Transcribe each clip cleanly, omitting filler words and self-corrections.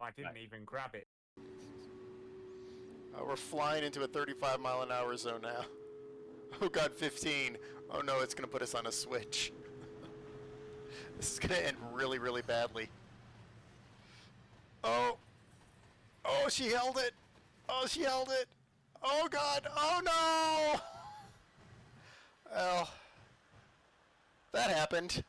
I didn't even grab it. We're flying into a 35-mile-an-hour zone now. Oh god, 15. Oh no, it's gonna put us on a switch. This is gonna end really, really badly. Oh! Oh, she held it! Oh, she held it! Oh god! Oh no! Well, that happened.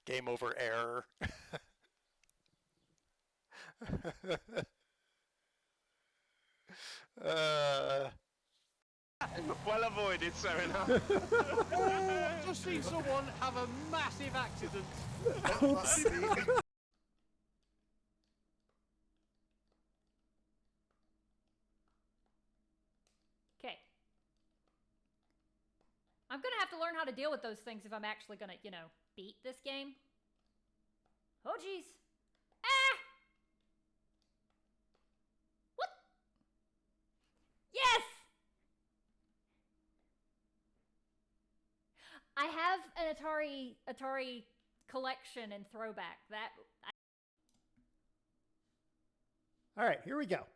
Game over error. Well avoided, Serenaar. Oh, just seen someone have a massive accident. Oops. Okay. I'm gonna have to learn how to deal with those things if I'm actually gonna, you know, beat this game. Oh, jeez. Ah! What? Yes! I have an Atari collection and throwback. All right, here we go.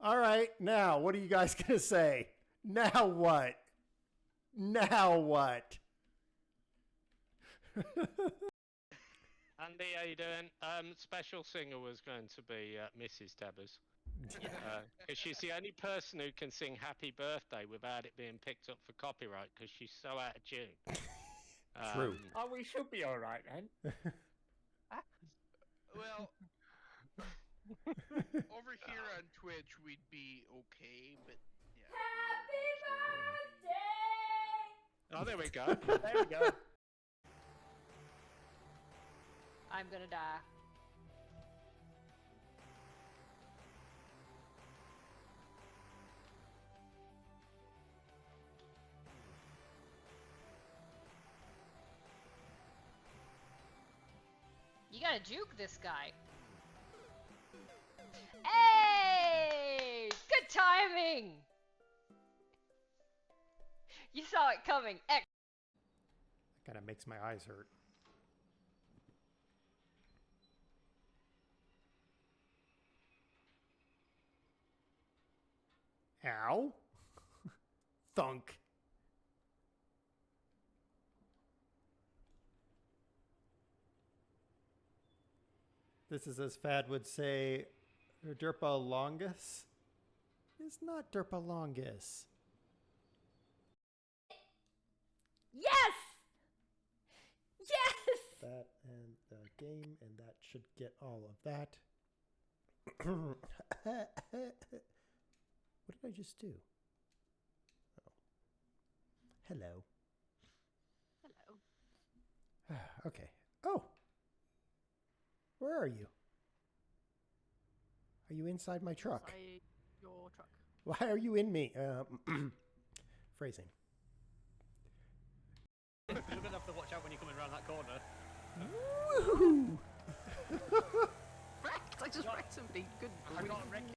All right, now what are you guys gonna say? Now what? Now what? Andy, how you doing? Special singer was going to be Mrs. Tebbers. Because she's the only person who can sing Happy Birthday without it being picked up for copyright, because she's so out of tune. True. Oh, we should be alright then. Well, over here on Twitch, we'd be okay, but yeah. Happy birthday! Oh, there we go. There we go. I'm gonna die. You gotta juke this guy. Hey! Good timing! You saw it coming. That kind of makes my eyes hurt. Ow. Thunk. This is, as Fad would say, Derpalongus. It's not Derpalongus. Yes! Yes! That and the game, and that should get all of that. What did I just do? Oh. Hello. Hello. Okay. Oh! Where are you? Are you inside my truck? Inside your truck. Why are you in me? Phrasing. You're gonna have to watch out when you're coming around that corner. Woohoo! Wrecked! I just wrecked somebody. Good. I got wrecked.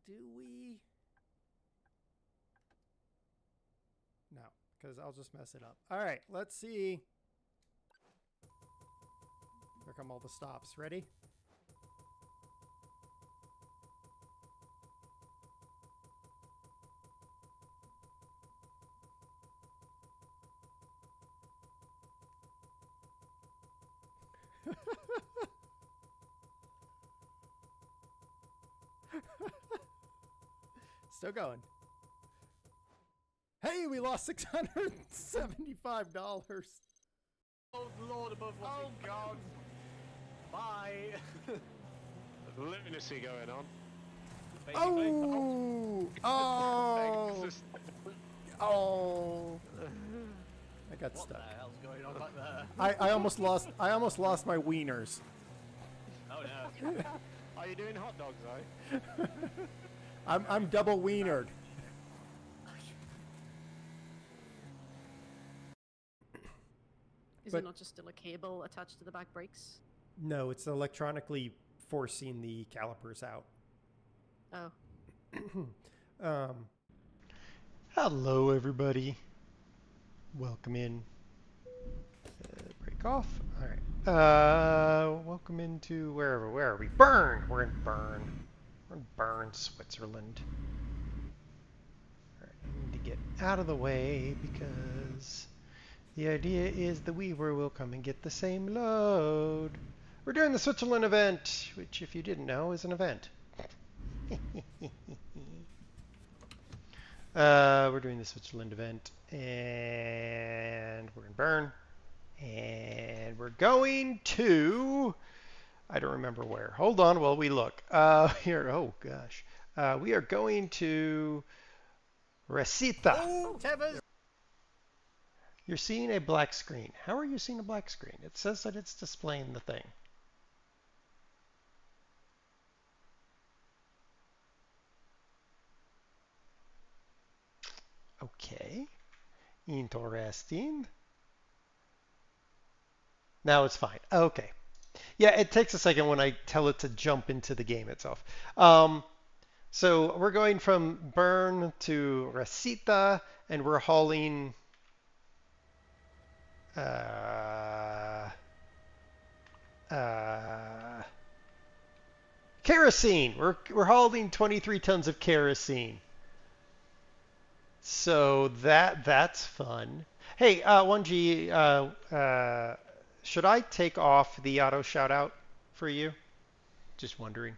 Do we? No, because I'll just mess it up. All right, let's see. Here come all the stops. Ready? Still going. Hey, we lost $675. Oh, Lord above. Oh, God. Bye. Lunacy going on. Oh! Oh! Oh! I got What stuck. the hell's going on back there? I almost lost my wieners. no. Are you doing hot dogs though? I'm double wienered. Is But- it not just still a cable attached to the back brakes? No, it's electronically forcing the calipers out. Oh. Hello, everybody. Welcome in. Break off. All right. Welcome into where are we? Bern. We're in Bern. We're in Bern, Switzerland. All right. I need to get out of the way because the idea is the Weaver will come and get the same load. We're doing the Switzerland event, which, if you didn't know, is an event. We're doing the Switzerland event, and we're in Bern, and we're going to, I don't remember where. Hold on while we look. Here, oh gosh. We are going to Resita. Oh, Tevez! You're seeing a black screen. How are you seeing a black screen? It says that it's displaying the thing. Okay. Interesting. Now it's fine. Okay. Yeah, it takes a second when I tell it to jump into the game itself. So we're going from Bern to Resita, and we're hauling kerosene. We're hauling 23 tons of kerosene. So that's fun. Hey, 1G, should I take off the auto shout out for you? Just wondering.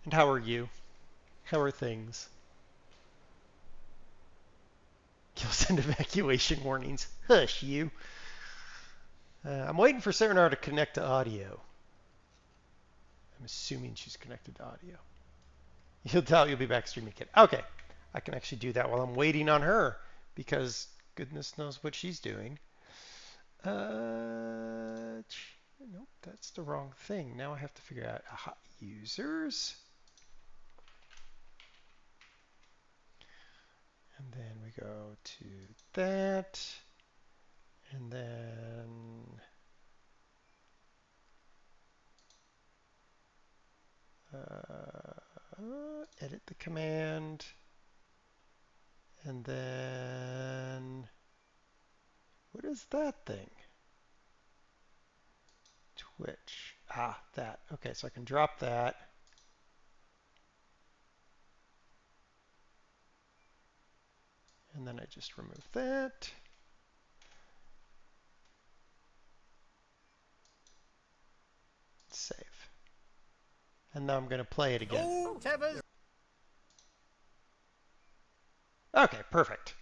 And how are you? How are things? You'll send evacuation warnings. Hush, you. I'm waiting for Serenaar to connect to audio. I'm assuming she's connected to audio. You'll tell you'll be back streaming again. Okay. I can actually do that while I'm waiting on her because goodness knows what she's doing. Nope, that's the wrong thing. Now I have to figure out users. And then we go to that. And then edit the command. And then what is that thing? Twitch. Ah, that. Okay, so I can drop that. And then I just remove that. Save. And now I'm going to play it again. Oh, Tevez! Okay, perfect.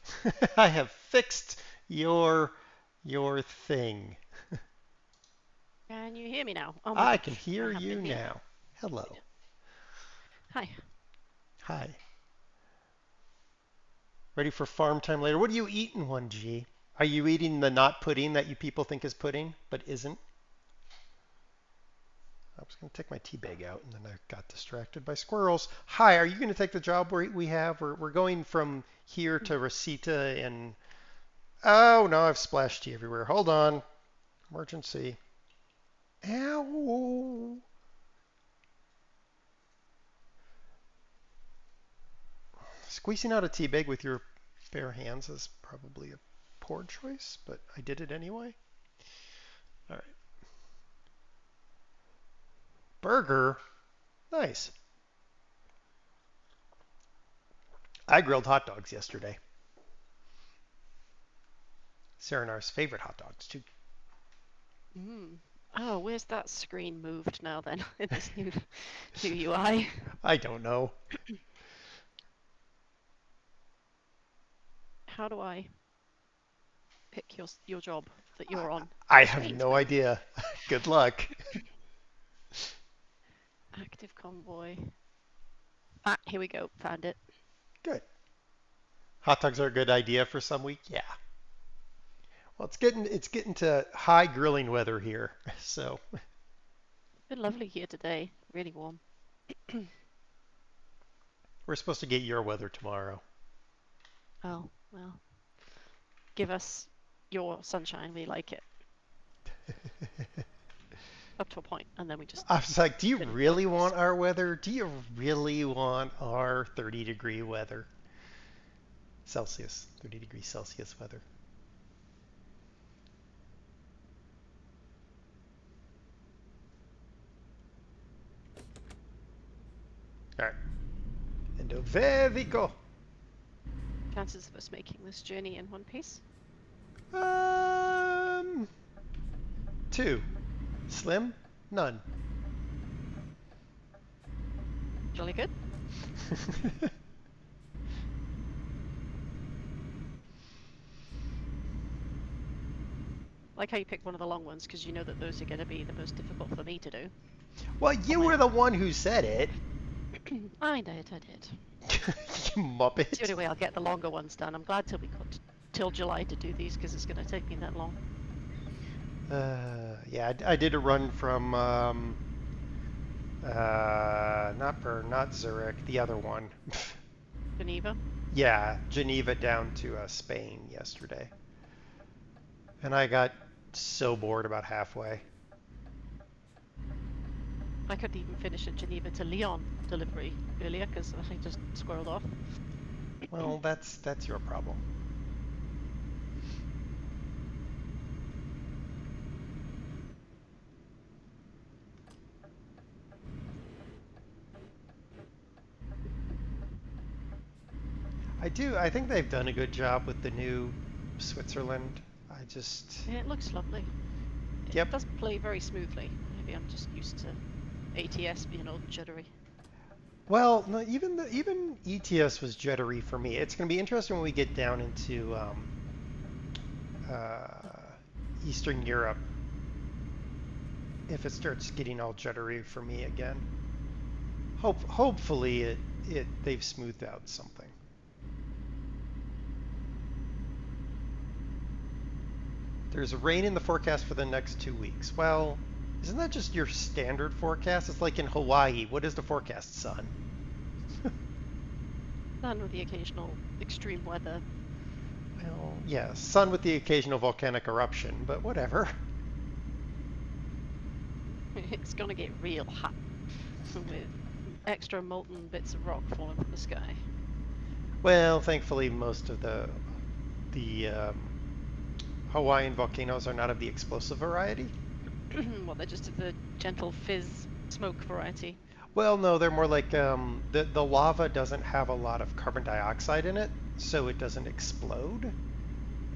I have fixed your thing. Can you hear me now? Oh I gosh, can hear have you been here. now. Hello. Hi. Hi. Ready for farm time later? What are you eating, 1G? Are you eating the not pudding that you people think is pudding, but isn't? I was going to take my tea bag out, and then I got distracted by squirrels. Hi, are you going to take the job we have? We're going from here to Resita, and oh no, I've splashed tea everywhere. Hold on. Emergency. Ow. Squeezing out a tea bag with your bare hands is probably a poor choice, but I did it anyway. All right. Burger. Nice. I grilled hot dogs yesterday. Serenaar's favorite hot dogs, too. Mm. Oh, where's that screen moved now then in this new UI? I don't know. How do I pick your job that you're on? I have Screens, no right? idea. Good luck. Active convoy. Ah, here we go. Found it. Good. Hot dogs are a good idea for some week. Yeah. Well, it's getting to high grilling weather here, so. been lovely here today. Really warm. We're supposed to get your weather tomorrow. Oh, well. Give us your sunshine. We like it. Up to a point, and then we just... I was like, do you Didn't really focus. want our weather? Do you really want our 30-degree weather? Celsius, 30-degree Celsius weather. All right. Endo vevico. Chances of us making this journey in one piece? 2. Slim? None. Jolly good. Like how you picked one of the long ones, because you know that those are going to be the most difficult for me to do. Well, you were the one who said it. I did. You muppet. It's the only way I'll get the longer ones done. I'm glad we got till July to do these, because it's going to take me that long. Yeah, I did a run from not Bern, not Zurich, the other one. Geneva? Yeah, Geneva down to Spain yesterday. And I got so bored about halfway. I couldn't even finish at Geneva to Lyon delivery earlier, because I just squirreled off. Well, that's your problem. I think they've done a good job with the new Switzerland. Yeah, it looks lovely. Yep. It does play very smoothly. Maybe I'm just used to ATS being all jittery. Well, no, even ETS was jittery for me. It's going to be interesting when we get down into Eastern Europe if it starts getting all jittery for me again. Hopefully they've smoothed out something. There's rain in the forecast for the next 2 weeks. Well, isn't that just your standard forecast? It's like in Hawaii. What is the forecast, sun? Sun with the occasional extreme weather. Well, yeah, sun with the occasional volcanic eruption, but whatever. It's gonna get real hot with extra molten bits of rock falling from the sky. Well, thankfully, most of the Hawaiian volcanoes are not of the explosive variety. Well, they're just of the gentle fizz smoke variety. Well, no, they're more like the lava doesn't have a lot of carbon dioxide in it, so it doesn't explode.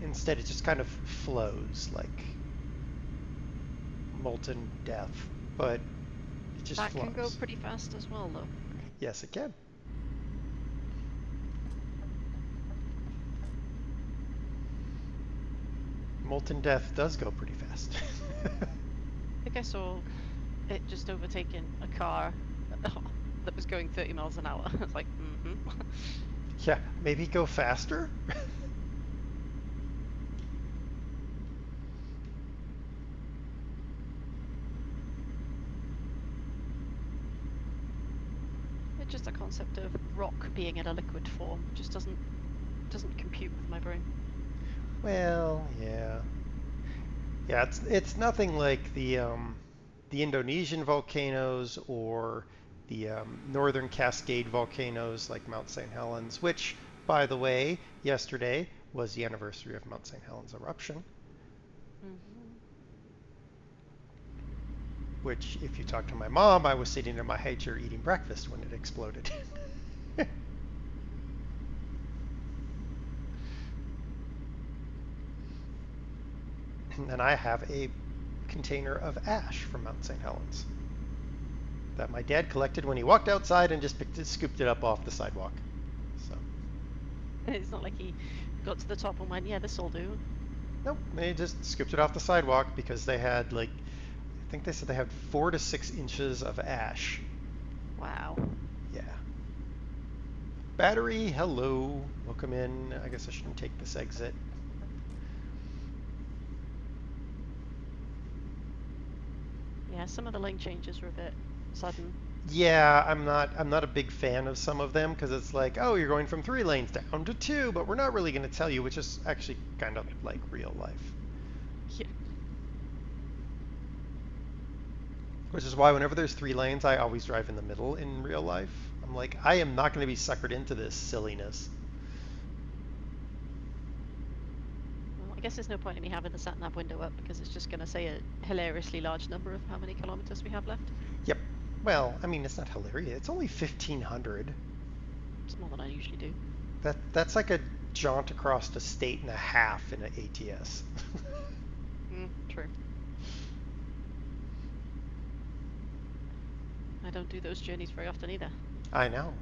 Instead, it just kind of flows like molten death, but it just That flows. can go pretty fast as well, though. Yes, it can. Molten death does go pretty fast. I think I saw it just overtaking a car that was going 30 miles an hour. I was like, Yeah, maybe go faster? It's just a concept of rock being in a liquid form. Just doesn't compute with my brain. Well, yeah. Yeah, it's nothing like the Indonesian volcanoes or the northern Cascade volcanoes like Mount St. Helens, which, by the way, yesterday was the anniversary of Mount St. Helens eruption. Which, if you talk to my mom, I was sitting in my high chair eating breakfast when it exploded. And I have a container of ash from Mount St. Helens that my dad collected when he walked outside and just scooped it up off the sidewalk. So. It's not like he got to the top and went, yeah, this'll do. Nope, they just scooped it off the sidewalk because they had I think they said they had 4 to 6 inches of ash. Wow. Yeah. Battery, hello. Welcome in. I guess I shouldn't take this exit. Yeah, Yeah, some of the lane changes were a bit sudden. Yeah, I'm not a big fan of some of them because it's like, oh, you're going from 3 lanes down to 2, but we're not really going to tell you, which is actually kind of like real life. Yeah. Which is why whenever there's 3 lanes, I always drive in the middle in real life. I'm like, I am not going to be suckered into this silliness. Well, I guess there's no point in me having the sat nav window up because it's just going to say a hilariously large number of how many kilometers we have left. Yep. Well, I mean, it's not hilarious. It's only 1,500. It's more than I usually do. That's like a jaunt across a state and a half in an ATS. True. I don't do those journeys very often either. I know.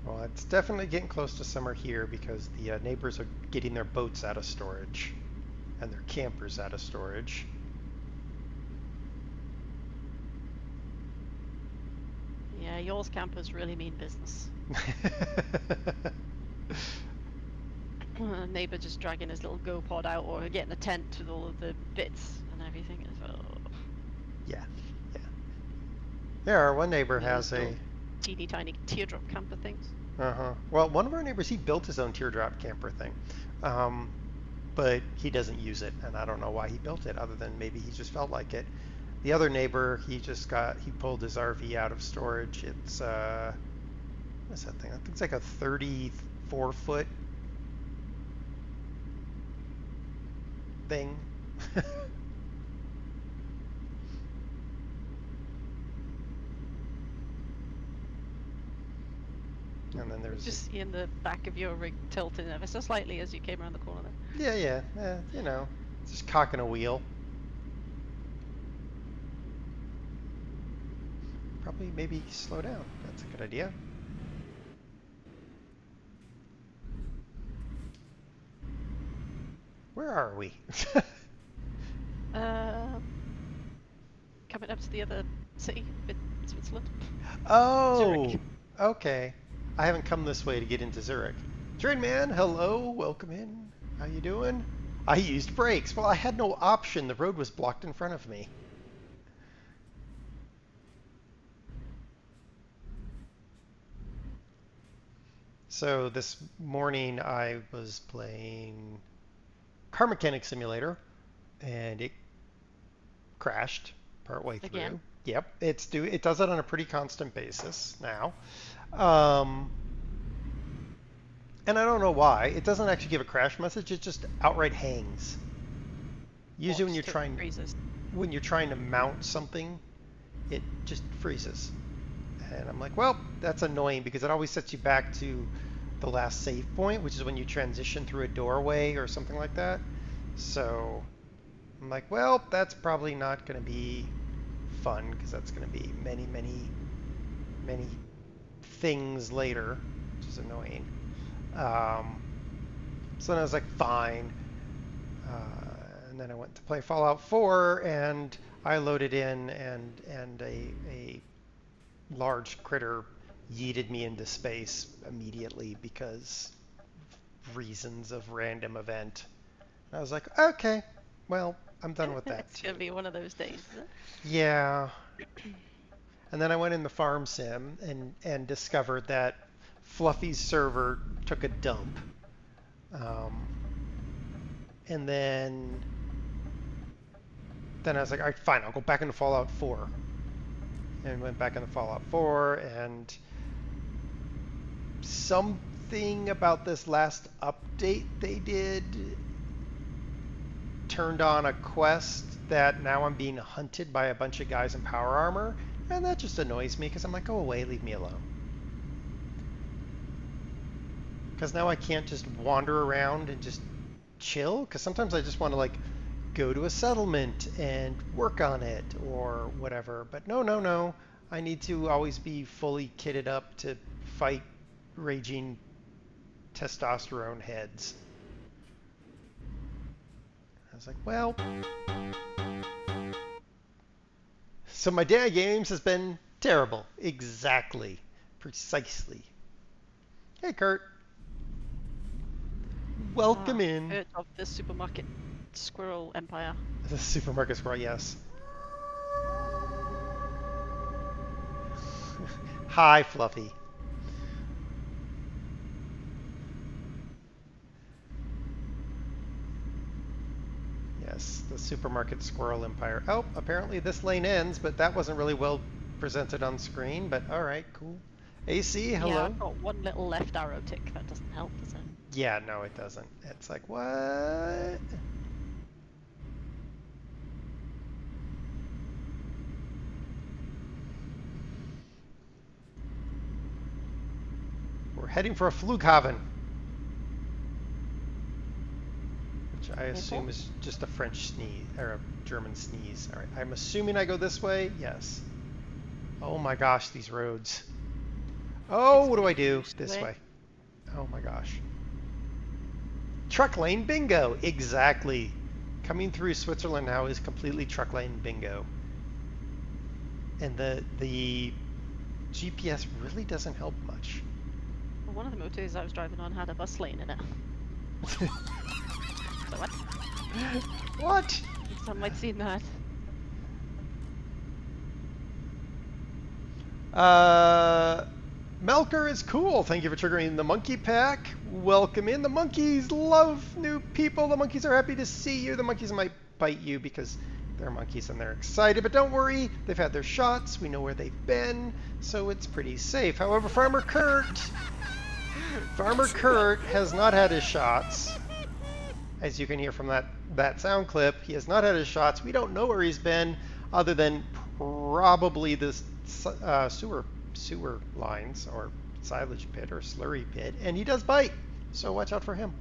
Well, it's definitely getting close to summer here because the neighbors are getting their boats out of storage and their campers out of storage. Yeah, yours campers really mean business. Neighbor just dragging his little go pod out or getting a tent with all of the bits and everything. Yeah. Yeah, our one neighbor Yeah, has those a... little teeny tiny teardrop camper things. Well, one of our neighbors, he built his own teardrop camper thing. But he doesn't use it, and I don't know why he built it, other than maybe he just felt like it. The other neighbor, he pulled his RV out of storage. It's, what's that thing? I think it's like a 34-foot thing. And then there's Just seeing the back of your rig tilting ever so slightly as you came around the corner there. yeah, you know, just cocking a wheel. Probably maybe slow down. That's a good idea. Where are we? Coming up to the other city in Switzerland. Oh, Zurich. okay. I haven't come this way to get into Zurich. Train man, hello, welcome in. How you doing? I used brakes. Well, I had no option. The road was blocked in front of me. So this morning I was playing Car Mechanic Simulator, and it crashed partway through. Again? Yep, it does it on a pretty constant basis now. And I don't know why. It doesn't actually give a crash message. It just outright hangs. Usually when you're trying to mount something, it just freezes. And I'm like, well, that's annoying because it always sets you back to the last save point, which is when you transition through a doorway or something like that. So I'm like, well, that's probably not going to be fun because that's going to be many, many, many things later, which is annoying. So then I was like, fine. And then I went to play Fallout 4, and I loaded in, and a large critter yeeted me into space immediately because reasons of random event. And I was like, okay, well, I'm done with that It's too. gonna be one of those days, isn't it? Yeah. And then I went in the farm sim and discovered that Fluffy's server took a dump. And then I was like, all right, fine, I'll go back into Fallout 4. And went back into Fallout 4, and something about this last update they did turned on a quest that now I'm being hunted by a bunch of guys in power armor, and that just annoys me because I'm like, go away, leave me alone. Because now I can't just wander around and just chill, because sometimes I just want to like go to a settlement and work on it or whatever. But no. I need to always be fully kitted up to fight raging testosterone heads. I was like, well. So my day of games has been terrible. Exactly. Precisely. Hey, Kurt. Welcome in. Heard of the supermarket squirrel empire. The supermarket squirrel, yes. Hi, Fluffy. Yes, the supermarket squirrel empire. Oh, apparently this lane ends, but that wasn't really well presented on screen, but alright, cool. AC, hello? Yeah, I've got one little left arrow tick. That doesn't help, does it? Yeah, no, it doesn't. It's like, what? We're heading for a Flughafen, which I assume is just a French sneeze, or a German sneeze. All right, I'm assuming I go this way. Yes. Oh my gosh, these roads. Oh, what do I do? This way. Oh my gosh. Truck lane bingo. Exactly. Coming through Switzerland now is completely truck lane bingo. And the GPS really doesn't help much. Well, one of the motorways I was driving on had a bus lane in it. So what? What? Some might seen that. Melker is cool. Thank you for triggering the monkey pack. Welcome in. The monkeys love new people. The monkeys are happy to see you. The monkeys might bite you because they're monkeys and they're excited, but don't worry. They've had their shots. We know where they've been, so it's pretty safe. However, Farmer Kurt has not had his shots. As you can hear from that sound clip, he has not had his shots. We don't know where he's been, other than probably this sewer lines or silage pit or slurry pit, and he does bite, so watch out for him.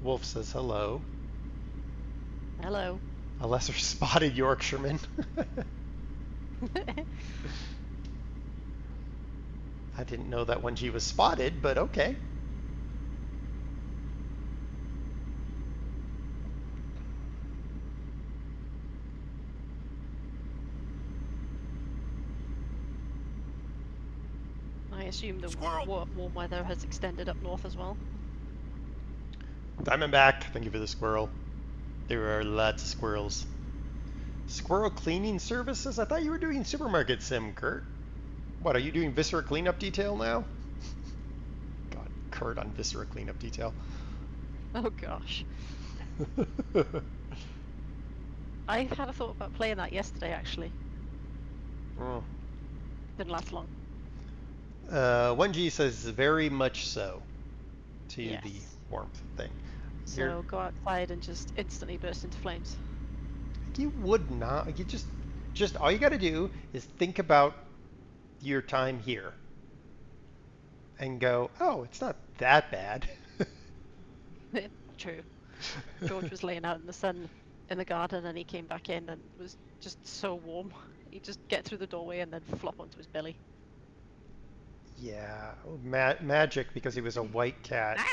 Wolf says hello. Hello. A lesser spotted Yorkshireman. I didn't know that 1G was spotted, but okay. I assume the warm weather has extended up north as well. Diamondback, thank you for the squirrel. There are lots of squirrels. Squirrel cleaning services? I thought you were doing supermarket sim, Kurt. What, are you doing Viscera cleanup detail now? God, Kurt on Viscera cleanup detail. Oh gosh. I had a thought about playing that yesterday, actually. Oh. Didn't last long. 1G says very much so to Yes. the warmth thing. So go outside and just instantly burst into flames. You would not. You just all you got to do is think about your time here and go, oh, it's not that bad. True. George was laying out in the sun in the garden and he came back in and it was just so warm. He'd just get through the doorway and then flop onto his belly. Yeah, magic because he was a white cat.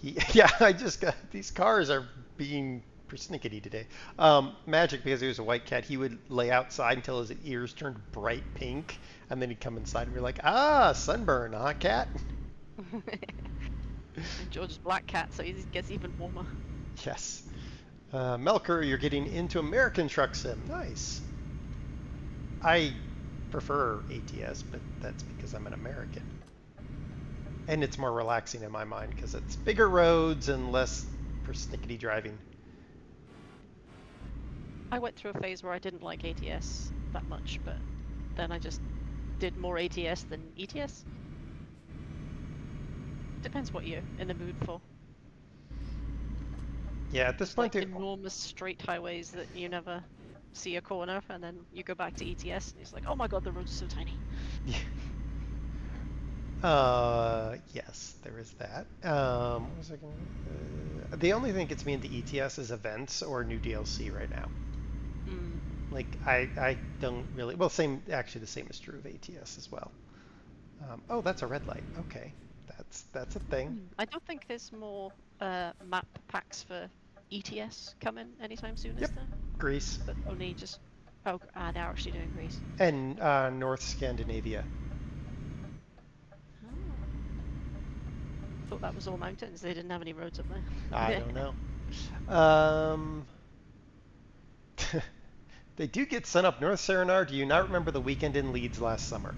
Yeah, I just got these cars are being persnickety today. Magic because he was a white cat. He would lay outside until his ears turned bright pink, and then he'd come inside and we're like, ah, sunburn, huh, cat? And George's black cat, so he gets even warmer. Yes. Melker, you're getting into American Truck Sim. Nice. I prefer ATS, but that's because I'm an American. And it's more relaxing in my mind because it's bigger roads and less persnickety driving. I went through a phase where I didn't like ATS that much, but then I just did more ATS than ETS. Depends what you're in the mood for. Yeah, at this It's point, like enormous straight highways that you never see a corner, and then you go back to ETS, and it's like, oh my god, the roads are so tiny. yes, there is that. What was I gonna, the only thing that gets me into ETS is events or new DLC right now. Mm. Like, I don't really, well, actually the same is true of ATS as well. Oh, that's a red light. Okay, that's a thing. I don't think there's more map packs for ETS coming anytime soon, Yep. is there? Greece. But only just Oh, they're actually doing Greece. And North Scandinavia. Oh. Thought that was all mountains. They didn't have any roads up there. I don't know. They do get sun up north, Serenar. Do you not remember the weekend in Leeds last summer?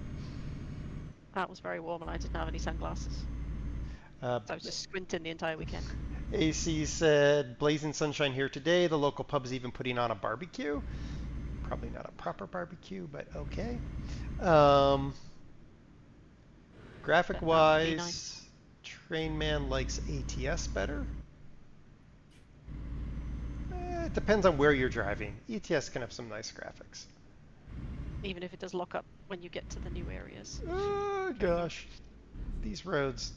That was very warm and I didn't have any sunglasses. Uh, So I was just squinting the entire weekend. AC said, blazing sunshine here today. The local pub's even putting on a barbecue. Probably not a proper barbecue, but okay. Graphic-wise, nice. Trainman likes ATS better. It depends on where you're driving. ETS can have some nice graphics. Even if it does lock up when you get to the new areas. Oh gosh, these roads.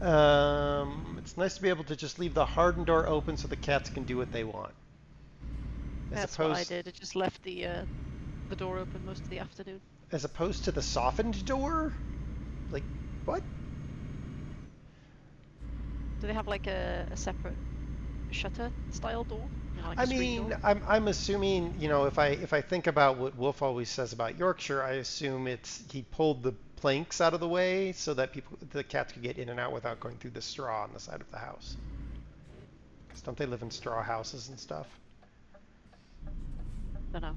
It's nice to be able to just leave the hardened door open so the cats can do what they want. That's what I did. I just left the door open most of the afternoon. As opposed to the softened door? Like, what? Do they have like a separate shutter style door? You know, like I a screen mean, door? I'm assuming, you know, if I think about what Wolf always says about Yorkshire, I assume it's he pulled the planks out of the way so that the cats could get in and out without going through the straw on the side of the house. Because don't they live in straw houses and stuff? Don't know.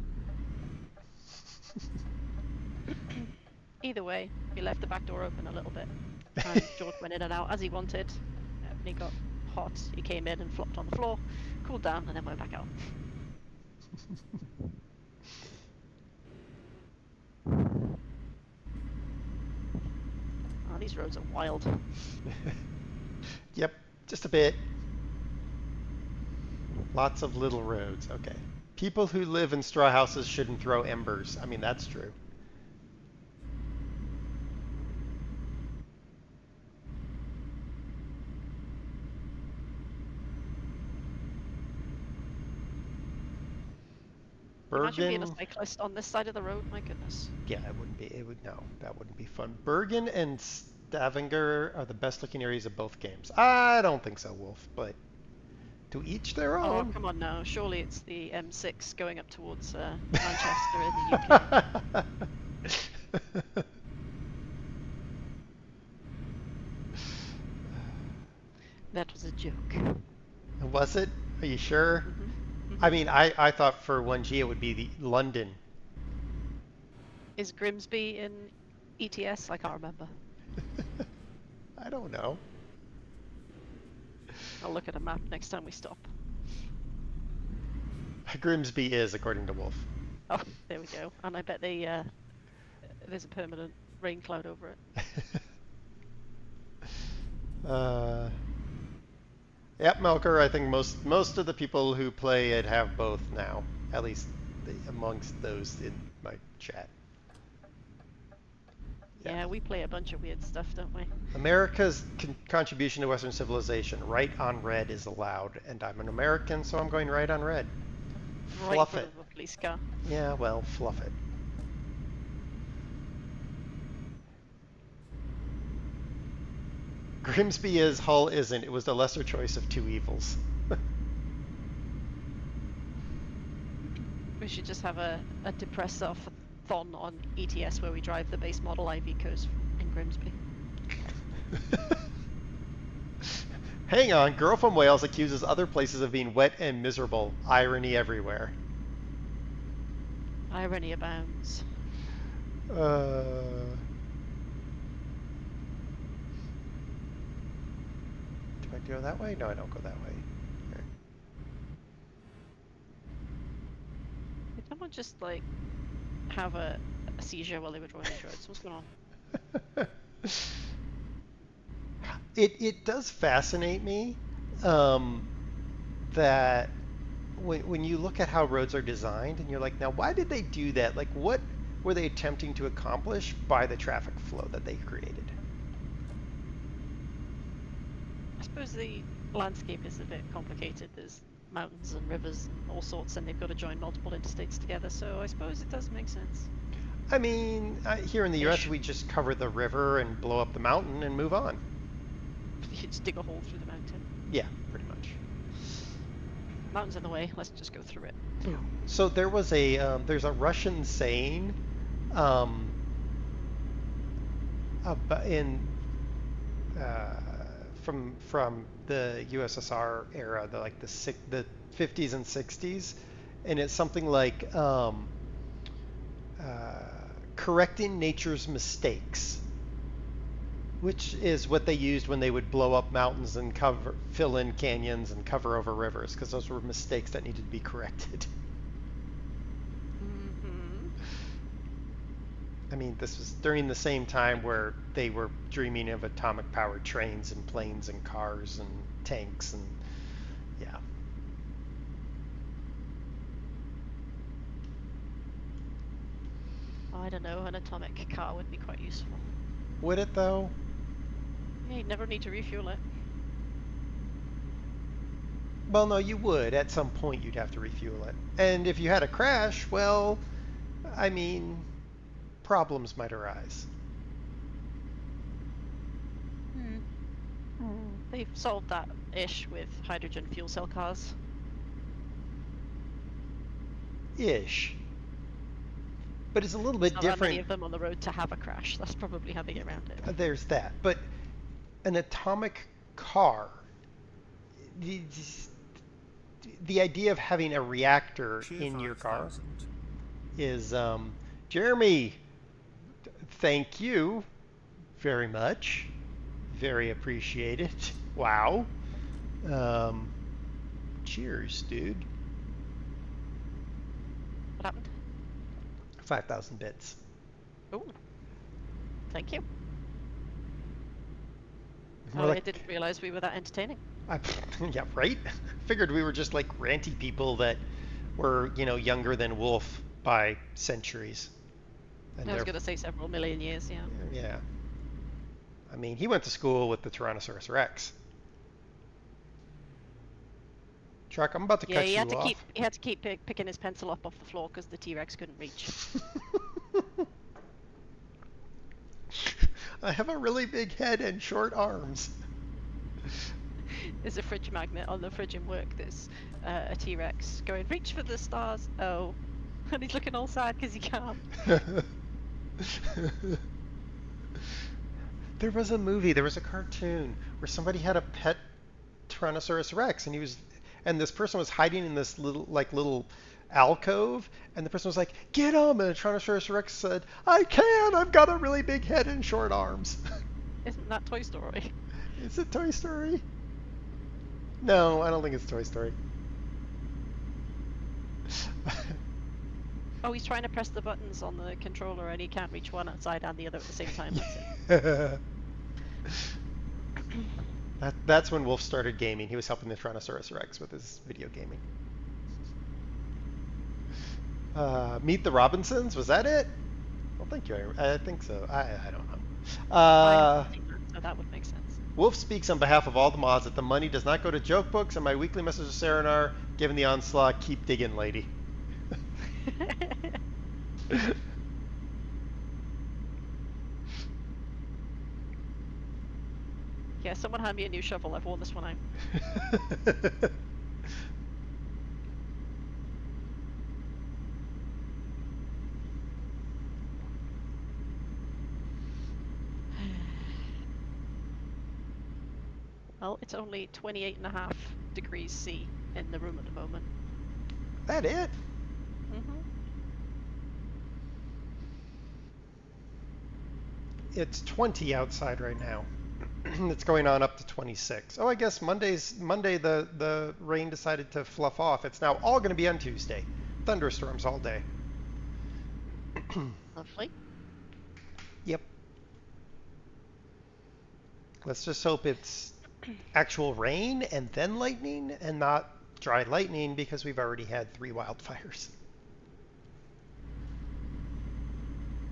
Either way, he left the back door open a little bit, and George went in and out as he wanted. When he got hot, he came in and flopped on the floor, cooled down, and then went back out. Oh, these roads are wild. Yep, just a bit. Lots of little roads, okay. People who live in straw houses shouldn't throw embers. I mean, that's true. Imagine being a Bergen. cyclist on this side of the road, my goodness. Yeah, it wouldn't be. It would no. That wouldn't be fun. Bergen and Stavanger are the best looking areas of both games. I don't think so, Wolf. But to each their Oh, own. come on now. Surely it's the M6 going up towards Manchester in the UK. That was a joke. Was it? Are you sure? Mm-hmm. I mean, I thought for 1G it would be the London. Is Grimsby in ETS? I can't remember. I don't know. I'll look at a map next time we stop. Grimsby is, according to Wolf. Oh, there we go. And I bet there's a permanent rain cloud over it. Yep, Melker. I think most of the people who play it have both now, at least amongst those in my chat. Yeah, we play a bunch of weird stuff, don't we? America's contribution to Western civilization, right on red, is allowed, and I'm an American, so I'm going right on red. Right Fluff in it. front of a police car. Yeah, well, fluff it. Grimsby is, Hull isn't. It was the lesser choice of two evils. We should just have a depress-off-thon on ETS where we drive the base model Ivicos in Grimsby. Hang on, girl from Wales accuses other places of being wet and miserable. Irony everywhere. Irony abounds. Do I go that way? No, I don't go that way. Here. Did someone just, like, have a seizure while they were drawing these roads? What's going on? It does fascinate me that when you look at how roads are designed and you're like, now why did they do that? Like, what were they attempting to accomplish by the traffic flow that they created? I suppose the landscape is a bit complicated. There's mountains and rivers and all sorts, and they've got to join multiple interstates together, so I suppose it does make sense. I mean, here in the US, we just cover the river and blow up the mountain and move on. You just dig a hole through the mountain. Yeah, pretty much. Mountain's in the way. Let's just go through it. So there was there's a Russian saying, um, in from the USSR era, the 50s and 60s, and it's something like correcting nature's mistakes, which is what they used when they would blow up mountains and fill in canyons and cover over rivers, because those were mistakes that needed to be corrected. I mean, this was during the same time where they were dreaming of atomic-powered trains and planes and cars and tanks and, yeah. I don't know, an atomic car would be quite useful. Would it, though? Yeah, you'd never need to refuel it. Well, no, you would. At some point, you'd have to refuel it. And if you had a crash, well, I mean, problems might arise. They've solved that ish with hydrogen fuel cell cars. Ish. But it's a little bit Not different. that many of them on the road to have a crash. That's probably how they get around it. There's that. But an atomic car, the idea of having a reactor in your car is, Jeremy, thank you very much. Very appreciated. Wow. Cheers, dude. What happened? 5,000 bits. Oh, thank you. More Oh, I like- didn't realize we were that entertaining. Yeah, right? Figured we were just like ranty people that were, younger than Wolf by centuries. And I was going to say several million years, yeah. Yeah. I mean, he went to school with the Tyrannosaurus Rex. Chuck, I'm about to cut he you had to off. keep picking his pencil up off the floor because the T-Rex couldn't reach. I have a really big head and short arms. There's a fridge magnet on the fridge in work. There's a T-Rex going, reach for the stars. Oh, and he's looking all sad because he can't. There was a cartoon where somebody had a pet Tyrannosaurus Rex, and this person was hiding in this little alcove, and the person was like, "Get him!" And the Tyrannosaurus Rex said, "I can! I've got a really big head and short arms." Isn't that Toy Story? Is it Toy Story? No, I don't think it's Toy Story. Oh, he's trying to press the buttons on the controller and he can't reach one side and the other at the same time. That's it. That's when Wolf started gaming. He was helping the Tyrannosaurus Rex with his video gaming. Meet the Robinsons? Was that it? Well, thank you. I think so. I don't know. I haven't seen that, so that would make sense. Wolf speaks on behalf of all the mods that the money does not go to joke books, and my weekly message to Serenar, given the onslaught, keep digging, lady. Yeah, someone hand me a new shovel. I've worn this one out. Well, it's only 28.5 degrees C in the room at the moment. That it? It's 20 outside right now. It's going on up to 26. Oh, I guess Monday the rain decided to fluff off. It's now all going to be on Tuesday. Thunderstorms all day. Lovely. Yep. Let's just hope it's actual rain and then lightning and not dry lightning, because we've already had 3 wildfires.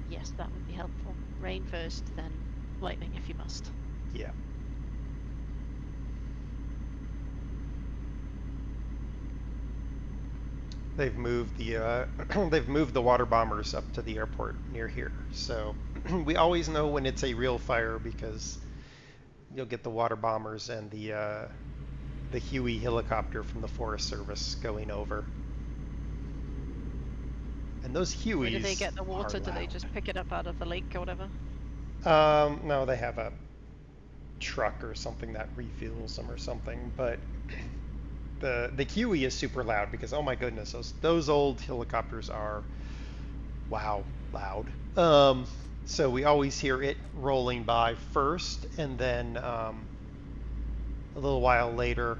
Yes, that would be helpful. Rain first, then lightning if you must. Yeah. They've moved the water bombers up to the airport near here. So we always know when it's a real fire, because you'll get the water bombers and the the Huey helicopter from the Forest Service going over. And those Hueys Where do they get the are water? Do they loud. just pick it up out of the lake or whatever? No, they have a truck or something that refuels them or something, but the Huey is super loud because, oh my goodness, those old helicopters are, wow, loud. So we always hear it rolling by first, and then a little while later,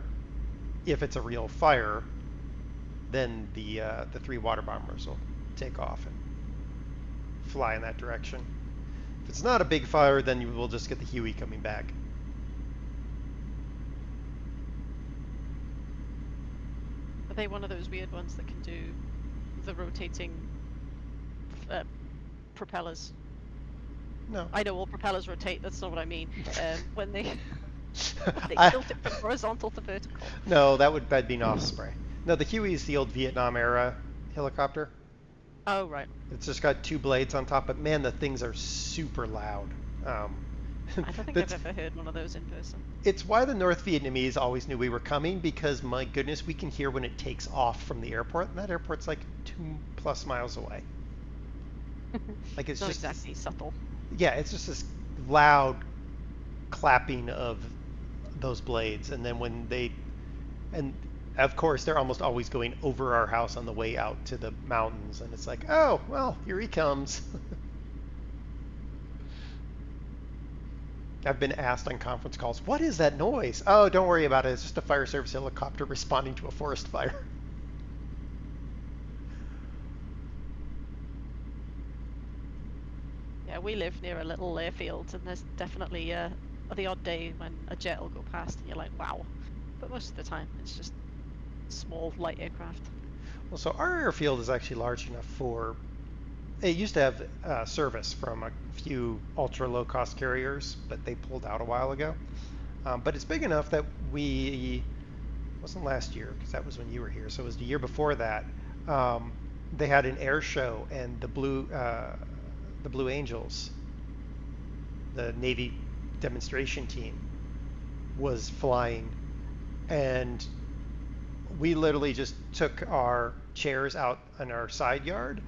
if it's a real fire, then the 3 water bombers will take off and fly in that direction. If it's not a big fire, then you will just get the Huey coming back. Are they one of those weird ones that can do the rotating propellers? No. I know all propellers rotate. That's not what I mean. When they I- tilt it from horizontal to vertical. No, that'd be an Osprey. No, the Huey is the old Vietnam era helicopter. Oh right. It's just got 2 blades on top, but man, the things are super loud. I don't think I've that's- ever heard one of those in person. It's why the North Vietnamese always knew we were coming, because my goodness, we can hear when it takes off from the airport, and that airport's like 2+ miles away. Like it's Not just exactly subtle. yeah, it's just this loud clapping of those blades, and then and of course they're almost always going over our house on the way out to the mountains, and it's like, oh well, here he comes. I've been asked on conference calls, what is that noise? Oh, don't worry about it, it's just a fire service helicopter responding to a forest fire. Yeah, we live near a little airfield, and there's definitely the odd day when a jet will go past, and you're like, wow. But most of the time, it's just small, light aircraft. Well, so our airfield is actually large enough for. It used to have service from a few ultra low cost carriers, but they pulled out a while ago. But it's big enough that it wasn't last year, because that was when you were here, so it was the year before that. They had an air show, and the Blue Angels, the Navy demonstration team, was flying, and we literally just took our chairs out in our side yard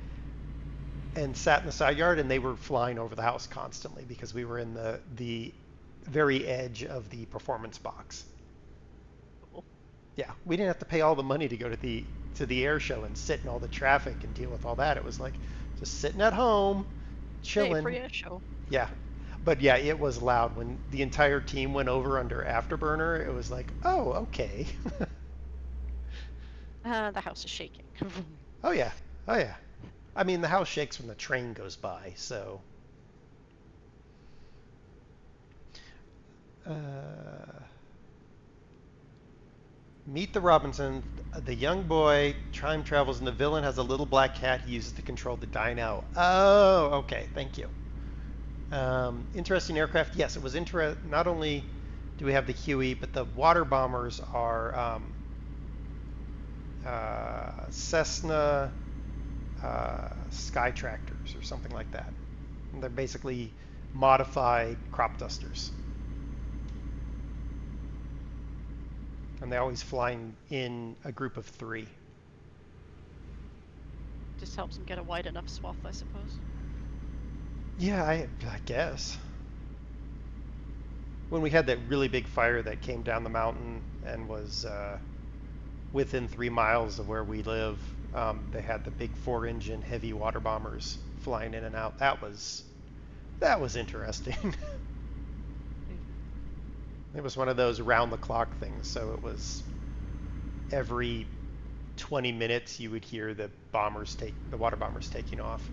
and sat in the side yard, and they were flying over the house constantly because we were in the very edge of the performance box. Cool. Yeah, we didn't have to pay all the money to go to the air show and sit in all the traffic and deal with all that. It was like just sitting at home, chilling. Hey, free air show. Yeah. But yeah, it was loud. When the entire team went over under Afterburner, it was like, oh, okay. The house is shaking. Oh yeah. Oh yeah. I mean, the house shakes when the train goes by, so. Meet the Robinson. The young boy time travels, and the villain has a little black cat he uses to control the dino. Oh, okay. Thank you. Interesting aircraft. Yes, it was not only do we have the Huey, but the water bombers are Cessna Sky Tractors or something like that. And they're basically modified crop dusters. And they're always flying in a group of 3. Just helps them get a wide enough swath, I suppose. Yeah, I guess. When we had that really big fire that came down the mountain and was within 3 miles of where we live, they had the big 4-engine heavy water bombers flying in and out. That was interesting. It was one of those round-the-clock things, so it was every 20 minutes you would hear the water bombers taking off.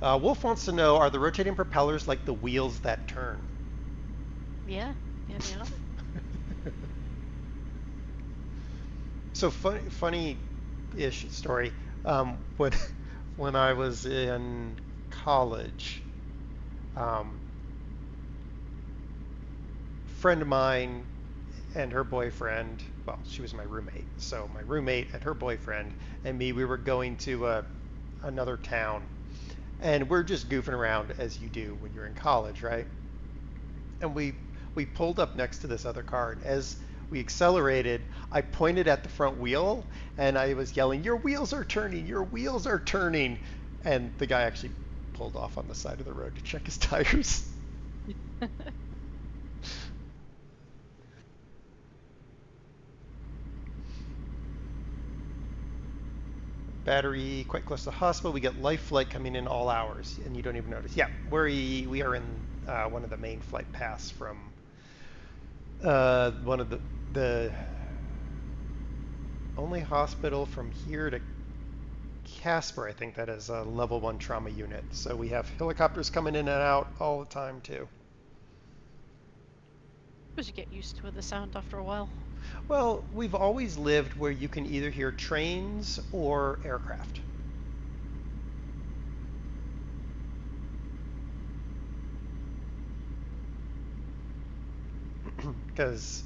Wolf wants to know, are the rotating propellers like the wheels that turn? Yeah, yeah, yeah. So funny-ish story. When I was in college, friend of mine and her boyfriend, well, she was my roommate, so my roommate and her boyfriend and me, we were going to another town, And we're just goofing around as you do when you're in college, right? And we pulled up next to this other car, and as we accelerated, I pointed at the front wheel and I was yelling, "Your wheels are turning! Your wheels are turning!" And the guy actually pulled off on the side of the road to check his tires. Battery quite close to the hospital. We get life flight coming in all hours, and you don't even notice. Yeah, we are in one of the main flight paths from one of the only hospital from here to Casper, I think, that is a level 1 trauma unit. So we have helicopters coming in and out all the time too. Suppose you get used to the sound after a while. Well, we've always lived where you can either hear trains or aircraft. Because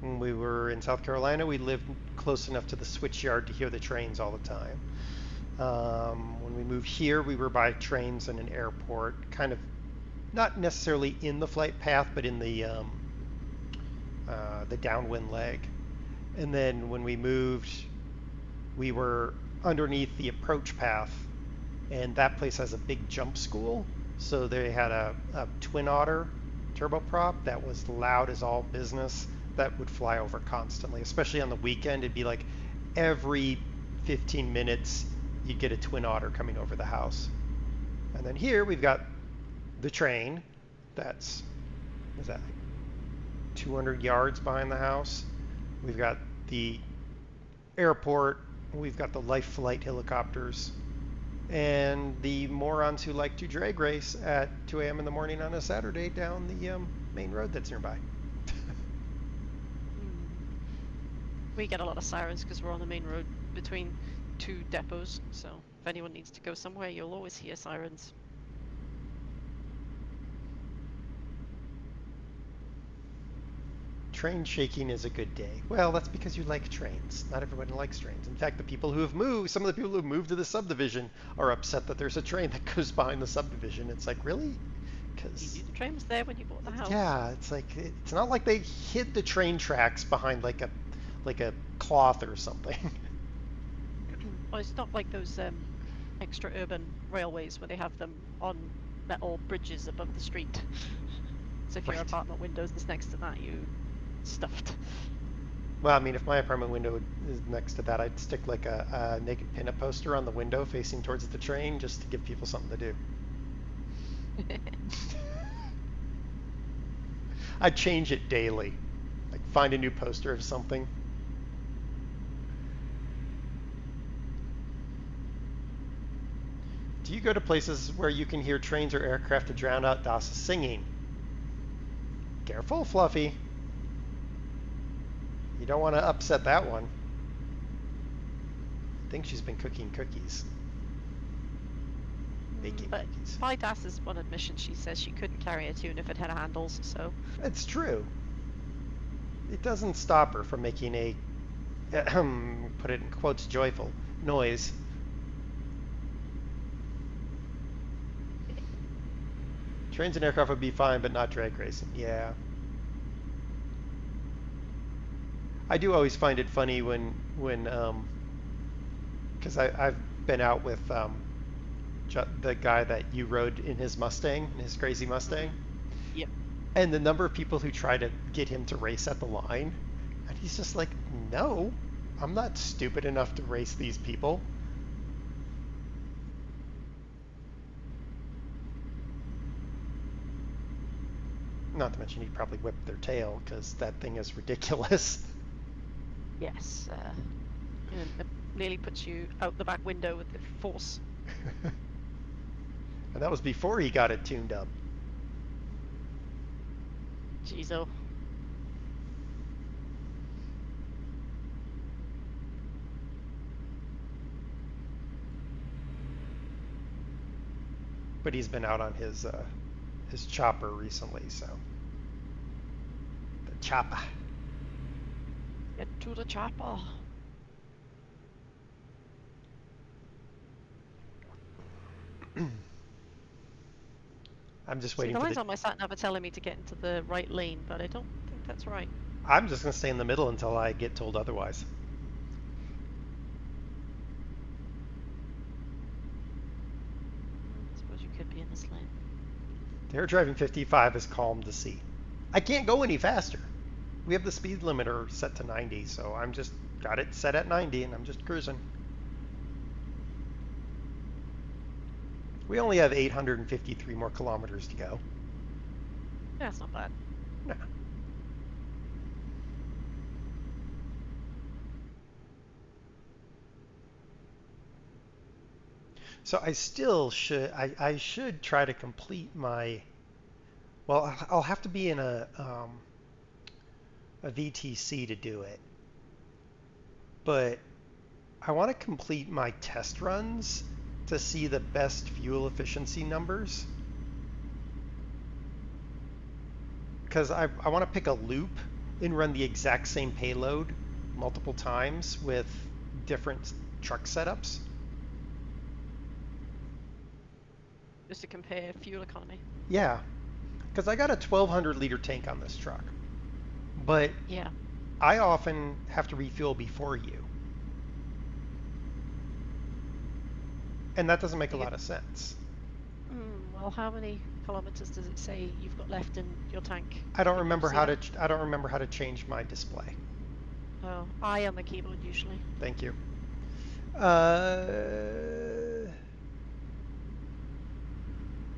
when we were in South Carolina, we lived close enough to the switchyard to hear the trains all the time. When we moved here, we were by trains and an airport, kind of not necessarily in the flight path, but in the downwind leg. And then when we moved, we were underneath the approach path, and that place has a big jump school. So they had a twin otter turboprop that was loud as all business that would fly over constantly, especially on the weekend. It'd be like every 15 minutes you'd get a twin otter coming over the house. And then here we've got the train that's, what's that, like 200 yards behind the house. We've got the airport, we've got the life flight helicopters, and the morons who like to drag race at 2 a.m. in the morning on a Saturday down the main road that's nearby. We get a lot of sirens because we're on the main road between 2 depots, so if anyone needs to go somewhere, you'll always hear sirens. Train shaking is a good day. Well, that's because you like trains. Not everyone likes trains. In fact, the people who have moved, some of the people who have moved to the subdivision are upset that there's a train that goes behind the subdivision. It's like, really? Because The train was there when you bought the house. yeah, it's like it's not like they hid the train tracks behind like a cloth or something. Well, it's not like those extra urban railways where they have them on metal bridges above the street. So if your Right. apartment windows is next to that, you stuffed. Well, I mean, if my apartment window is next to that, I'd stick like a naked pinup poster on the window facing towards the train just to give people something to do. I'd change it daily. Like find a new poster of something. Do you go to places where you can hear trains or aircraft to drown out Das's singing? Careful, Fluffy. You don't want to upset that one. I think she's been cooking cookies. Baking But cookies. by Das's one admission, she says she couldn't carry a tune if it had handles, so... It's true. It doesn't stop her from making a, put it in quotes, joyful noise. Trains and aircraft would be fine, but not drag racing. Yeah. I do always find it funny when because I've been out with the guy that you rode in his Mustang, in his crazy Mustang. Yep. And the number of people who try to get him to race at the line, and he's just like, no, I'm not stupid enough to race these people. Not to mention he'd probably whip their tail because that thing is ridiculous. Yes, it nearly puts you out the back window with the force. And that was before he got it tuned up. Jeez, oh. But he's been out on his chopper recently, so the chopper. Get to the chopper. I'm just See, waiting the for lines the. on my sat nav are telling me to get into the right lane, but I don't think that's right. I'm just gonna stay in the middle until I get told otherwise. I suppose you could be in this lane. They're driving 55 is calm to see. I can't go any faster. We have the speed limiter set to 90, so I'm just got it set at 90 and I'm just cruising. We only have 853 more kilometers to go. Yeah, it's not bad. No. So I still should, I should try to complete my, well, I'll have to be in a VTC to do it. But I want to complete my test runs to see the best fuel efficiency numbers. Because I want to pick a loop and run the exact same payload multiple times with different truck setups. Just to compare fuel economy. Yeah, because I got a 1,200 liter tank on this truck, but Yeah. I often have to refuel before you. And that doesn't make a lot of sense. Well, how many kilometers does it say you've got left in your tank? I don't Can you remember see how that? to I don't remember how to change my display. Oh, I on the keyboard usually. Thank you.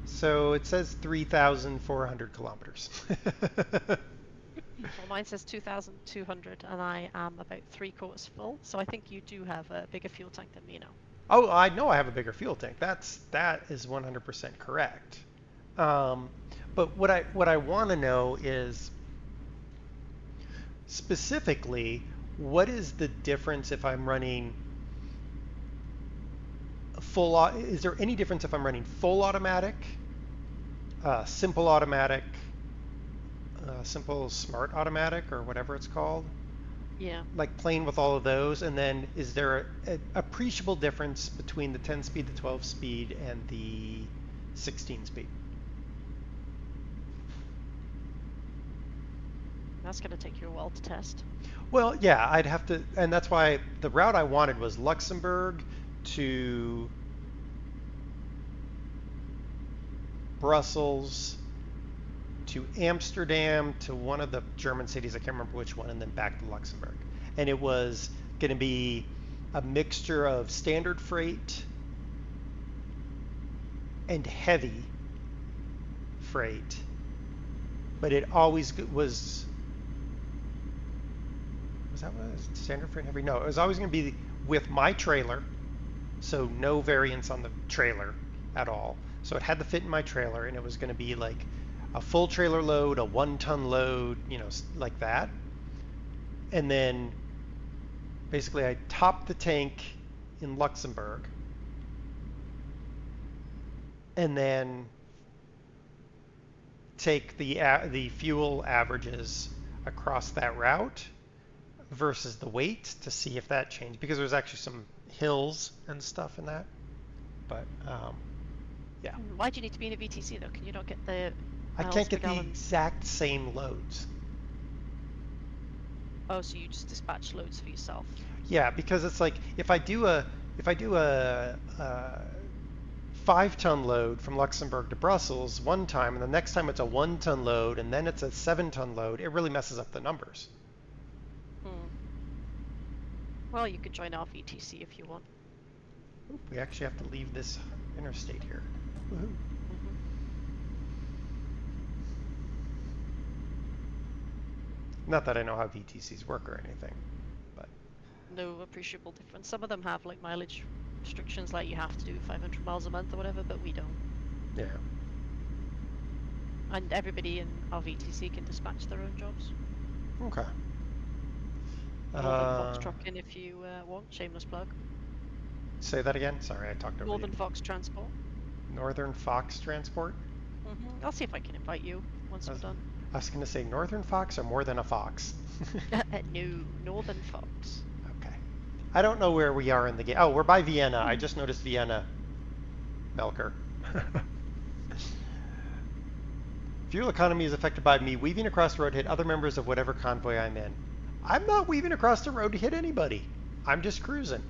So it says 3,400 kilometers. Well, mine says 2,200, and I am about 3/4 full, so I think you do have a bigger fuel tank than me now. Oh, I know I have a bigger fuel tank. That is 100% correct. But what I want to know is specifically what is the difference if I'm running full? Is there any difference if I'm running full automatic, simple automatic, simple smart automatic, or whatever it's called? Yeah. Like playing with all of those, and then is there an appreciable difference between the 10 speed, the 12 speed, and the 16 speed? That's going to take you a while to test. Well, yeah, I'd have to, and that's why the route I wanted was Luxembourg to Brussels to Amsterdam to one of the German cities, I can't remember which one, and then back to Luxembourg. And it was going to be a mixture of standard freight and heavy freight, but it always was that what it was? Standard freight and heavy? No, it was always going to be with my trailer, so no variance on the trailer at all. So it had to fit in my trailer, and it was going to be like a full trailer load, a 1-ton load, you know, like that. And then basically I topped the tank in Luxembourg, and then take the fuel averages across that route versus the weight to see if that changed, because there's actually some hills and stuff in that. But yeah. Why do you need to be in a VTC though? Can you not get the I miles can't per get the gallon? exact same loads. Oh, so you just dispatch loads for yourself. Yeah, because it's like if I do a 5-ton load from Luxembourg to Brussels one time, and the next time it's a 1-ton load, and then it's a 7-ton load, it really messes up the numbers. Well, you could join our VTC if you want. Ooh, we actually have to leave this interstate here. Woohoo. Not that I know how VTCs work or anything, but No appreciable difference. Some of them have like mileage restrictions, like you have to do 500 miles a month or whatever, but we don't. yeah. And everybody in our VTC can dispatch their own jobs. Okay. Northern Fox Trucking if you want. Shameless plug. Say that again. Sorry, I talked over Northern you. Fox Transport. Northern Fox Transport? I'll see if I can invite you once we're done. I was going to say Northern Fox or more than a fox? No, Northern Fox. Okay. I don't know where we are in the game. Oh, we're by Vienna. I just noticed Vienna. Melker. Fuel economy is affected by me weaving across the road to hit other members of whatever convoy I'm in. I'm not weaving across the road to hit anybody. I'm just cruising.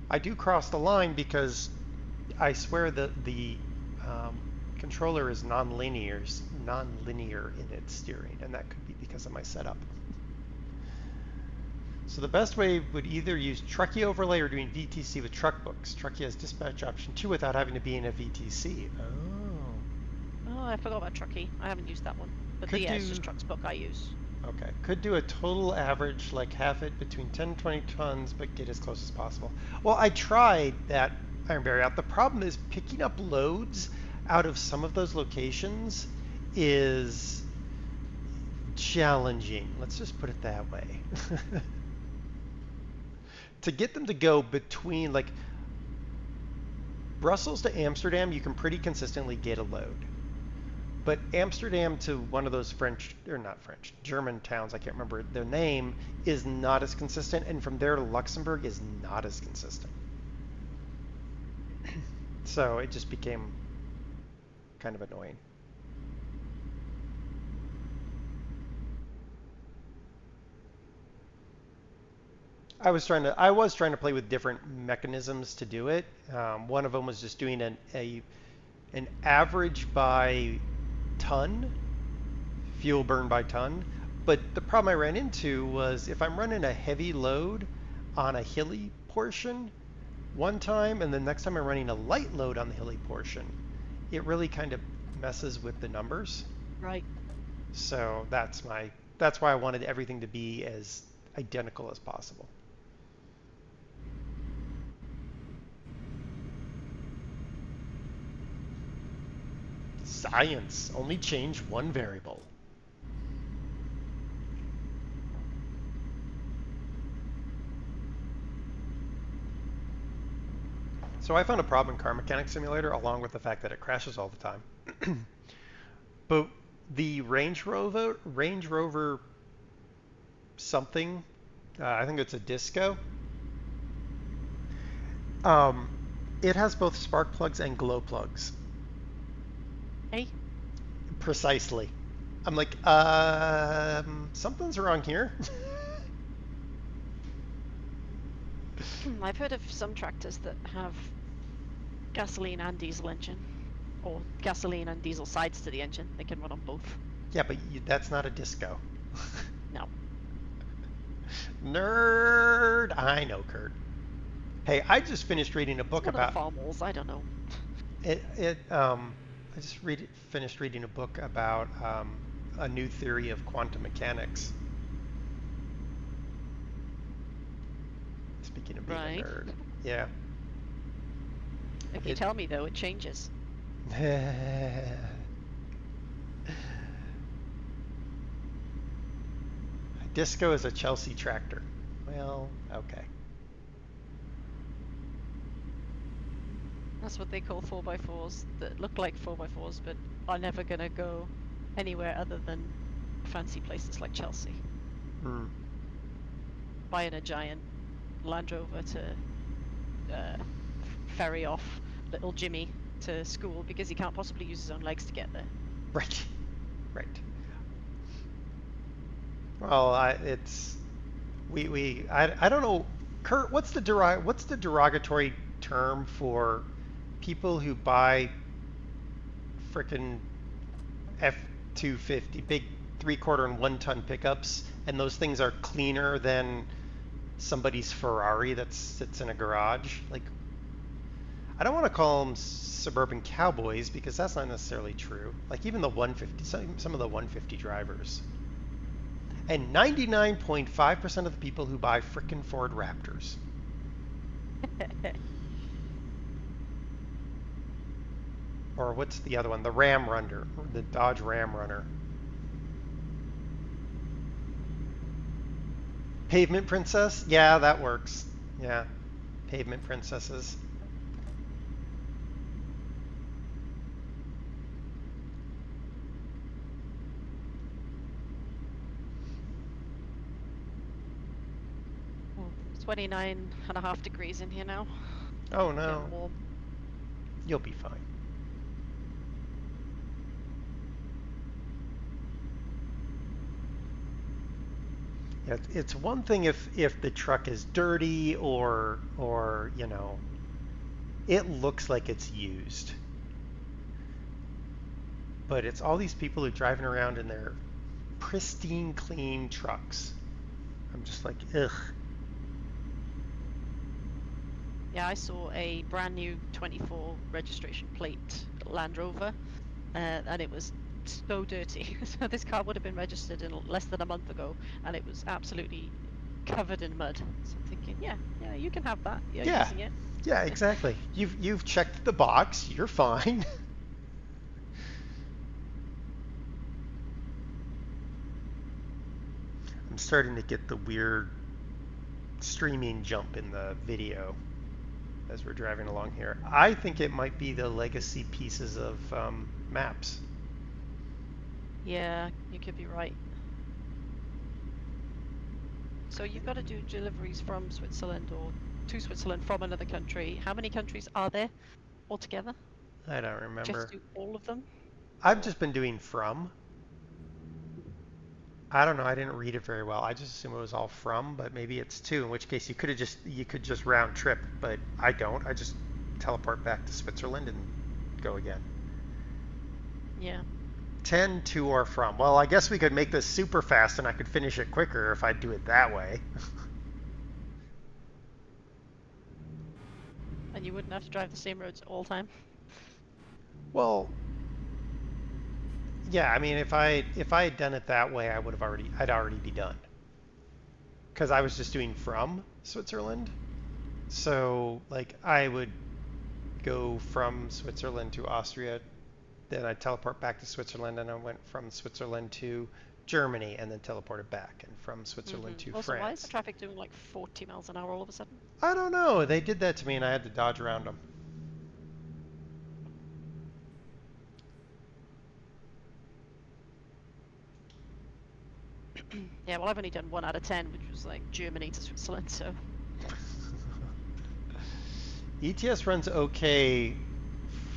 I do cross the line because I swear that the controller is non-linear in its steering, and that could be because of my setup. So the best way would either use Truckee overlay or doing VTC with truck books. Truckee has dispatch option 2 without having to be in a VTC. Oh. Oh, I forgot about Truckee. I haven't used that one. But Could yeah, it's do- just Truck's book I use. Okay, could do a total average, like half it between 10 and 20 tons, but get as close as possible. Well, I tried that iron barrier out. The problem is picking up loads out of some of those locations is challenging. Let's just put it that way. To get them to go between, like, Brussels to Amsterdam, you can pretty consistently get a load. But Amsterdam to one of those German towns, I can't remember their name, is not as consistent. And from there to Luxembourg is not as consistent. So it just became kind of annoying. I was trying to play with different mechanisms to do it. One of them was just doing an average by ton, fuel burn by ton. But the problem I ran into was if I'm running a heavy load on a hilly portion one time, and the next time I'm running a light load on the hilly portion, it really kind of messes with the numbers. Right. So that's why I wanted everything to be as identical as possible. Science, only change one variable. So I found a problem in Car Mechanic Simulator along with the fact that it crashes all the time. But the Range Rover something, I think it's a Disco. It has both spark plugs and glow plugs. Hey? Precisely. I'm like, something's wrong here. I've heard of some tractors that have gasoline and diesel engine, or gasoline and diesel sides to the engine. They can run on both. Yeah, but that's not a Disco. No. Nerd! I know, Kurt. Hey, I just finished reading a book One about of the farmals, I don't know. I just finished reading a book about a new theory of quantum mechanics. Speaking of being Right. a nerd. Yeah. If you tell me, though, it changes. Disco is a Chelsea tractor. Well, okay. That's what they call 4x4s that look like 4x4s but are never going to go anywhere other than fancy places like Chelsea. Hmm. Buying a giant Land Rover to ferry off little Jimmy to school because he can't possibly use his own legs to get there. Right. Right. Well, I don't know, Kurt. What's the derogatory term for people who buy frickin' F-250 big 3/4 and 1 ton pickups, and those things are cleaner than somebody's Ferrari that sits in a garage? Like, I don't want to call them suburban cowboys because that's not necessarily true. Like even the 150, some of the 150 drivers. And 99.5% of the people who buy frickin' Ford Raptors. Or what's the other one? The Ram Runner, the Dodge Ram Runner. Pavement Princess? Yeah, that works. Yeah, Pavement Princesses. Well, 29.5 degrees in here now. Oh Getting no, warm. you'll be fine. It's one thing if the truck is dirty or you know, it looks like it's used. But it's all these people who are driving around in their pristine, clean trucks. I'm just like, ugh. Yeah, I saw a brand new 24 registration plate Land Rover, and it was so dirty. So this car would have been registered in less than a month ago, and it was absolutely covered in mud. So I'm thinking, yeah, you can have that. You're Yeah. using it. Yeah, exactly. You've checked the box. You're fine. I'm starting to get the weird streaming jump in the video as we're driving along here. I think it might be the legacy pieces of maps. Yeah, you could be right. So you've got to do deliveries from Switzerland or to Switzerland from another country. How many countries are there altogether? I don't remember. Just do all of them? I've just been doing from. I don't know. I didn't read it very well. I just assume it was all from, but maybe it's two. In which case you could just round trip, but I don't. I just teleport back to Switzerland and go again. Yeah. 10 to or from. Well, I guess we could make this super fast and I could finish it quicker if I do it that way. And you wouldn't have to drive the same roads all the time? Well, yeah, I mean, if I had done it that way, I'd already be done. Because I was just doing from Switzerland. So, like, I would go from Switzerland to Austria, then I'd teleport back to Switzerland, and I went from Switzerland to Germany, and then teleported back, and from Switzerland to Also, France. why is the traffic doing like 40 miles an hour all of a sudden? I don't know. They did that to me, and I had to dodge around them. Yeah, well, I've only done 1 out of 10, which was like Germany to Switzerland, so. ETS runs okay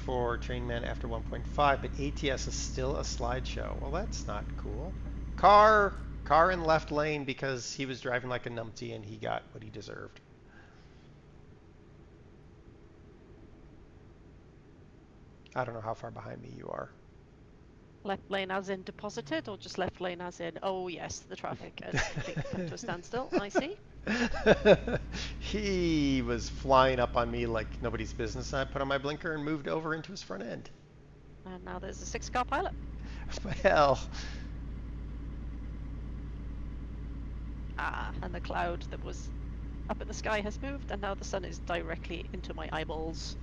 for Trainman after 1.5, but ATS is still a slideshow. Well, that's not cool. Car in left lane because he was driving like a numpty and he got what he deserved. I don't know how far behind me you are. Left lane as in deposited, or just left lane as in, oh yes, the traffic has completely come to a standstill, I see. He was flying up on me like nobody's business, and I put on my blinker and moved over into his front end. And now there's a 6-car pilot. Well. Ah, and the cloud that was up in the sky has moved, and now the sun is directly into my eyeballs.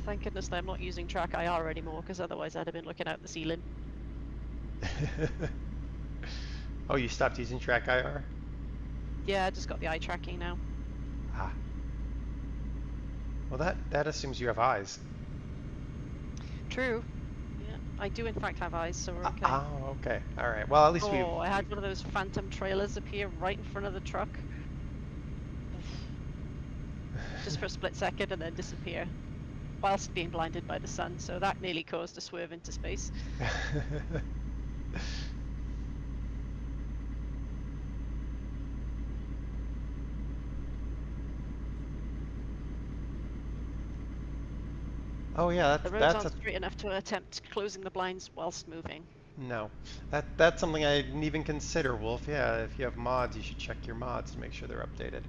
Thank goodness that I'm not using track IR anymore, because otherwise I'd have been looking out the ceiling. Oh, you stopped using track IR? Yeah, I just got the eye tracking now. Ah. Well, that assumes you have eyes. True. Yeah, I do in fact have eyes, so we're okay. Oh, okay. All right. Well, at least we. Oh, I had one of those phantom trailers appear right in front of the truck. Just for a split second and then disappear. Whilst being blinded by the sun, so that nearly caused a swerve into space. Oh yeah, The roads that's aren't straight enough to attempt closing the blinds whilst moving. No, that's something I didn't even consider, Wolf. Yeah, if you have mods, you should check your mods to make sure they're updated.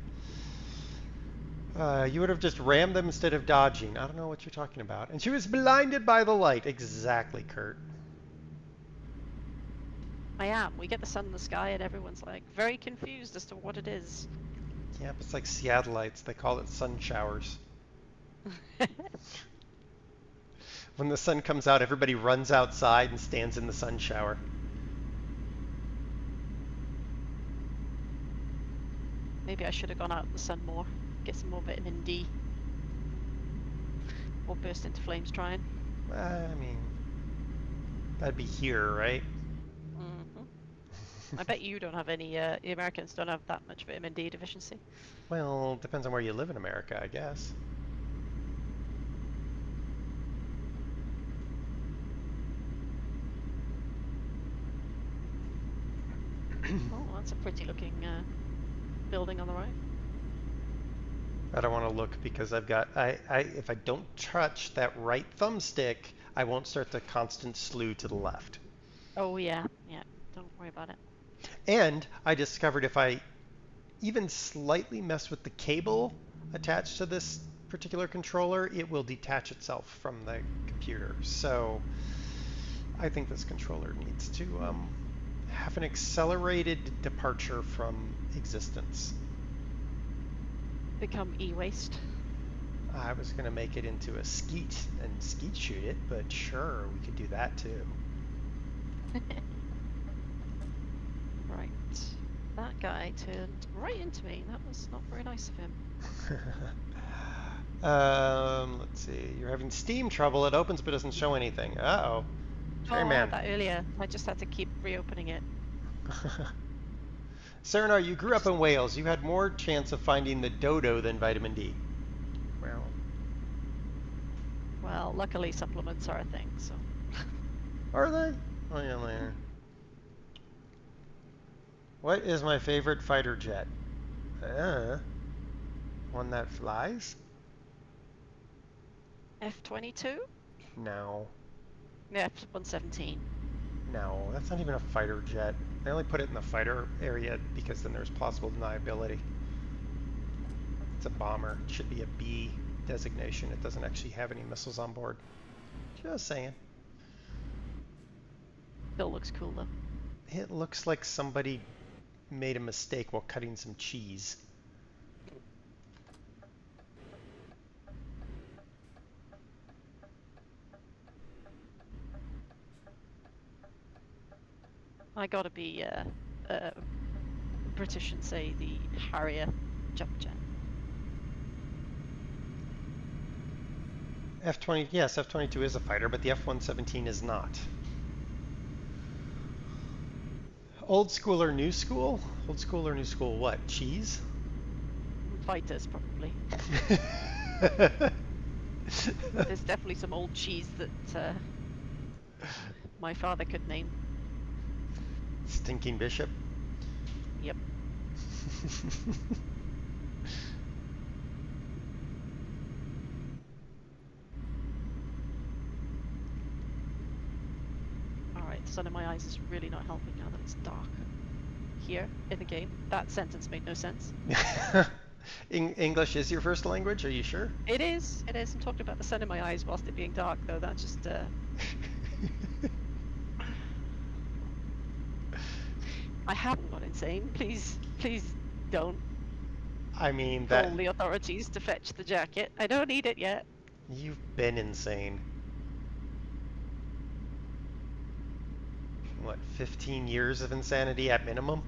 You would have just rammed them instead of dodging. I don't know what you're talking about. And she was blinded by the light. Exactly, Kurt. I am. We get the sun in the sky and everyone's like very confused as to what it is. Yep, it's like Seattleites. They call it sun showers. When the sun comes out, everybody runs outside and stands in the sun shower. Maybe I should have gone out in the sun more. Get some more vitamin D. Or burst into flames trying. I mean, that'd be here, right? I bet you don't have any, the Americans don't have that much vitamin D deficiency. Well, depends on where you live in America, I guess. Oh, that's a pretty looking building on the right. I don't want to look because I've got if I don't touch that right thumbstick, I won't start the constant slew to the left. Oh yeah, yeah. Don't worry about it. And I discovered if I even slightly mess with the cable attached to this particular controller, it will detach itself from the computer. So I think this controller needs to have an accelerated departure from existence. Become e-waste. I was going to make it into a skeet and skeet shoot it, but sure, we could do that too. Right. That guy turned right into me. That was not very nice of him. Let's see. You're having Steam trouble. It opens but doesn't show anything. Uh-oh. Oh, I Ferryman. had that earlier. I just had to keep reopening it. Serenar, you grew up in Wales. You had more chance of finding the dodo than vitamin D. Well. Well, luckily supplements are a thing, so. Are they? Oh, yeah, later. What is my favorite fighter jet? One that flies? F-22? No. Yeah, F-117. No, that's not even a fighter jet. They only put it in the fighter area because then there's possible deniability. It's a bomber. It should be a B designation. It doesn't actually have any missiles on board. Just saying. Still looks cool though. It looks like somebody made a mistake while cutting some cheese. I gotta be British and say the Harrier jump jet. F-20, yes, F-22 is a fighter, but the F-117 is not. Old school or new school? Old school or new school what? Cheese? Fighters, probably. There's definitely some old cheese that my father could name. Stinking Bishop? Yep. Alright, the sun in my eyes is really not helping now that it's dark. Here, in the game, that sentence made no sense. English is your first language, are you sure? It is. I'm talking about the sun in my eyes whilst it being dark, though. That just, I haven't gone insane. Please don't I mean, call the authorities to fetch the jacket. I don't need it yet. You've been insane. What, 15 years of insanity at minimum?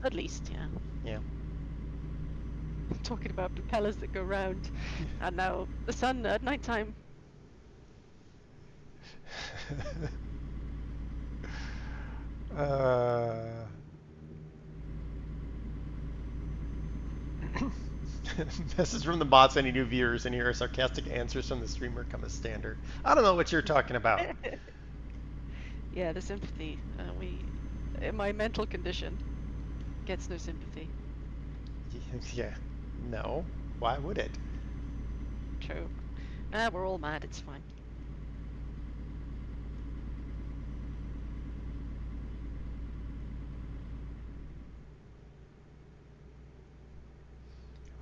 At least, yeah. Yeah. I'm talking about propellers that go round, and now the sun at night time. Message from the bots. Any new viewers in here? Sarcastic answers from the streamer come as standard. I don't know what you're talking about. Yeah, the sympathy. My mental condition gets no sympathy. Yeah. No. Why would it? True. We're all mad. It's fine.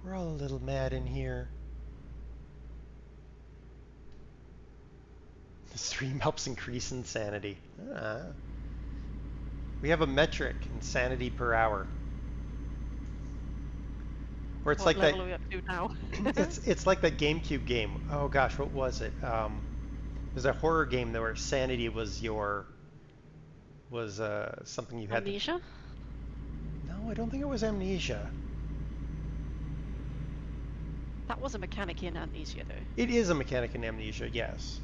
We're all a little mad in here. The stream helps increase insanity. We have a metric, insanity per hour. Where it's What like that. level are we up to now? it's like that GameCube game. Oh gosh, what was it? There's a horror game where sanity was something you had. Amnesia? No, I don't think it was amnesia. That was a mechanic in Amnesia, though. It is a mechanic in amnesia, yes.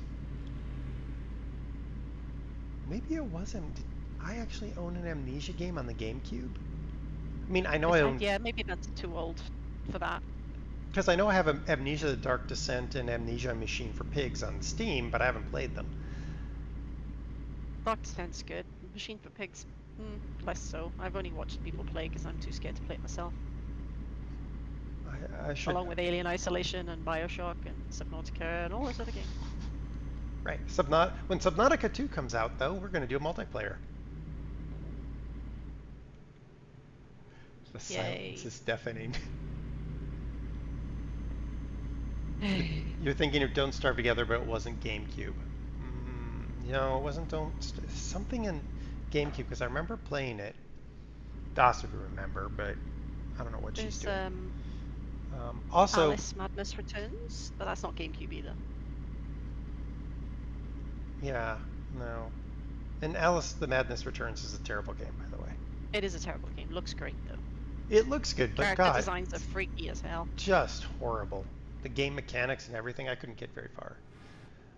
Maybe it wasn't. Did I actually own an amnesia game on the GameCube? I mean, I know I own. Yeah, maybe that's too old for that. Because I know I have Amnesia: The Dark Descent and Amnesia: Machine for Pigs on Steam, but I haven't played them. Dark Descent's good. Machine for Pigs Less so. I've only watched people play because I'm too scared to play it myself. I should. Along with Alien Isolation and Bioshock and Subnautica and all those other games. Right. When Subnautica 2 comes out, though, we're going to do a multiplayer. The silence is deafening. You're thinking of Don't Starve Together, but it wasn't GameCube. No, it wasn't something in GameCube, because I remember playing it. DOS would remember, but I don't know what she's doing. Also, Alice Madness Returns, but that's not GameCube either. Yeah, no. And Alice the Madness Returns is a terrible game, by the way. It is a terrible game. Looks great though. It looks good, but Character God, designs are freaky as hell. just horrible. The game mechanics and everything, I couldn't get very far.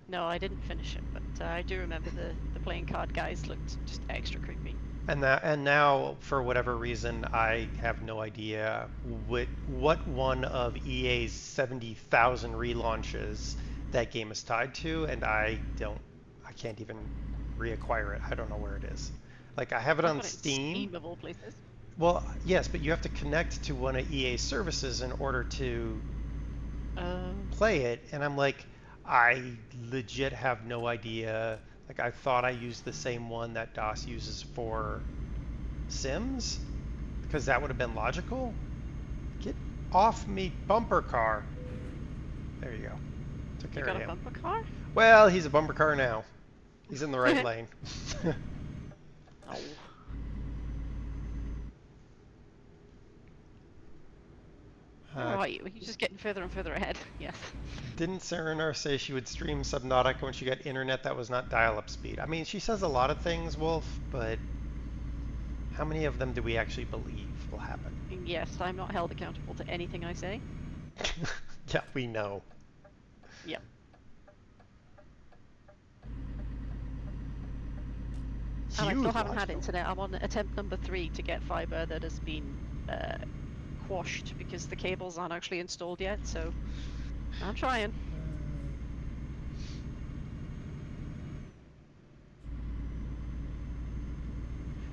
No, I didn't finish it, but I do remember the playing card guys looked just extra creepy. And now, for whatever reason, I have no idea what one of EA's 70,000 relaunches that game is tied to, and I can't even reacquire it. I don't know where it is. Like, I have it on Steam. Steam of all places. Well, yes, but you have to connect to one of EA's services in order to play it, and I'm like, I legit have no idea. Like, I thought I used the same one that DOS uses for Sims, because that would have been logical. Get off me, bumper car. There you go. Took care of him. You got a bumper car? Well, he's a bumper car now. He's in the right lane. Oh. Right, you're just getting further and further ahead. Yes. Didn't Serenaar say she would stream Subnautica when she got internet that was not dial-up speed? I mean, she says a lot of things, Wolf, but how many of them do we actually believe will happen? Yes, I'm not held accountable to anything I say. Yeah, we know. Yep. And I still haven't had internet. I'm on attempt number 3 to get fiber that has been quashed because the cables aren't actually installed yet, so I'm trying.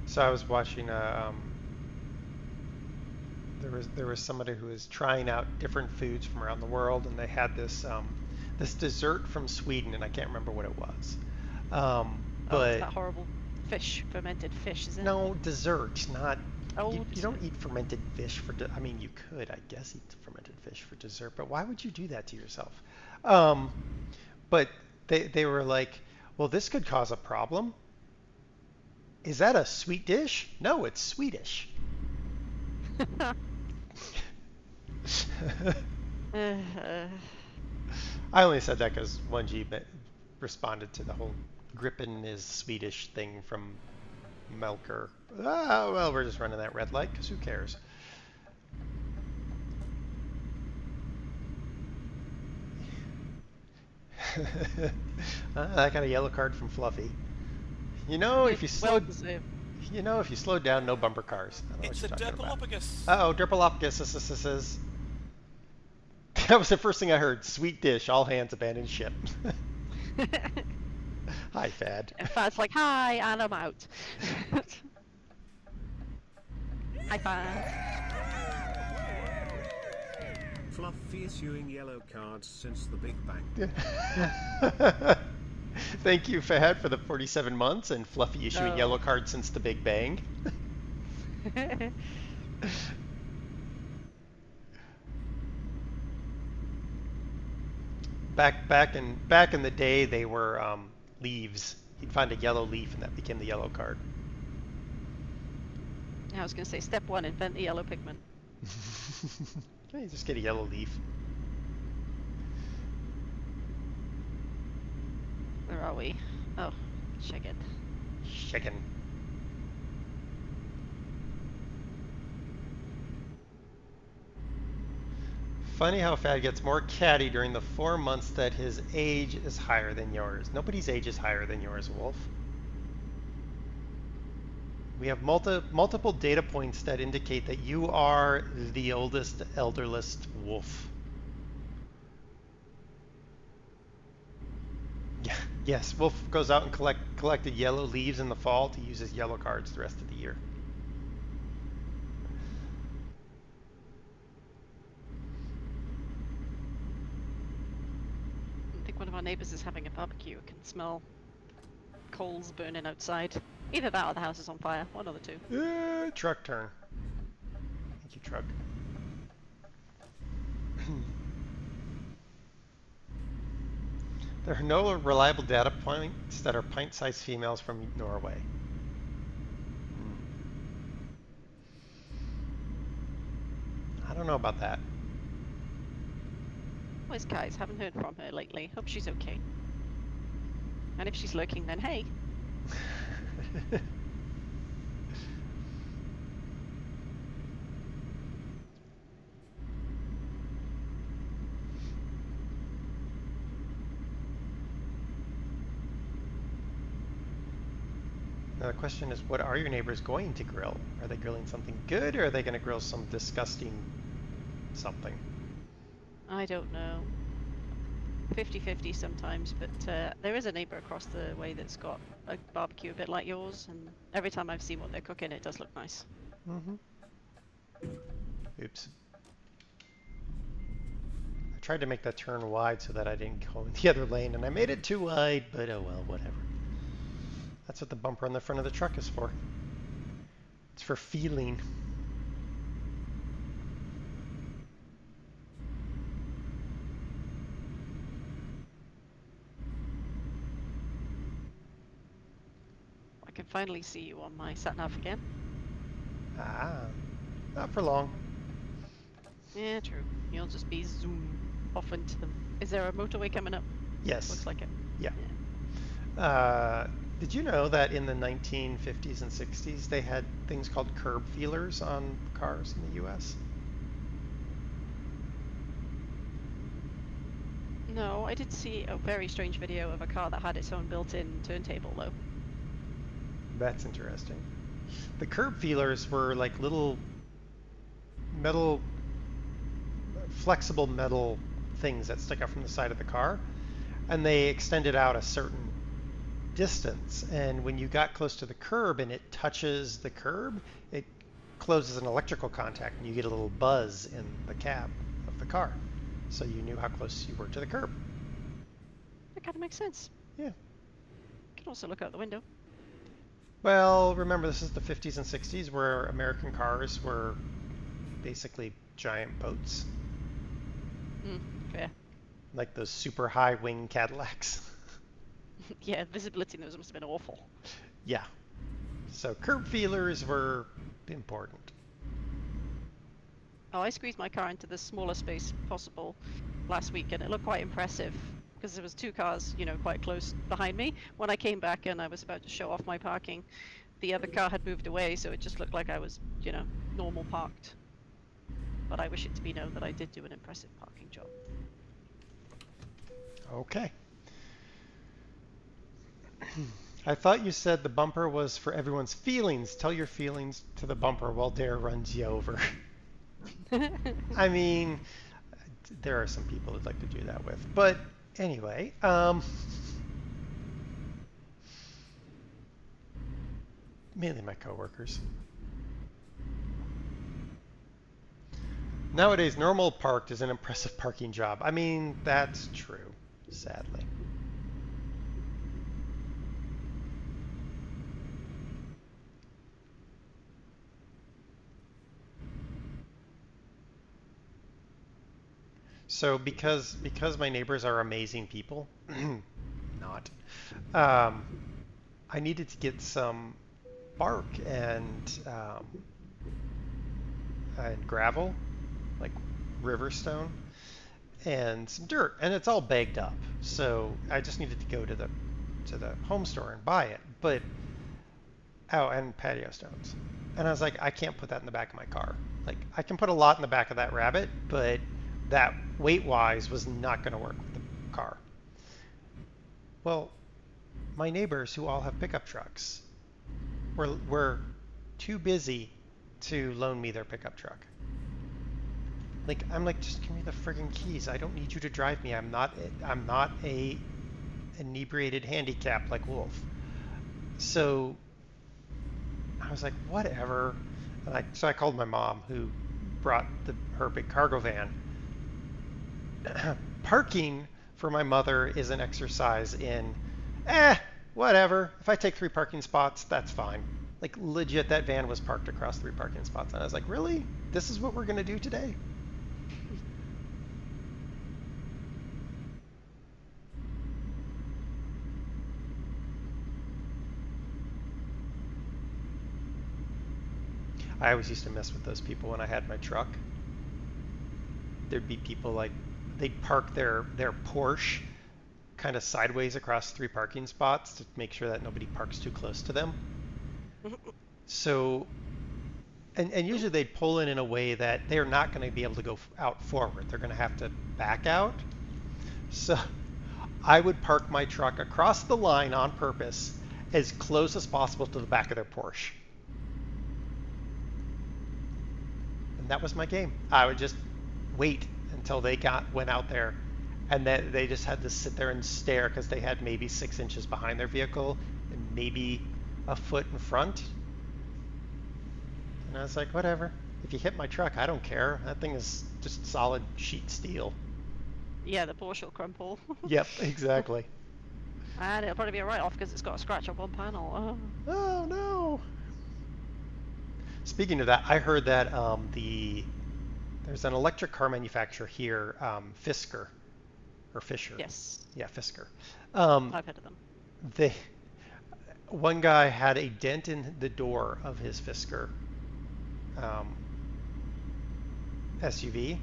So I was watching there was somebody who was trying out different foods from around the world, and they had this this dessert from Sweden, and I can't remember what it was. But it's that horrible fish, fermented fish, is it? No, dessert, not. Oh, you don't eat fermented fish for. I mean, you could, I guess, eat fermented fish for dessert, but why would you do that to yourself? But they were like, well, this could cause a problem. Is that a sweet dish? No, it's Swedish. I only said that because 1G responded to the whole Gripen is Swedish thing from Melker. Ah, well, we're just running that red light because who cares? I got a yellow card from Fluffy. You know, if you slow down, no bumper cars. It's a Derpalopagus. Uh-oh, Derpalopagus. This is. That was the first thing I heard. Sweet dish. All hands abandon ship. Hi, Fad. And Fad's like, hi, and I'm out. Hi, Fad. Fluffy issuing yellow cards since the Big Bang. Thank you, Fad, for the 47 months, and Fluffy issuing yellow cards since the Big Bang. Back in the day, they were leaves. You'd find a yellow leaf, and that became the yellow card. I was going to say, step 1, invent the yellow pigment. You just get a yellow leaf. Where are we? Oh, chicken. Chicken. Funny how Fad gets more catty during the 4 months that his age is higher than yours. Nobody's age is higher than yours, Wolf. We have multiple data points that indicate that you are the oldest, elderless wolf. Yeah, Yes, Wolf goes out and collected yellow leaves in the fall to use as yellow cards the rest of the year. I think one of our neighbours is having a barbecue. I can smell coals burning outside. Either that or the house is on fire. One of the two. Truck turn. Thank you, truck. There are no reliable data points that are pint-sized females from Norway. I don't know about that. Where's guys? Haven't heard from her lately. Hope she's okay. And if she's lurking, then hey. Now the question is, what are your neighbors going to grill? Are they grilling something good, or are they going to grill some disgusting something? I don't know. 50-50 sometimes, but there is a neighbour across the way that's got a barbecue a bit like yours, and every time I've seen what they're cooking, it does look nice. Mm-hmm. Oops. I tried to make that turn wide so that I didn't go in the other lane, and I made it too wide, but oh well, whatever. That's what the bumper on the front of the truck is for. It's for feeling. I can finally see you on my sat-nav again. Ah, not for long. Yeah, true. You'll just be zoom off into them. Is there a motorway coming up? Yes. Looks like it. Yeah. Did you know that in the 1950s and 60s they had things called curb feelers on cars in the U.S.? No, I did see a very strange video of a car that had its own built-in turntable, though. That's interesting. The curb feelers were like little metal, flexible metal things that stick out from the side of the car, and they extended out a certain distance, and when you got close to the curb and it touches the curb, it closes an electrical contact and you get a little buzz in the cab of the car, so you knew how close you were to the curb. That kind of makes sense. Yeah. You can also look out the window. Well, remember, this is the 50s and 60s where American cars were basically giant boats. Fair. Like those super high wing Cadillacs. Yeah, visibility in those must have been awful. Yeah. So curb feelers were important. Oh, I squeezed my car into the smallest space possible last week, and it looked quite impressive because there was two cars, you know, quite close behind me. When I came back and I was about to show off my parking, the other car had moved away, so it just looked like I was, you know, normal parked. But I wish it to be known that I did do an impressive parking job. Okay. I thought you said the bumper was for everyone's feelings. Tell your feelings to the bumper while Dare runs you over. I mean, there are some people who'd like to do that with. But anyway, mainly my coworkers. Nowadays, normal parked is an impressive parking job. I mean, that's true, sadly. So because my neighbors are amazing people, not, I needed to get some bark and gravel, like river stone, and some dirt, and it's all bagged up. So I just needed to go to the home store and buy it. But and patio stones. And I was like, I can't put that in the back of my car. Like, I can put a lot in the back of that Rabbit, but that weight-wise was not going to work with the car. Well, my neighbors who all have pickup trucks were too busy to loan me their pickup truck. I'm like, just give me the friggin' keys. I don't need you to drive me. I'm not a inebriated handicap like Wolf. So I was like, whatever. And so I called my mom, who brought her big cargo van. Parking for my mother is an exercise in, whatever. If I take 3 parking spots, that's fine. Like, legit, that van was parked across 3 parking spots. And I was like, really? This is what we're going to do today? I always used to mess with those people when I had my truck. There'd be people like, they'd park their Porsche kind of sideways across 3 parking spots to make sure that nobody parks too close to them. So, and usually they'd pull in a way that they're not going to be able to go out forward. They're going to have to back out. So I would park my truck across the line on purpose as close as possible to the back of their Porsche. And that was my game. I would just wait until they went out there, and then they just had to sit there and stare because they had maybe 6 inches behind their vehicle and maybe a foot in front. And I was like, whatever. If you hit my truck, I don't care. That thing is just solid sheet steel. Yeah, the Porsche will crumple. Yep, exactly. And it'll probably be a write-off because it's got a scratch on one panel. Oh no. Speaking of that, I heard that there's an electric car manufacturer here, Fisker, or Fisher. Yes. Yeah, Fisker. I've heard of them. One guy had a dent in the door of his Fisker SUV,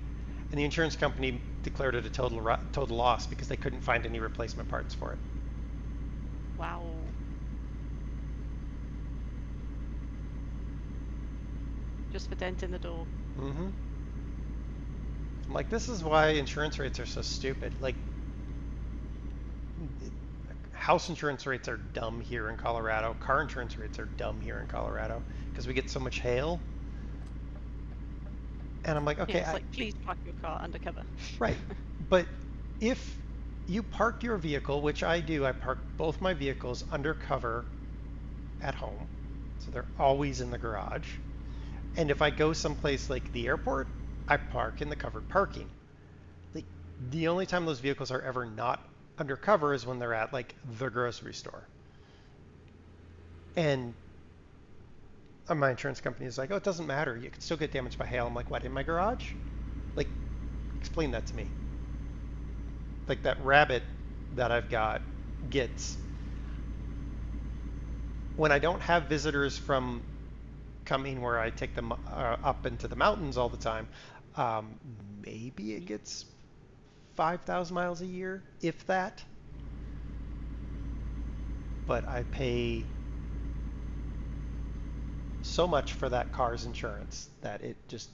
and the insurance company declared it a total loss because they couldn't find any replacement parts for it. Wow. Just for dent in the door. Mm-hmm. I'm like, this is why insurance rates are so stupid. Like, house insurance rates are dumb here in Colorado. Car insurance rates are dumb here in Colorado because we get so much hail. And I'm like, okay. Yeah, it's like, please park your car undercover. Right. But if you park your vehicle, which I do, I park both my vehicles undercover at home. So they're always in the garage. And if I go someplace like the airport, I park in the covered parking. Like, the only time those vehicles are ever not undercover is when they're at like the grocery store. And my insurance company is like, oh, it doesn't matter. You can still get damaged by hail. I'm like, what, in my garage? Like, explain that to me. Like, that rabbit that I've got gets, when I don't have visitors from coming where I take them up into the mountains all the time, maybe it gets 5,000 miles a year, if that. But I pay so much for that car's insurance that it just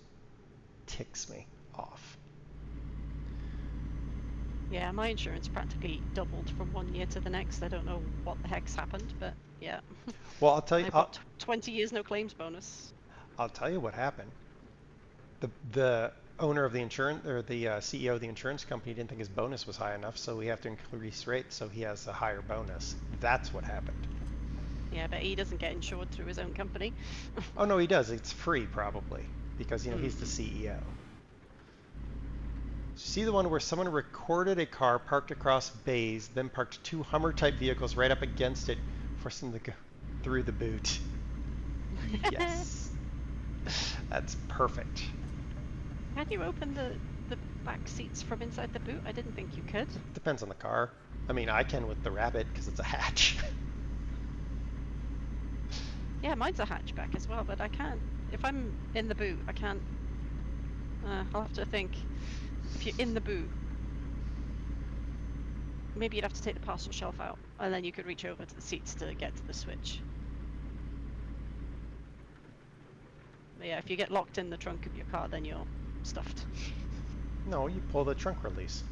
ticks me off. Yeah, my insurance practically doubled from one year to the next. I don't know what the heck's happened, but yeah. Well, I'll tell you. I got 20 years no claims bonus. I'll tell you what happened. The owner of the insurance, or the CEO of the insurance company, didn't think his bonus was high enough, so we have to increase rates so he has a higher bonus. That's what happened. Yeah, but he doesn't get insured through his own company. Oh no, he does. It's free probably because he's the CEO. See the one where someone recorded a car parked across bays, then parked 2 Hummer-type vehicles right up against it, forcing them to go through the boot. Yes. That's perfect. How do you open the back seats from inside the boot? I didn't think you could. Depends on the car. I mean, I can with the Rabbit because it's a hatch. Yeah, mine's a hatchback as well, but I can't. If I'm in the boot, I can't. I'll have to think. If you're in the boot, maybe you'd have to take the parcel shelf out, and then you could reach over to the seats to get to the switch. But yeah, if you get locked in the trunk of your car, then you're stuffed. No, you pull the trunk release.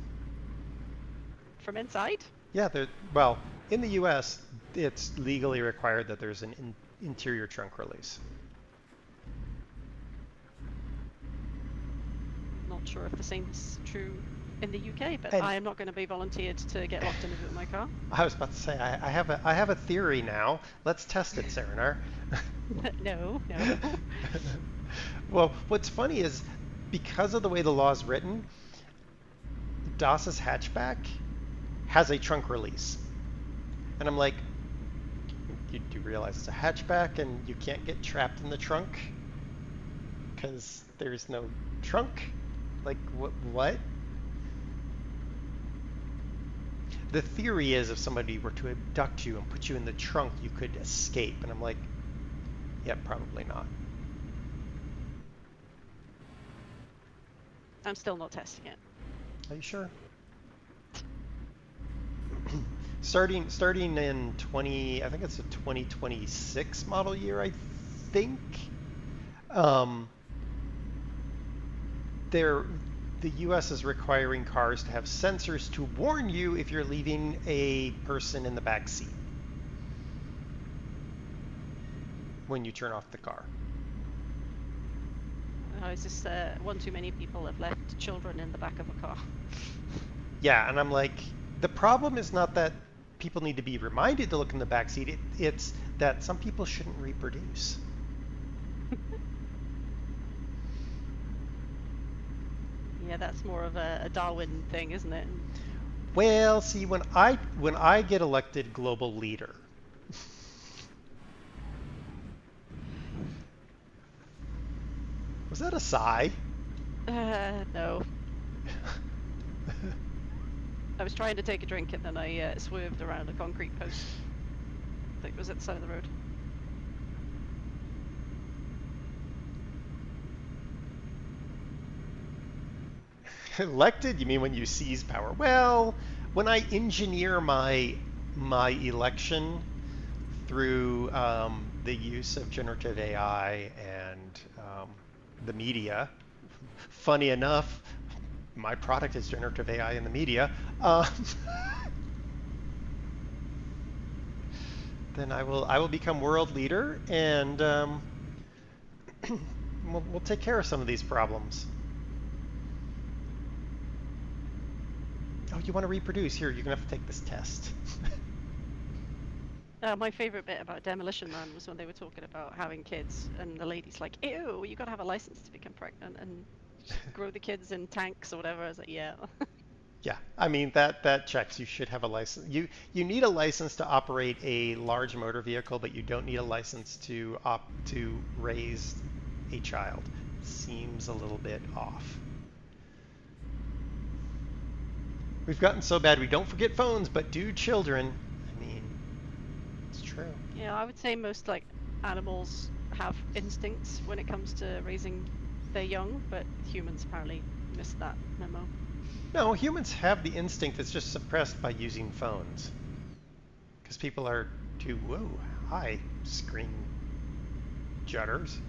From inside? Yeah, well, in the U.S., it's legally required that there's an interior trunk release. Not sure if the same is true in the UK, but And- I am not going to be volunteered to get locked in the boot of my car. I was about to say, I have a theory now. Let's test it, Serenar. No. Well, what's funny is because of the way the law is written, DOS's hatchback has a trunk release. And I'm like, you do realize it's a hatchback and you can't get trapped in the trunk because there's no trunk? Like, what? The theory is if somebody were to abduct you and put you in the trunk, you could escape. And I'm like, yeah, probably not. I'm still not testing it. Are you sure? starting in I think it's a 2026 model year, I think. The US is requiring cars to have sensors to warn you if you're leaving a person in the back seat when you turn off the car. It's just one too many people have left children in the back of a car. Yeah, and I'm like, the problem is not that people need to be reminded to look in the back seat. It's that some people shouldn't reproduce. Yeah, that's more of a Darwin thing, isn't it? Well, see, when I get elected global leader, was that a sigh? No. I was trying to take a drink and then I swerved around a concrete post that was at the side of the road. Elected? You mean when you seize power? Well, when I engineer my election through the use of generative AI and the media. Funny enough, my product is generative AI in the media. Then I will become world leader, and we'll take care of some of these problems. Oh, you want to reproduce? Here, you're gonna have to take this test. My favourite bit about Demolition Man was when they were talking about having kids, and the lady's like, "Ew, you gotta have a license to become pregnant and grow the kids in tanks or whatever." I was like, "Yeah." Yeah, I mean that checks. You should have a license. You need a license to operate a large motor vehicle, but you don't need a license to raise a child. Seems a little bit off. We've gotten so bad we don't forget phones, but do children. I mean, it's true. Yeah, I would say most like animals have instincts when it comes to raising their young, but humans apparently missed that memo. No, humans have the instinct. It's just suppressed by using phones. Because people are too, whoa, hi, screen jutters.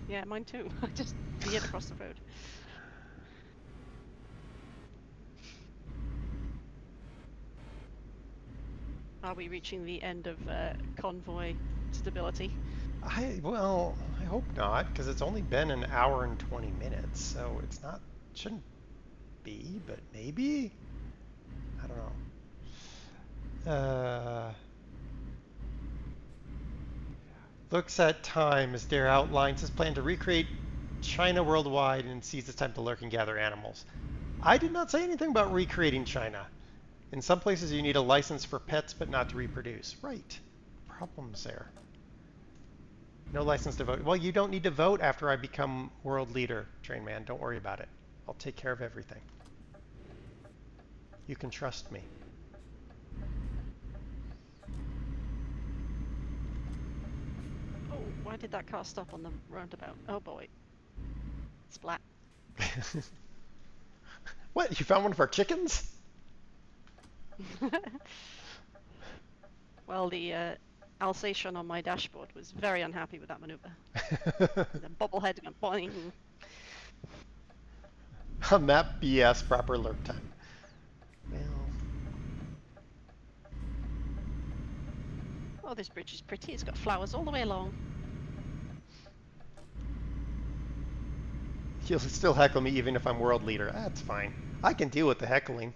Yeah, mine too. I just veered across the road. Are we reaching the end of convoy stability? I hope not, because it's only been an hour and 20 minutes, so it's not, shouldn't be, but maybe? I don't know. Looks at time as Dare outlines his plan to recreate China worldwide and sees it's time to lurk and gather animals. I did not say anything about recreating China. In some places you need a license for pets but not to reproduce. Right. Problems there. No license to vote. Well, you don't need to vote after I become world leader, Train Man. Don't worry about it. I'll take care of everything. You can trust me. Oh, why did that car stop on the roundabout? Oh boy. Splat. What? You found one of our chickens? Well, the Alsatian on my dashboard was very unhappy with that maneuver. The bobblehead went boing. A map BS proper lurk time. Well. Oh, this bridge is pretty. It's got flowers all the way along. You'll still heckle me even if I'm world leader. That's fine. I can deal with the heckling.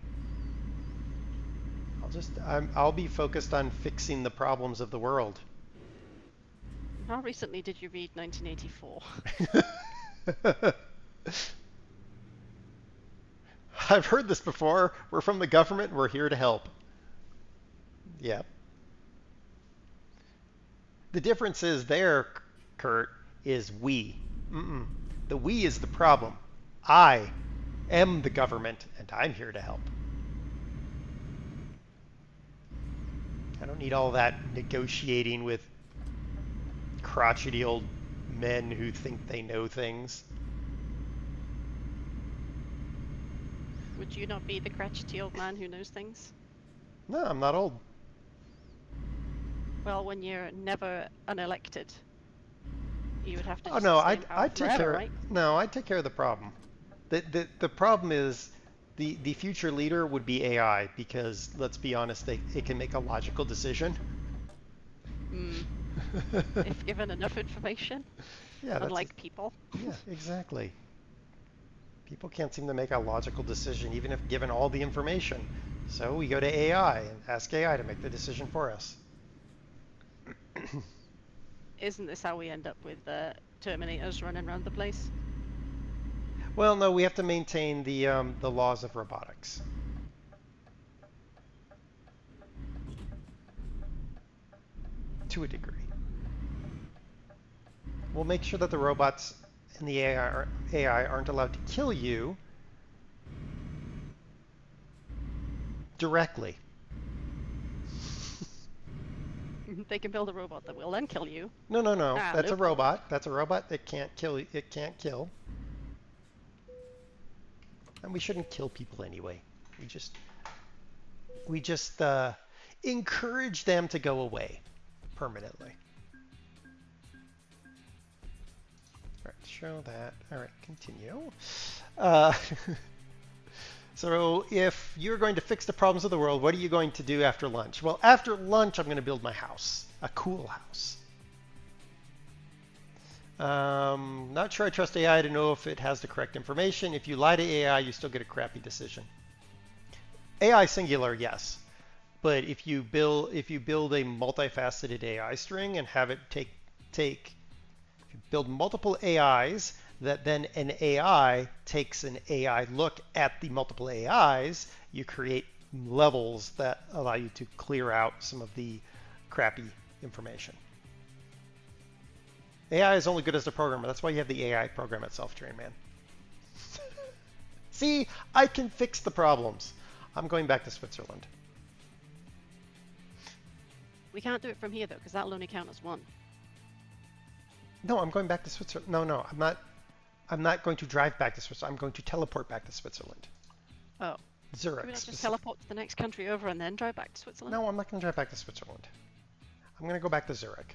I'll be focused on fixing the problems of the world. How recently did you read 1984? I've heard this before. We're from the government. We're here to help. Yeah. The difference is there, Kurt, is we. The we is the problem. I am the government, and I'm here to help. I don't need all that negotiating with crotchety old men who think they know things. Would you not be the crotchety old man who knows things? No, I'm not old. Well, when you're never unelected, you would have to. Oh Just no, stay in power I'd take forever, care. right? No, I'd take care of the problem. The problem is the future leader would be AI because let's be honest, it can make a logical decision. If given enough information. Yeah, unlike people. Yeah, exactly. People can't seem to make a logical decision even if given all the information. So we go to AI and ask AI to make the decision for us. Isn't this how we end up with Terminators running around the place? Well, no, we have to maintain the laws of robotics. To a degree. We'll make sure that the robots and the AI aren't allowed to kill you directly. They can build a robot that will then kill you. No. That's no a robot. That's a robot that can't kill. It can't kill. And we shouldn't kill people anyway. We just encourage them to go away permanently. All right, show that. All right, continue. So if you're going to fix the problems of the world, what are you going to do after lunch? Well, after lunch, I'm going to build my house, a cool house. Not sure I trust AI to know if it has the correct information. If you lie to AI, you still get a crappy decision. AI singular, yes. But if you build a multifaceted AI string and have it build multiple AIs, that then an AI takes an AI look at the multiple AIs, you create levels that allow you to clear out some of the crappy information. AI is only good as the programmer. That's why you have the AI program itself, Train Man. See, I can fix the problems. I'm going back to Switzerland. We can't do it from here though, because that'll only count as one. No, I'm going back to Switzerland. No, I'm not going to drive back to Switzerland. I'm going to teleport back to Switzerland. Oh. Zurich. Can we not just teleport to the next country over and then drive back to Switzerland? No, I'm not going to drive back to Switzerland. I'm going to go back to Zurich.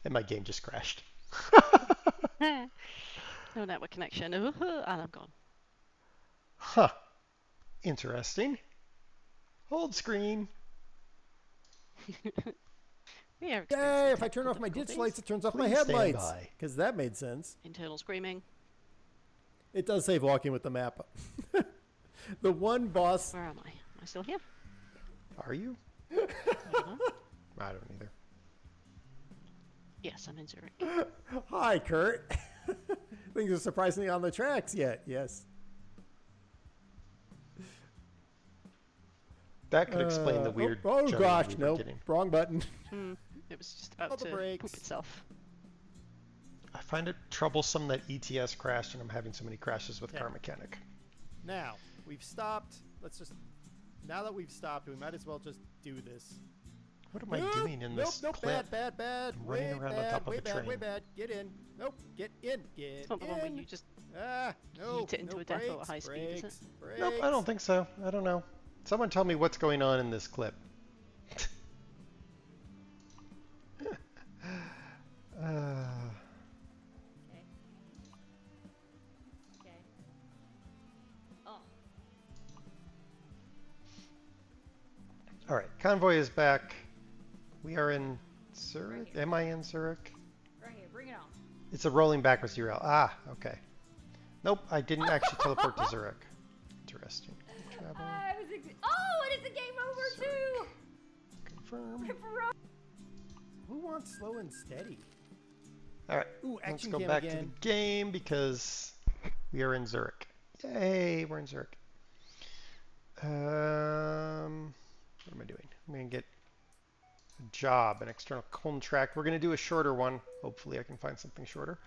And my game just crashed. No network connection. And I'm gone. Huh. Interesting. Hold screen. Yay, if I turn off my ditch lights, it turns off my headlights. Because that made sense. Internal screaming. It does save walking with the map. The one boss... Where am I? Am I still here? Are you? I don't know. I don't either. Yes, I'm in Zurich. Hi, Kurt. Things are surprisingly on the tracks yet. Yes. That could explain the weird. Oh gosh, no, getting. wrong button. It was just about to poop itself. I find it troublesome that ETS crashed, and I'm having so many crashes with Car Mechanic. Now we've stopped. Now that we've stopped, we might as well just do this. What am I doing in this clip? Bad. I'm running around on top of the train. Way bad. Get in. Nope. Get in. It's not the one where you just yeet it into a depot at high speed, is it? Nope, I don't think so. I don't know. Someone tell me what's going on in this clip. Okay. Oh. All right, convoy is back. We are in Zurich. Right. Am I in Zurich? Bring it on. It's a rolling backwards URL. Ah, okay. Nope, I didn't actually teleport to Zurich. Interesting. Travel. Oh, and it's a game over too. Confirm. Who wants slow and steady? All right. Ooh, Let's action go cam back to again. the game because we are in Zurich. Yay, we're in Zurich. What am I doing? I'm going to get a job, an external contract. We're going to do a shorter one. Hopefully I can find something shorter.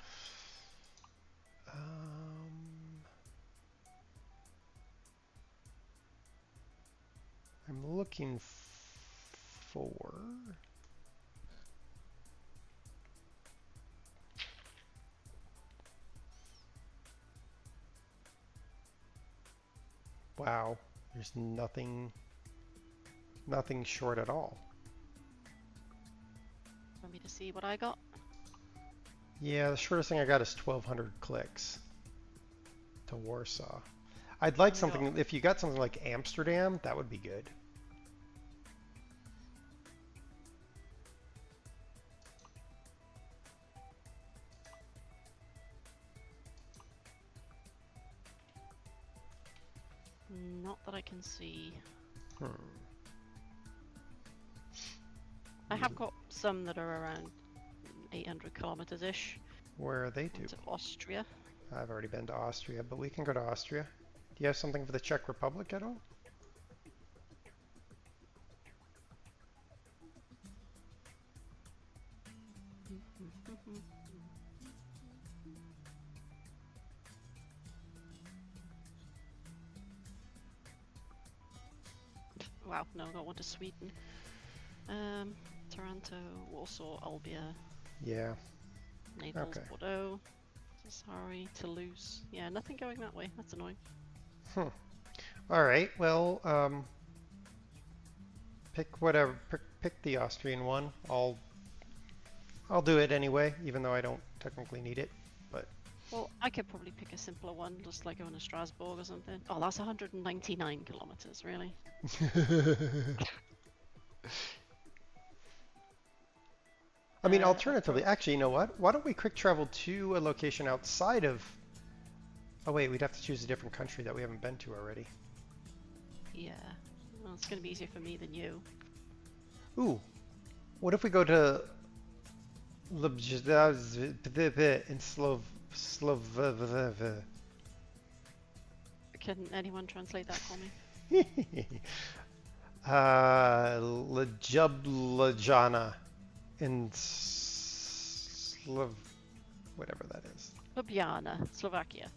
I'm looking for... Wow, there's nothing short at all. Want me to see what I got? Yeah, the shortest thing I got is 1,200 clicks to Warsaw. I'd like something, if you got something like Amsterdam, that would be good. Not that I can see. Hmm. I have got some that are around 800 kilometers-ish. Where are they to? To Austria. I've already been to Austria, but we can go to Austria. Do you have something for the Czech Republic at all? Wow, no, I got one to Sweden. Toronto, Warsaw, Albia. Yeah. Naples, Okay. Bordeaux. Sorry, Toulouse. Yeah, nothing going that way. That's annoying. All right. Well, pick whatever. Pick the Austrian one. I'll do it anyway, even though I don't technically need it. But Well, I could probably pick a simpler one, just like going to Strasbourg or something. Oh, that's 199 kilometers, really? I mean, alternatively, actually, you know what? Why don't we quick travel to a location outside of... Oh, wait, we'd have to choose a different country that we haven't been to already. Yeah. Well, it's going to be easier for me than you. Ooh. What if we go to... in Can anyone translate that for me? Ljubljana in whatever that is. Ljubljana, Slovakia.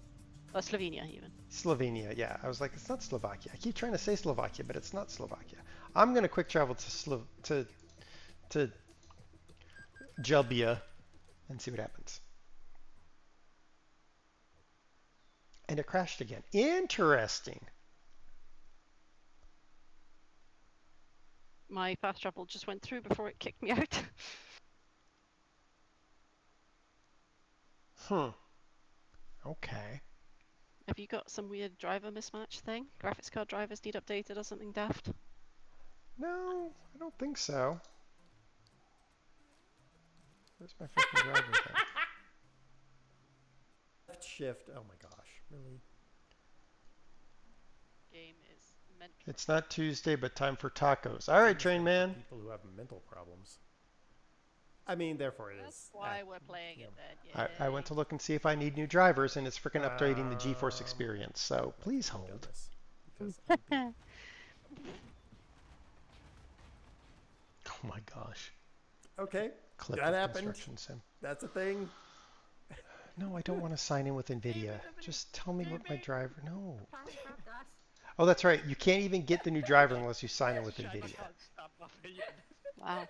Or Slovenia, even. Slovenia, yeah. I was like, it's not Slovakia. I keep trying to say Slovakia, but it's not Slovakia. I'm gonna quick travel to Ljubljana and see what happens. And it crashed again. Interesting. My fast travel just went through before it kicked me out. Okay. Have you got some weird driver mismatch thing? Graphics card drivers need updated or something daft? No, I don't think so. Where's my freaking driver thing? Left shift. Oh my gosh, really? Game is meant for It's not Tuesday, but time for tacos. All right, train man. People who have mental problems. I mean, therefore it That's is. why we're playing it then. I went to look and see if I need new drivers, and it's freaking upgrading the GeForce experience. So please hold. Goodness, because Oh my gosh. okay, Click that the happened. construction sim. That's a thing. No, I don't want to sign in with NVIDIA. Just tell me what my driver. No. Oh, that's right. You can't even get the new driver unless you sign in with NVIDIA. Wow.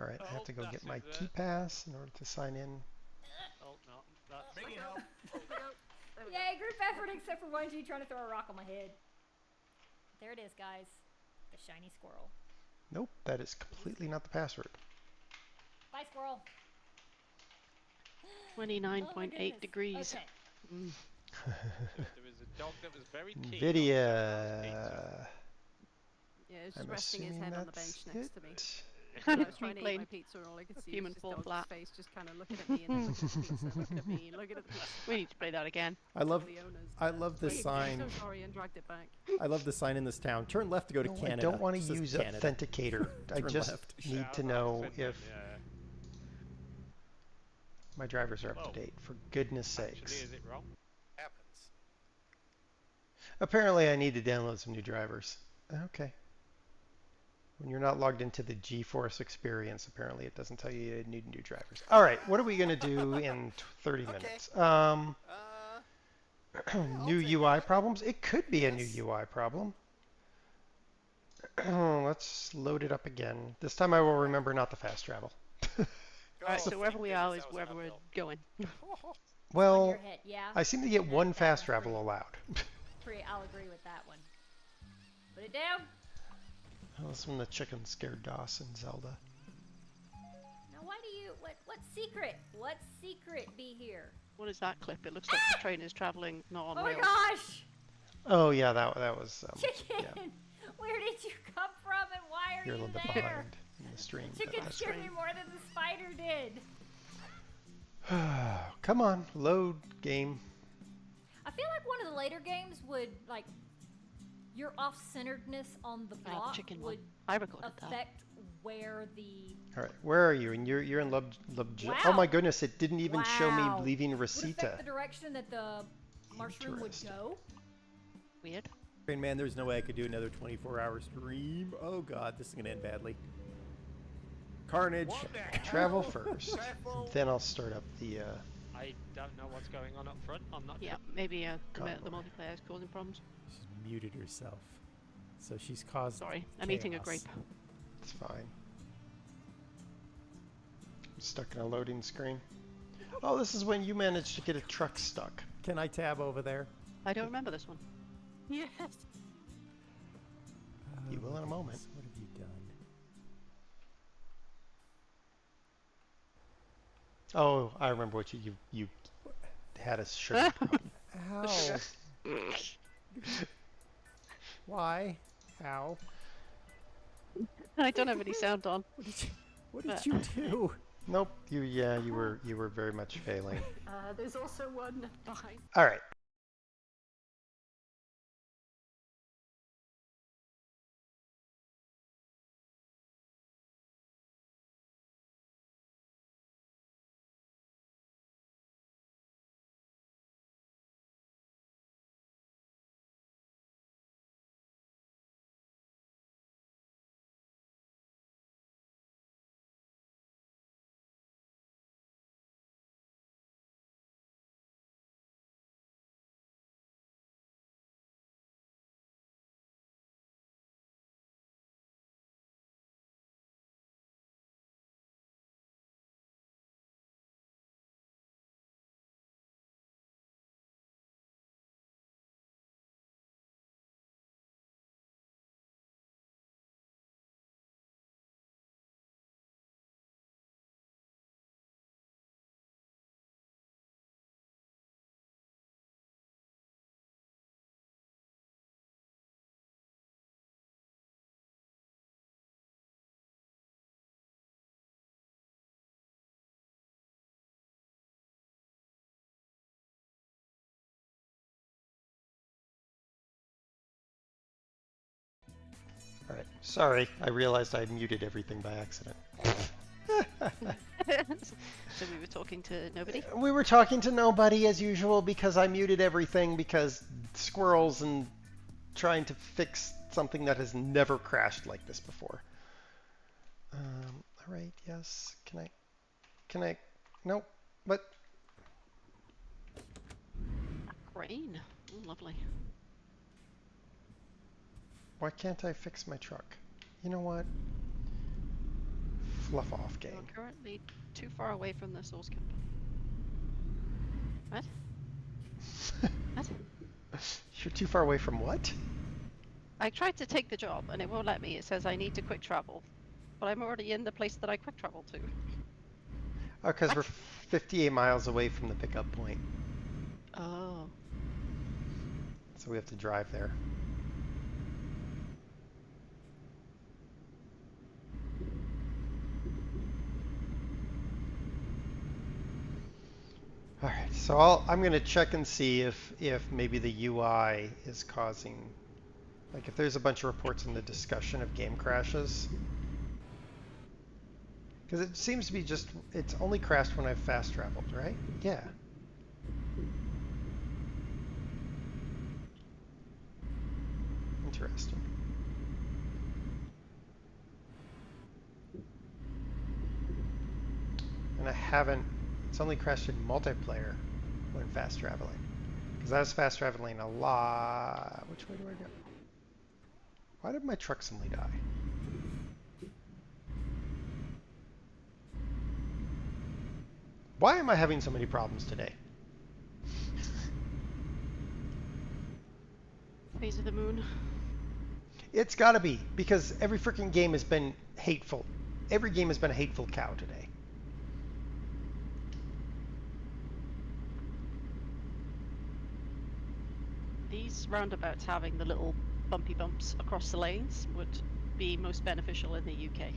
All right, I have to go get my key pass in order to sign in. Oh, no. That's... Yay, group effort except for 1G trying to throw a rock on my head. There it is, guys. The shiny squirrel. Nope, that is completely not the password. Bye, squirrel. 29.8 degrees. Okay. There was a dog that was very keen. NVIDIA. Yeah, he's I'm resting his assuming head on the that's bench next to me. it. I was It's trying to eat plain my pizza, and all I could see human was fall this dog's flat. face just kind of looking at me and then looking at the pizza, looking at me, looking at the pizza. We need to play that again. I love the I'm sign. so sorry, and dragged it back. I love the sign in this town. Turn left to go to No, Canada. I don't want to It says use Canada. Authenticator. I Turn just left. need Shout to out know Finland, if yeah. my drivers are up Whoa. to date, for goodness Actually, sakes. is it wrong? Happens. Apparently I need to download some new drivers. Okay. When you're not logged into the GeForce experience, apparently it doesn't tell you need new drivers. All right, what are we going to do in 30 minutes? New UI problems? It could be a new UI problem. Let's load it up again. This time I will remember not to fast travel. Alright, so wherever we are is wherever we're going. On Well, your head, yeah. I seem to get That- one that fast one's travel pretty- allowed. I'll agree with that one. Put it down. That's when the chicken scared Doss in Zelda. Now, why do you? What secret? What secret be here? What is that clip? It looks like the train is traveling not on Oh my rails. gosh! Oh yeah, that was Chicken! yeah. Where did you come from, and why are You're a you little bit there? behind in the stream. Chicken scared me more than the spider did. Come on, load game. I feel like one of the later games would like your off-centeredness on the Ah, block the chicken one. would I recorded that. affect where the All right, where are you? And you're in Wow. Oh my goodness, it didn't even show me Wow. leaving would affect Recita. the direction that the mushroom would Interesting. go. Weird. Rain Man, there's no way I could do another 24-hour stream. Oh god, this is gonna end badly. Carnage. What the hell? Travel first, Careful. then I'll start up the. I don't know what's going on up front. I'm not Yeah, maybe the Convoy. multiplayer is causing problems. She's muted herself, so she's caused. Sorry, I'm eating a chaos. grape. It's fine. I'm stuck in a loading screen. Oh, this is when you managed to get a truck stuck. Can I tab over there? I don't remember this one. Yes. You will in a moment. What have you done? Oh, I remember what you had a sugar problem. How? Why? How? I don't have any sound on. What did you do? Nope. You were very much failing. There's also one behind. All right. All right. Sorry, I realized I muted everything by accident. So we were talking to nobody? We were talking to nobody as usual because I muted everything because squirrels and trying to fix something that has never crashed like this before. All right. Yes. Can I? Nope. But Rain. Oh, lovely. why can't I fix my truck? You know what? Fluff off, You're game. currently too far away from the source camp. What? What? You're too far away from what? I tried to take the job and it won't let me. It says I need to quick travel. But I'm already in the place that I quick travel to. Oh, because we're What? 58 miles away from the pickup point. Oh. So we have to drive there. So I'm going to check and see if maybe the UI is causing, like if there's a bunch of reports in the discussion of game crashes. Because it seems to be just, it's only crashed when I've fast traveled, right? Yeah. Interesting. And I haven't, it's only crashed in multiplayer when fast traveling. Because I was fast traveling a lot. Which way do I go? Why did my truck suddenly die? Why am I having so many problems today? Phase of the moon. It's gotta be, because every freaking game has been hateful. Every game has been a hateful cow today. These roundabouts having the little bumpy bumps across the lanes would be most beneficial in the UK.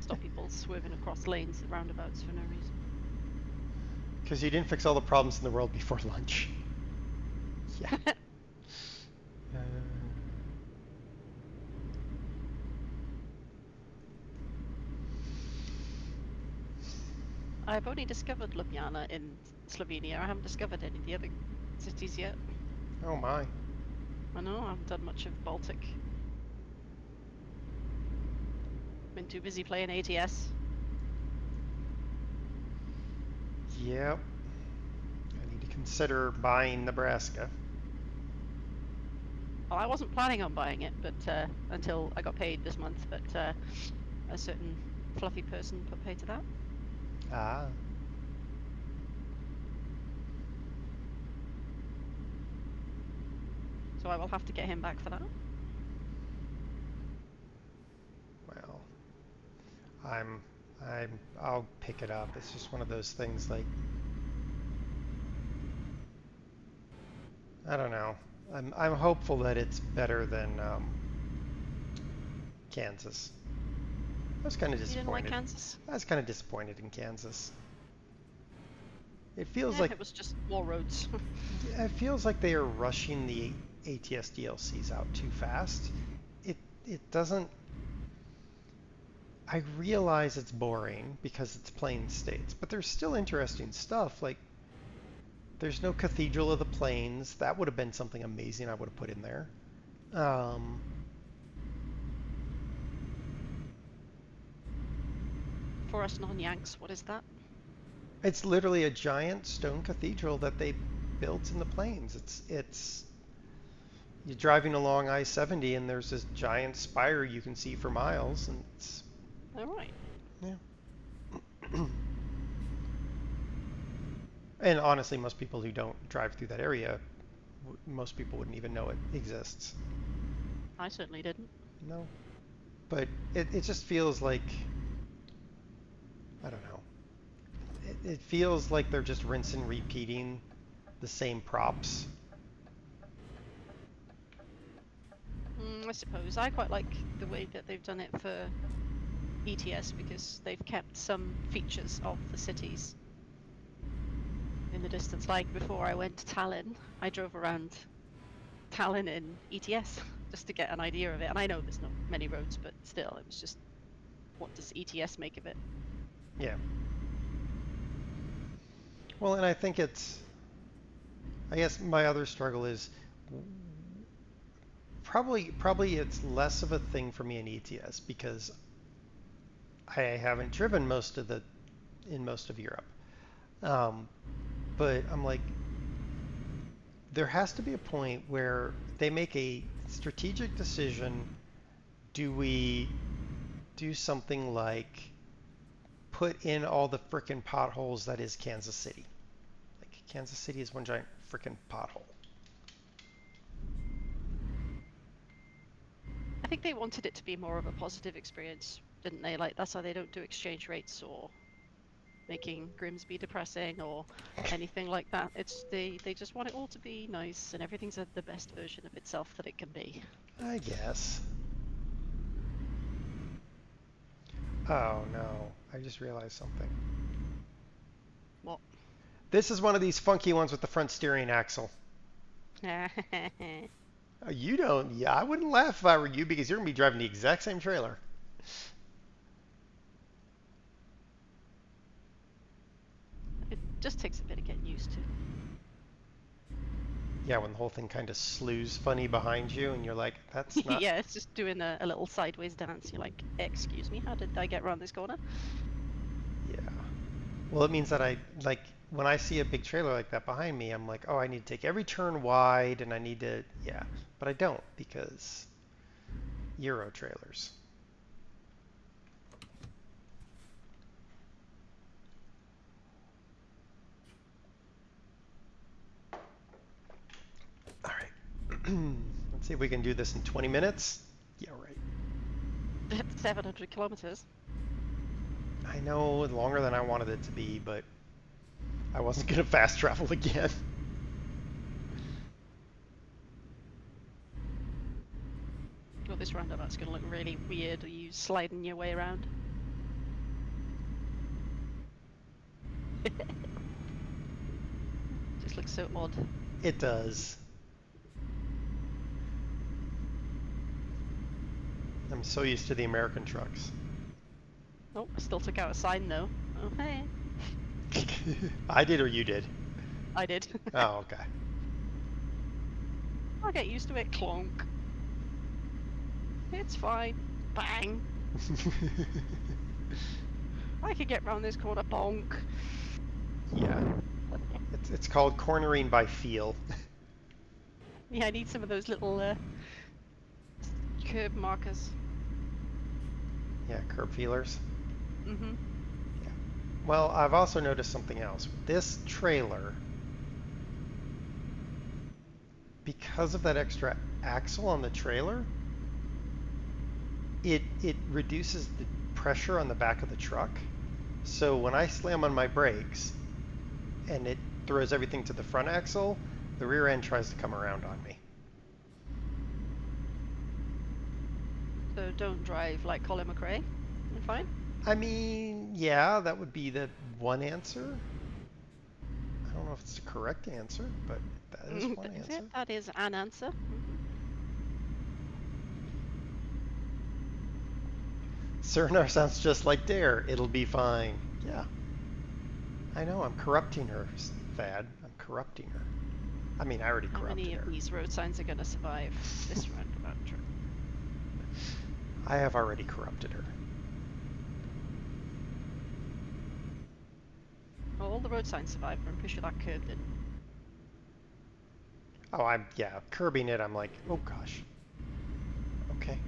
Stop people swerving across lanes at roundabouts for no reason. Because you didn't fix all the problems in the world before lunch. Yeah. I've only discovered Ljubljana in Slovenia. I haven't discovered any of the other cities yet. Oh my. I know, I haven't done much of Baltic. Been too busy playing ATS. Yep. I need to consider buying Nebraska. Well, I wasn't planning on buying it, but until I got paid this month, but a certain fluffy person put pay to that. Ah. So I will have to get him back for that. Well, I'll pick it up. It's just one of those things like, I don't know. I'm hopeful that it's better than Kansas. I was kind of You didn't disappointed. like Kansas? I was kind of disappointed in Kansas. It feels Yeah, like it was just more roads. it feels like they are rushing the ATS DLCs out too fast. It doesn't. I realize it's boring because it's plain states, but there's still interesting stuff. Like there's no Cathedral of the Plains. That would have been something amazing I would have put in there. For us non-Yanks, what is that? It's literally a giant stone cathedral that they built in the plains. It's you're driving along I-70 and there's this giant spire you can see for miles, and it's All right. yeah. And honestly, most people who don't drive through that area, most people wouldn't even know it exists. I certainly didn't. No. But it just feels like, I don't know. It feels like they're just rinsing and repeating the same props. I suppose. I quite like the way that they've done it for ETS because they've kept some features of the cities in the distance. Like before I went to Tallinn, I drove around Tallinn in ETS just to get an idea of it. And I know there's not many roads, but still, it was just, what does ETS make of it? Yeah. Well, and I think I guess my other struggle is probably it's less of a thing for me in ETS because I haven't driven in most of Europe. But I'm like, there has to be a point where they make a strategic decision. Do we do something like put in all the frickin' potholes that is Kansas City? Like, Kansas City is one giant frickin' pothole. I think they wanted it to be more of a positive experience, didn't they? Like, that's why they don't do exchange rates or making Grimsby depressing or anything like that. It's they just want it all to be nice and everything's the best version of itself that it can be. I guess. Oh no, I just realized something. What? This is one of these funky ones with the front steering axle. You don't. Yeah, I wouldn't laugh if I were you because you're going to be driving the exact same trailer. It just takes a bit of getting used to. Yeah, when the whole thing kind of slews funny behind you and you're like, that's not... Yeah, it's just doing a little sideways dance. You're like, excuse me, how did I get around this corner? Yeah. Well, it means that when I see a big trailer like that behind me, I'm like, oh, I need to take every turn wide and I need to, yeah. But I don't because Euro trailers. All right. Let's see if we can do this in 20 minutes. Yeah, right. 700 kilometers. I know, longer than I wanted it to be, but I wasn't going to fast travel again. Well, this roundabout's going to look really weird. Are you sliding your way around? Just looks so odd. It does. I'm so used to the American trucks. Oh, I still took out a sign though. Oh, hey. I did or you did? I did. Oh, okay. I'll get used to it. Clonk. It's fine. Bang. I could get round this corner. Bonk. Yeah. It's called cornering by feel. Yeah, I need some of those little curb markers. Yeah, curb feelers. Mm-hmm. Yeah. Well, I've also noticed something else. This trailer, because of that extra axle on the trailer, it reduces the pressure on the back of the truck. So when I slam on my brakes and it throws everything to the front axle, the rear end tries to come around on me. So don't drive like Colin McRae. You're fine. I mean, yeah, that would be the one answer. I don't know if it's the correct answer, but that is one Is answer. it? That is an answer. Serenar sounds just like Dare. It'll be fine. Yeah. I know, I'm corrupting her, Thad. I'm corrupting her. I mean, I already How corrupted many her. of these road signs are going to survive this roundabout trip? I have already corrupted her. Well, all the road signs survived, but I'm pretty sure that curb did. Oh, yeah, curbing it, I'm like, oh gosh. Okay.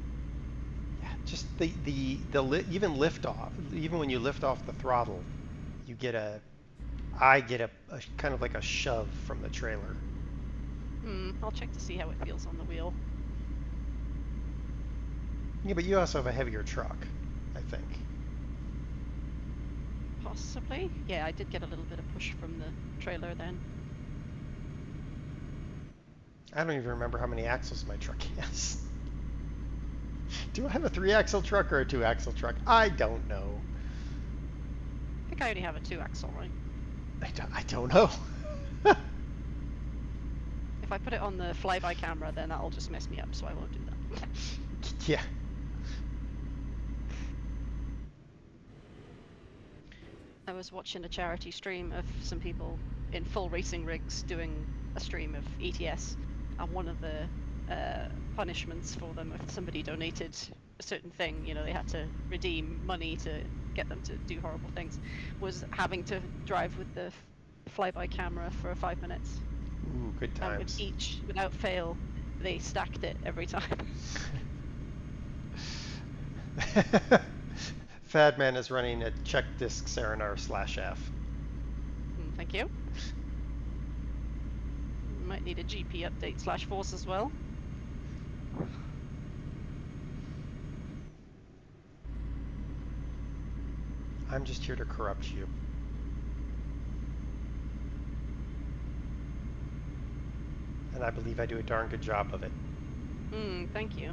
Yeah, just even lift off, even when you lift off the throttle, I get a kind of like a shove from the trailer. I'll check to see how it feels on the wheel. Yeah, but you also have a heavier truck, I think. Possibly. Yeah, I did get a little bit of push from the trailer then. I don't even remember how many axles my truck has. Do I have a 3-axle truck or a 2-axle truck? I don't know. I think I only have a 2-axle, right? I don't know. If I put it on the flyby camera, then that'll just mess me up, so I won't do that. Yeah. I was watching a charity stream of some people in full racing rigs doing a stream of ETS, and one of the punishments for them, if somebody donated a certain thing, you know, they had to redeem money to get them to do horrible things, was having to drive with the flyby camera for 5 minutes. Ooh, good And with times. each, without fail, they stacked it every time. Fadman is running a check disc Serenar/F. Thank you. Might need a GP update /force as well. I'm just here to corrupt you. And I believe I do a darn good job of it. Thank you.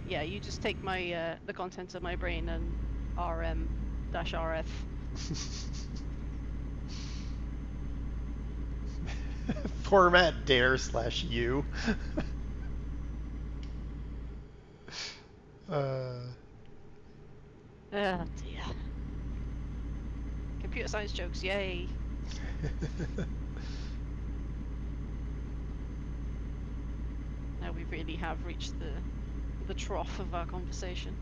Yeah, you just take my the contents of my brain and RM-RF. Format dare/u. Oh dear. Computer science jokes, yay. Now we really have reached the trough of our conversation.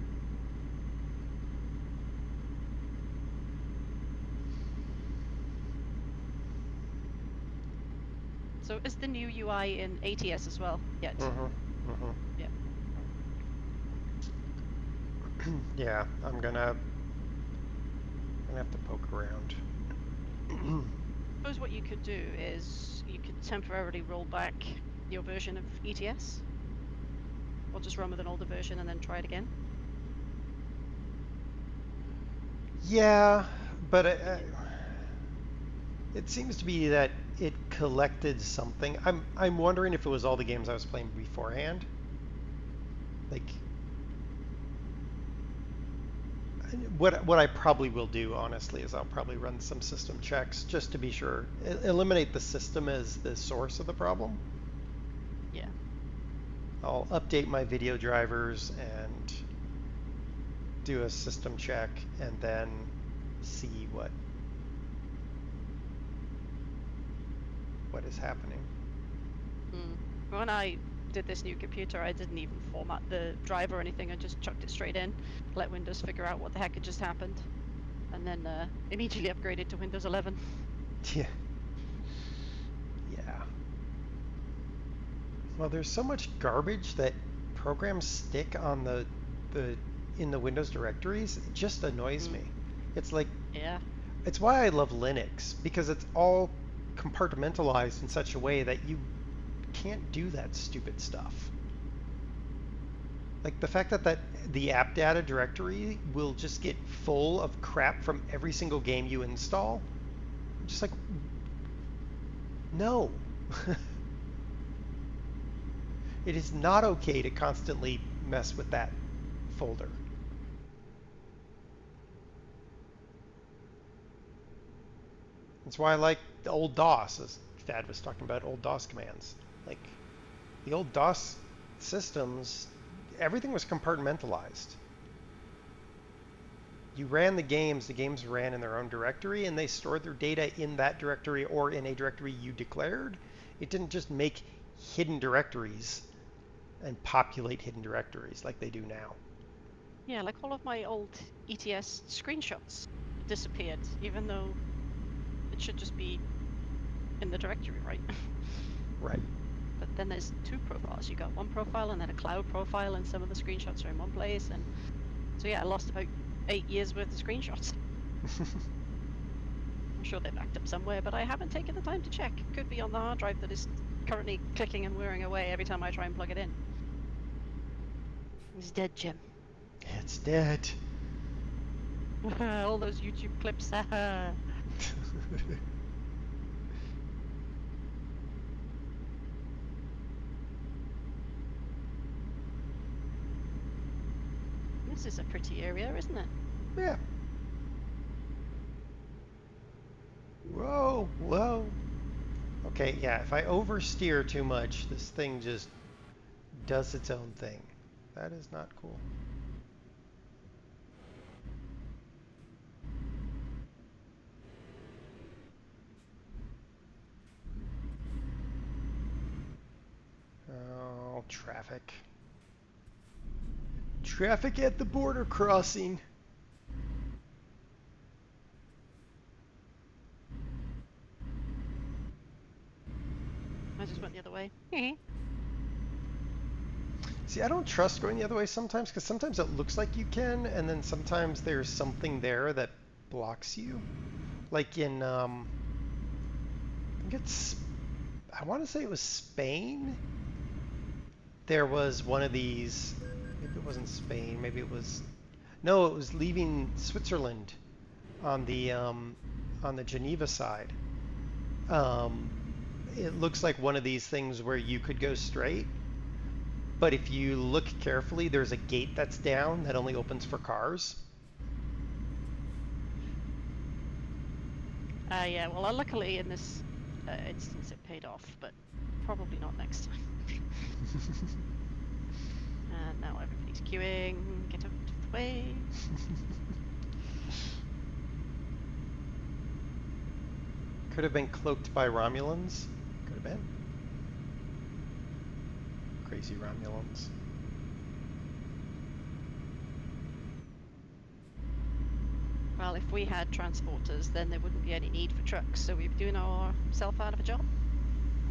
So is the new UI in ATS as well yet? Yeah. Yeah, I'm gonna have to poke around. I suppose what you could do is you could temporarily roll back your version of ETS, or just run with an older version and then try it again. Yeah, but it seems to be that it collected something. I'm wondering if it was all the games I was playing beforehand. Like, what I probably will do, honestly, is I'll probably run some system checks just to be sure. Eliminate the system as the source of the problem. Yeah. I'll update my video drivers and do a system check and then see what is happening. When I did this new computer, I didn't even format the driver or anything. I just chucked it straight in, let Windows figure out what the heck had just happened, and then immediately upgraded to Windows 11. Yeah. Well, there's so much garbage that programs stick on in the Windows directories. It just annoys me. It's like, yeah. It's why I love Linux, because it's all compartmentalized in such a way that you can't do that stupid stuff. Like the fact that the app data directory will just get full of crap from every single game you install. I'm just like, no. It is not okay to constantly mess with that folder. That's why I like the old DOS, as Thad was talking about, old DOS commands. Like, the old DOS systems, everything was compartmentalized. You ran the games ran in their own directory, and they stored their data in that directory or in a directory you declared. It didn't just make hidden directories and populate hidden directories like they do now. Yeah, like all of my old ETS screenshots disappeared, even though it should just be in the directory, right? Right. But then there's two profiles. You got one profile and then a cloud profile, and some of the screenshots are in one place. And so yeah, I lost about 8 years worth of screenshots. I'm sure they're backed up somewhere, but I haven't taken the time to check. Could be on the hard drive that is currently clicking and whirring away every time I try and plug it in. It's dead, Jim. It's dead. All those YouTube clips. This is a pretty area, isn't it? Yeah. Whoa, whoa. Okay, yeah, if I oversteer too much, this thing just does its own thing. That is not cool. Oh, traffic. Traffic at the border crossing. I just went the other way. See, I don't trust going the other way sometimes, because sometimes it looks like you can, and then sometimes there's something there that blocks you. Like in, I think I want to say it was Spain. There was one of these, maybe it wasn't Spain, maybe it was, no, it was leaving Switzerland on the Geneva side. It looks like one of these things where you could go straight, but if you look carefully, there's a gate that's down that only opens for cars. Yeah, well, luckily in this instance it paid off, but probably not next time. And now everybody's queuing. Get out of the way. Could have been cloaked by Romulans. Could have been. Crazy Romulans. Well, if we had transporters, then there wouldn't be any need for trucks, so we'd be doing ourselves out of a job.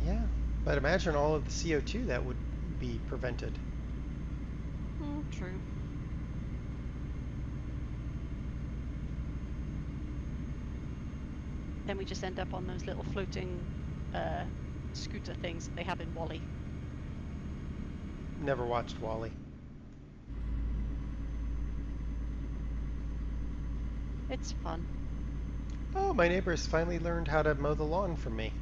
Yeah, but imagine all of the CO2 that would be prevented. True. Then we just end up on those little floating scooter things that they have in Wally. Never watched Wally. It's fun. Oh, my neighbors finally learned how to mow the lawn from me.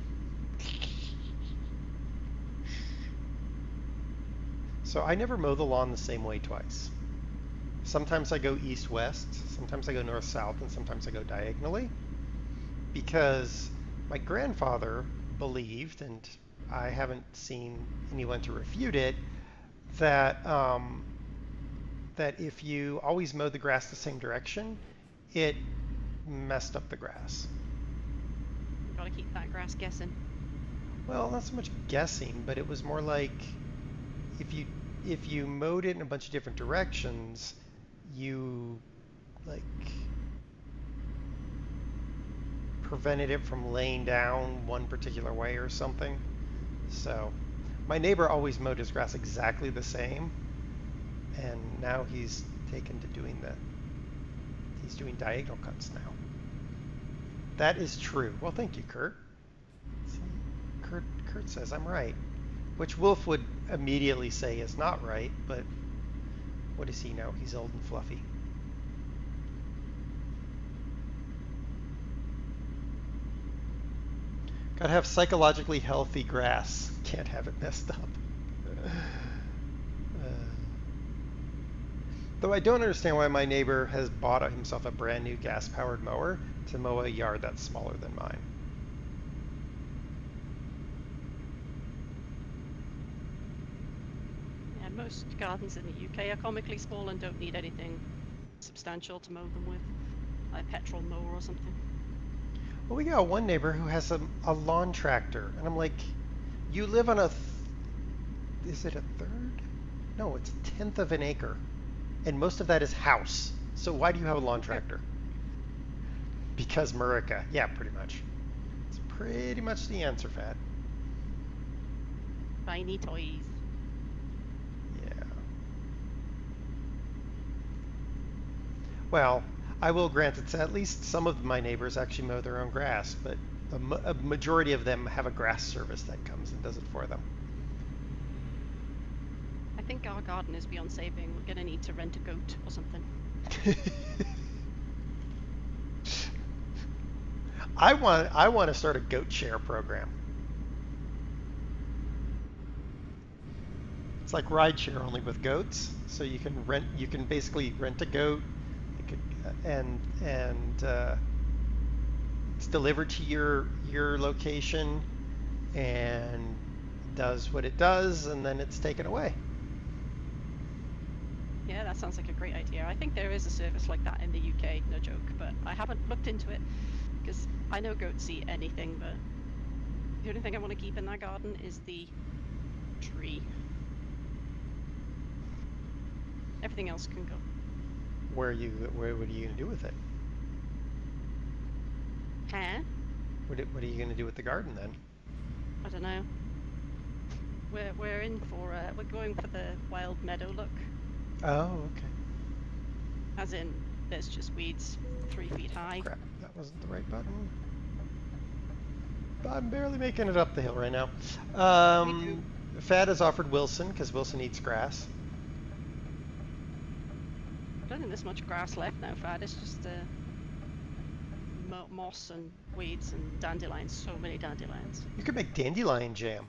So I never mow the lawn the same way twice. Sometimes I go east-west, sometimes I go north-south, and sometimes I go diagonally. Because my grandfather believed, and I haven't seen anyone to refute it, that that if you always mowed the grass the same direction, it messed up the grass. You've got to keep that grass guessing. Well, not so much guessing, but it was more like if you mowed it in a bunch of different directions, you like prevented it from laying down one particular way or something. So my neighbor always mowed his grass exactly the same, and now he's taken to doing he's doing diagonal cuts now. That is true. Well, thank you, Kurt. See, Kurt says I'm right, which Wolf would immediately say is not right, but what does he know? He's old and fluffy. Gotta have psychologically healthy grass. Can't have it messed up. Though I don't understand why my neighbor has bought himself a brand new gas-powered mower to mow a yard that's smaller than mine. Yeah, most gardens in the UK are comically small and don't need anything substantial to mow them with, like a petrol mower or something. Well, we got one neighbor who has a lawn tractor, and I'm like, you live on is it a third? No, it's a tenth of an acre, and most of that is house. So why do you have a lawn tractor? Because Murica. Yeah, pretty much. It's pretty much the answer, Fat. Tiny toys. Yeah. Well, I will grant it's at least some of my neighbors actually mow their own grass, but a majority of them have a grass service that comes and does it for them. I think our garden is beyond saving. We're gonna need to rent a goat or something. I want to start a goat share program. It's like rideshare only with goats. So you can basically rent a goat, and it's delivered to your location and does what it does, and then it's taken away. Yeah, that sounds like a great idea. I think there is a service like that in the UK, no joke, but I haven't looked into it because I know goats eat anything, but the only thing I want to keep in that garden is the tree. Everything else can go. What are you gonna do with it? Huh? What are you gonna do with the garden then? I don't know. We're we're going for the wild meadow look. Oh, okay. As in, there's just weeds 3 feet high. Crap, that wasn't the right button. I'm barely making it up the hill right now. Fad has offered Wilson, because Wilson eats grass. I don't think there's much grass left now, Fad. It's just moss and weeds and dandelions. So many dandelions. You could make dandelion jam.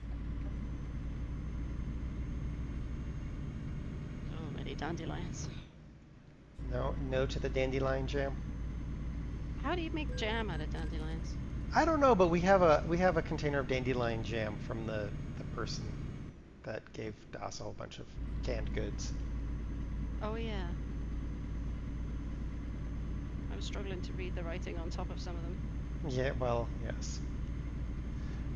So many dandelions. No to the dandelion jam. How do you make jam out of dandelions? I don't know, but we have a container of dandelion jam from the person that gave Das a whole bunch of canned goods. Oh yeah. I was struggling to read the writing on top of some of them. Yeah, well, yes.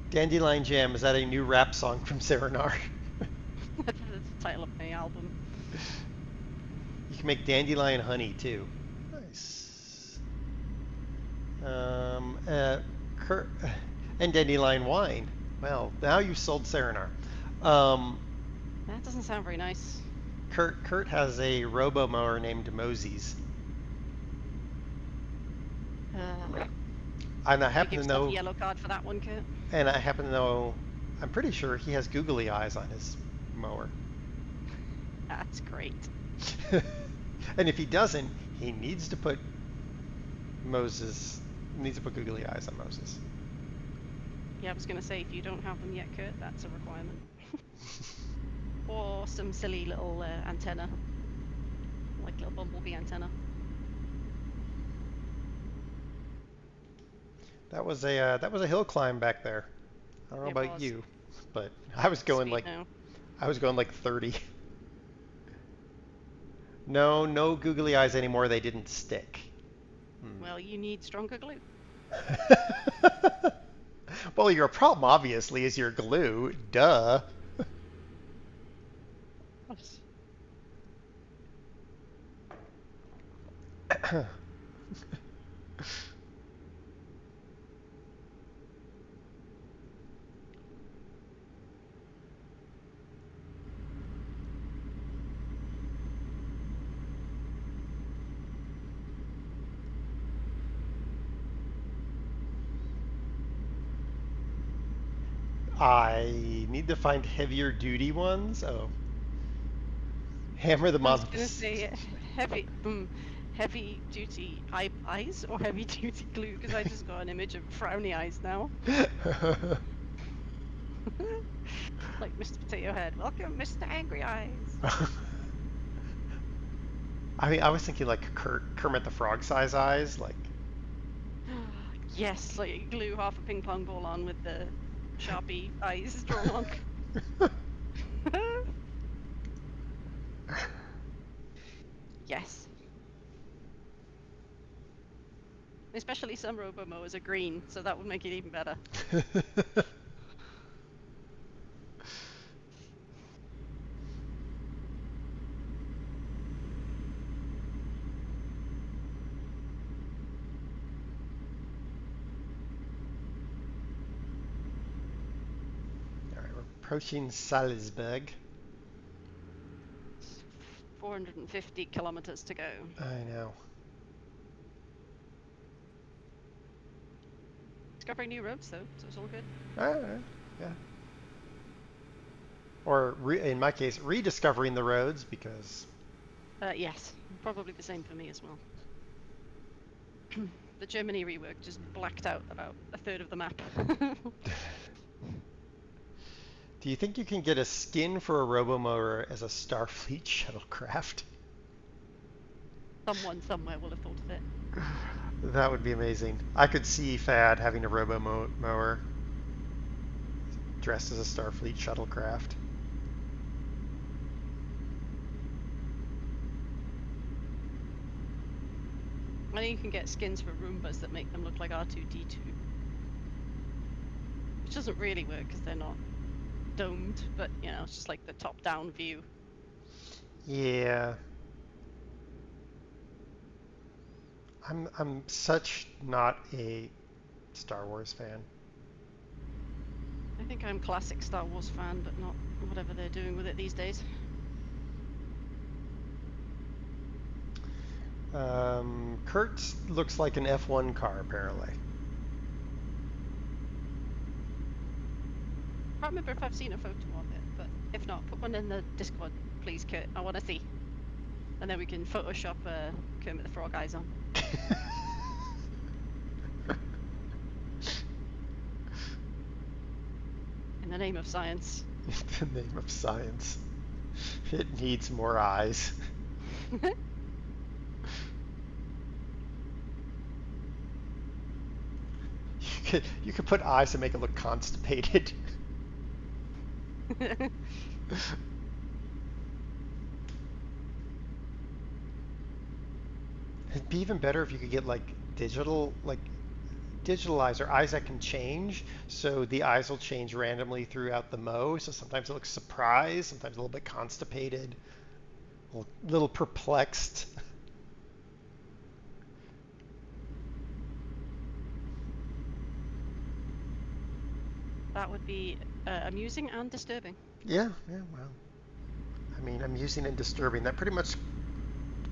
Dandelion Jam, is that a new rap song from Serenar? That's the title of my album. You can make dandelion honey too. Nice. Kurt, and dandelion wine. Well, now you've sold Serenar. That doesn't sound very nice. Kurt has a robo mower named Moses. And I happen give to yourself know, a yellow card for that one, Kurt. and I happen to know, I'm pretty sure he has googly eyes on his mower. That's great. And if he doesn't, he needs to put googly eyes on Moses. Yeah, I was gonna say, if you don't have them yet, Kurt, that's a requirement. Or some silly little antenna. Like little bumblebee antenna. That was a hill climb back there. I don't know It about was. you, but I was going Sweet like now. 30. No googly eyes anymore. They didn't stick. Well, you need stronger glue. Well, your problem obviously is your glue. Duh. I need to find heavier duty ones. Oh. Hammer them I on. was gonna say heavy duty eyes or heavy duty glue because I just got an image of frowny eyes now. Like Mr. Potato Head. Welcome, Mr. Angry Eyes. I mean, I was thinking like Kermit the Frog size eyes, like. Yes, like you glue half a ping pong ball on with the Sharpie eyes drawn on. Yes. Especially some robo mowers are green, so that would make it even better. All right, we're approaching Salzburg. 450 kilometers to go. I know. Discovering new roads though, so it's all good. Yeah. Or in my case, rediscovering the roads because. Yes, probably the same for me as well. The Germany rework just blacked out about a third of the map. Do you think you can get a skin for a robomower as a Starfleet shuttlecraft? Someone somewhere will have thought of it. That would be amazing. I could see Fad having a robomower dressed as a Starfleet shuttlecraft. I think you can get skins for Roombas that make them look like R2-D2. Which doesn't really work because they're not domed, but you know, it's just like the top-down view. Yeah. I'm such not a Star Wars fan. I think I'm classic Star Wars fan, but not whatever they're doing with it these days. Kurt looks like an F1 car, apparently. I can't remember if I've seen a photo of it, but if not, put one in the Discord, please, Kurt. I want to see. And then we can Photoshop Kermit the Frog eyes on. In the name of science. In the name of science. It needs more eyes. You could put eyes and make it look constipated. It'd be even better if you could get like digitalizer eyes that can change. So the eyes will change randomly throughout the mow. So sometimes it looks surprised, sometimes a little bit constipated, a little perplexed. That would be amusing and disturbing. Yeah, well. I mean, amusing and disturbing. That pretty much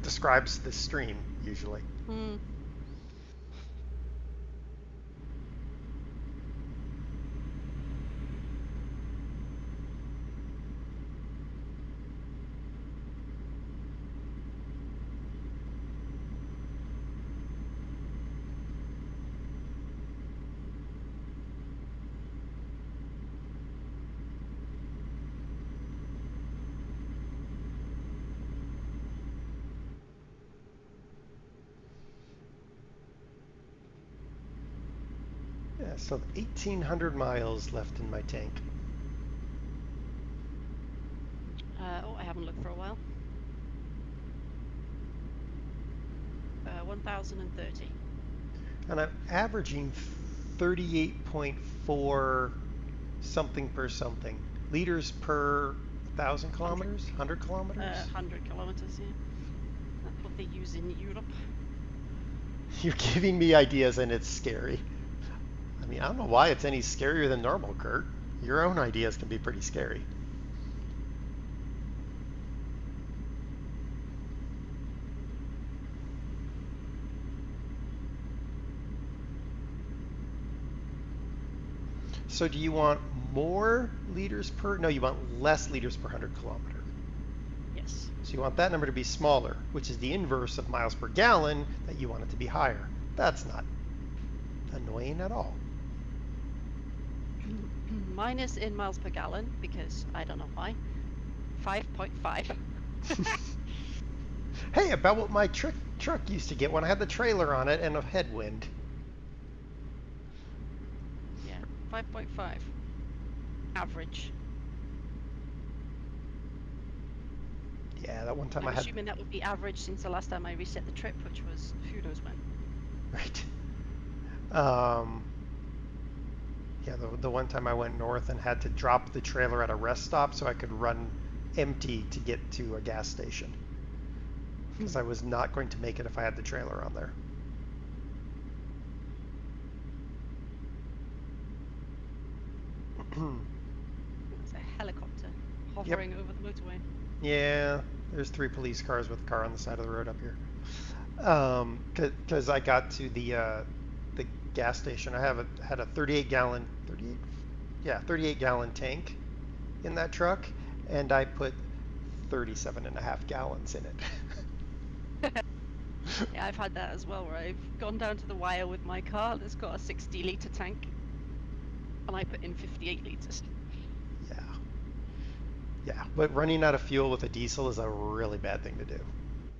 describes the stream, usually. Hmm. Yeah, so 1,800 miles left in my tank. Oh, I haven't looked for a while. 1,030. And I'm averaging 38.4 something per something. Liters per 1,000 kilometers? 100 kilometers? 100 kilometers, yeah. That's what they use in Europe. You're giving me ideas and it's scary. I mean, I don't know why it's any scarier than normal, Kurt. Your own ideas can be pretty scary. So do you want more liters per? No, you want less liters per 100 kilometer. Yes. So you want that number to be smaller, which is the inverse of miles per gallon, that you want it to be higher. That's not annoying at all. Mine is in miles per gallon because I don't know why. 5.5. Hey, about what my truck used to get when I had the trailer on it and a headwind. Yeah, 5.5. Average. Yeah, that one time I'm I had. assuming that would be average since the last time I reset the trip, which was who knows when. Right. Yeah, the one time I went north and had to drop the trailer at a rest stop so I could run empty to get to a gas station. Because I was not going to make it if I had the trailer on there. It's a helicopter hovering over the motorway. Yeah, there's 3 police cars with a car on the side of the road up here. Because I got to the gas station. I had a 38 gallon tank in that truck, and I put 37.5 gallons in it. Yeah, I've had that as well, where I've gone down to the wire with my car that's got a 60-litre tank, and I put in 58 litres. Yeah, but running out of fuel with a diesel is a really bad thing to do.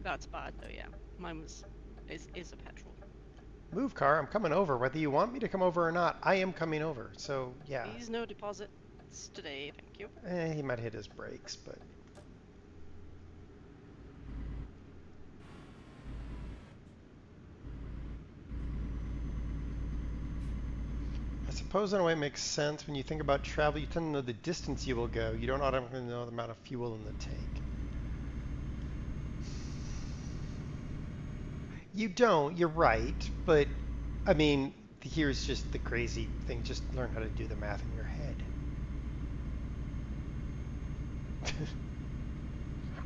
That's bad though, yeah. Mine is a petrol. Move, car, I'm coming over. Whether you want me to come over or not, I am coming over. So, yeah. Please no deposits today, thank you. He might hit his brakes, but... I suppose in a way it makes sense. When you think about travel, you tend to know the distance you will go. You don't automatically know the amount of fuel in the tank. You don't, you're right, but I mean, here's just the crazy thing. Just learn how to do the math in your head.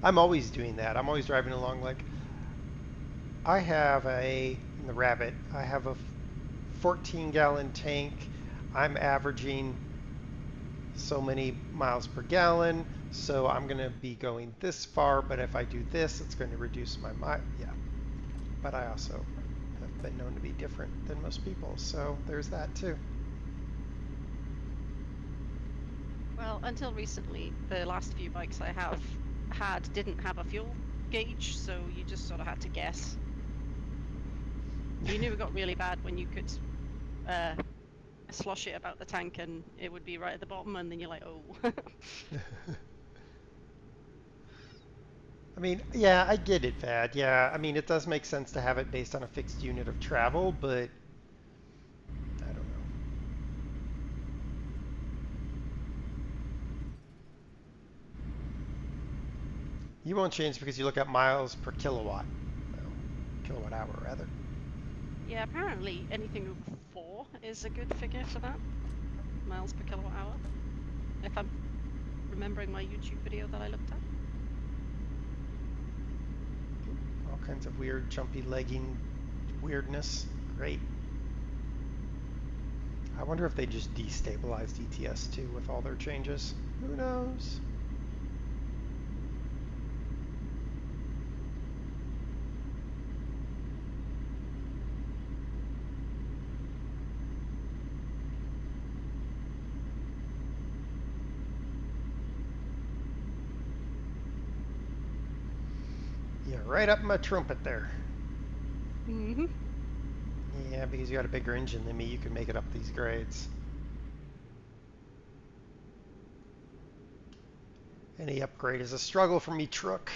I'm always doing that. I'm always driving along like, I have in the Rabbit, I have a 14-gallon tank. I'm averaging so many miles per gallon, so I'm going to be going this far, but if I do this, it's going to reduce my yeah. But I also have been known to be different than most people, so there's that too. Well, until recently, the last few bikes I have had didn't have a fuel gauge, so you just sort of had to guess. You knew it got really bad when you could slosh it about the tank and it would be right at the bottom, and then you're like, oh. I mean, yeah, I get it, Vad. Yeah, I mean, it does make sense to have it based on a fixed unit of travel, but I don't know. You won't change because you look at miles per kilowatt. No, kilowatt hour, rather. Yeah, apparently anything over 4 is a good figure for that. Miles per kilowatt hour. If I'm remembering my YouTube video that I looked at. All kinds of weird, jumpy legging weirdness. Great. I wonder if they just destabilized ETS2 with all their changes. Who knows? Yeah, right up my trumpet there. Mm-hmm. Yeah, because you got a bigger engine than me, you can make it up these grades. Any upgrade is a struggle for me, truck.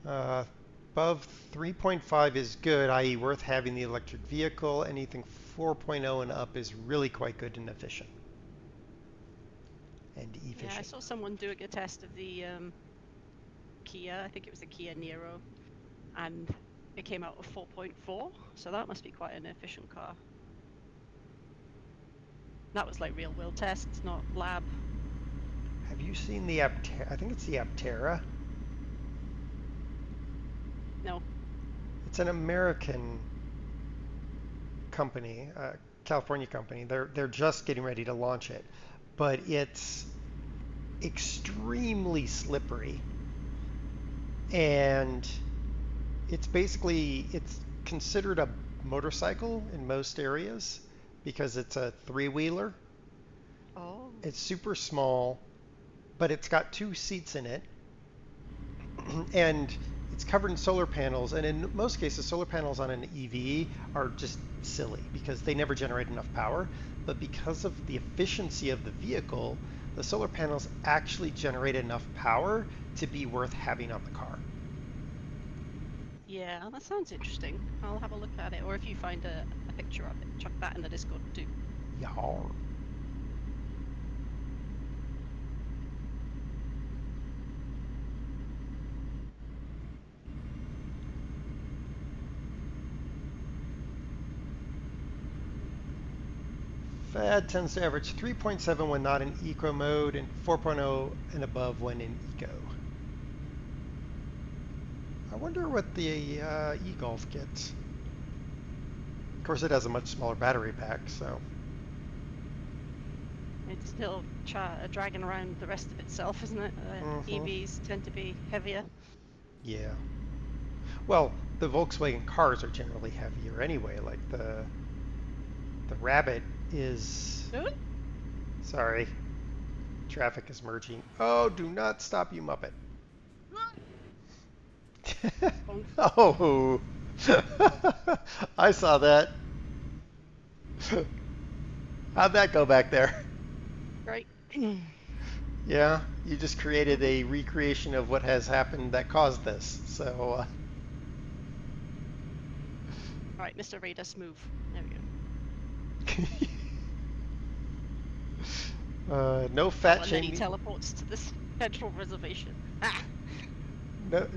Above 3.5 is good, i.e. worth having the electric vehicle. Anything 4.0 and up is really quite good and efficient. And efficient. Yeah, I saw someone doing a test of the Kia. I think it was the Kia Niro, and it came out of 4.4. So that must be quite an efficient car. That was like real world tests, not lab. Have you seen the Aptera? I think it's the Aptera. No. It's an American company, California company. They're just getting ready to launch it, but it's extremely slippery, and it's considered a motorcycle in most areas because it's a three-wheeler. Oh. It's super small, but it's got 2 seats in it, and it's covered in solar panels. And in most cases, solar panels on an EV are just silly because they never generate enough power. But because of the efficiency of the vehicle, the solar panels actually generate enough power to be worth having on the car. Yeah, that sounds interesting. I'll have a look at it, or if you find a picture of it, chuck that in the Discord too. Yar. FAD tends to average 3.7 when not in eco mode and 4.0 and above when in eco. I wonder what the e-Golf gets. Of course, it has a much smaller battery pack, so. It's still dragging around the rest of itself, isn't it? EVs tend to be heavier. Yeah. Well, the Volkswagen cars are generally heavier anyway. Like the Rabbit is. Sorry. Traffic is merging. Oh, do not stop, you Muppet. Oh. I saw that. How'd that go back there? Right. Yeah, you just created a recreation of what has happened that caused this. So. Alright, Mr. Radus, move. There we go. No fat and shaming. then he teleports to this central reservation. Ah!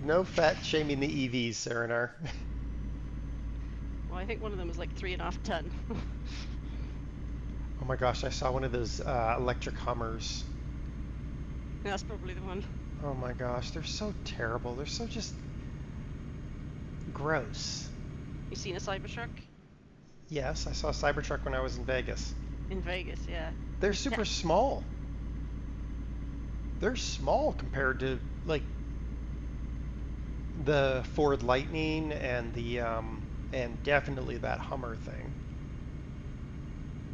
No fat shaming the EVs, Serenar. Well, I think one of them was like 3.5 ton. Oh my gosh, I saw one of those electric Hummers. That's probably the one. Oh my gosh, they're so terrible. They're so just gross. You seen a Cybertruck? Yes, I saw a Cybertruck when I was in Vegas. In Vegas, yeah. They're super small. They're small compared to like the Ford Lightning and the and definitely that Hummer thing.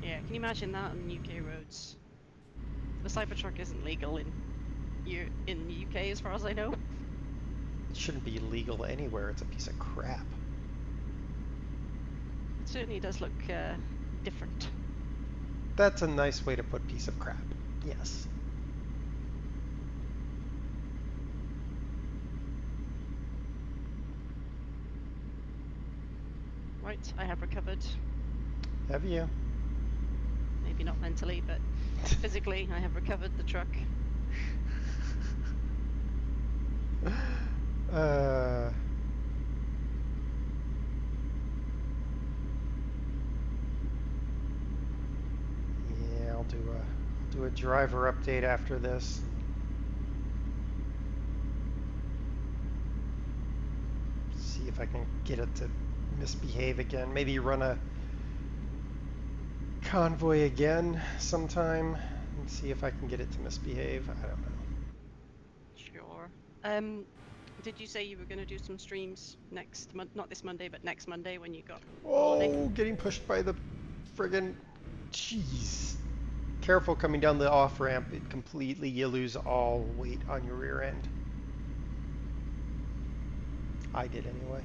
Yeah, can you imagine that on UK roads? The Cybertruck isn't legal in the UK as far as I know. It shouldn't be illegal anywhere. It's a piece of crap. It certainly does look different. That's a nice way to put piece of crap. Yes. Right, I have recovered. Have you? Maybe not mentally, but physically, I have recovered the truck. Uh, yeah, I'll do a driver update after this. See if I can get it to misbehave again. Maybe run a convoy again sometime and see if I can get it to misbehave. I don't know. Sure. Did you say you were going to do some streams next month? Not this Monday, but next Monday when you got holiday? Oh, getting pushed by the friggin' jeez. Careful coming down the off ramp. It completely, you lose all weight on your rear end. I did anyway.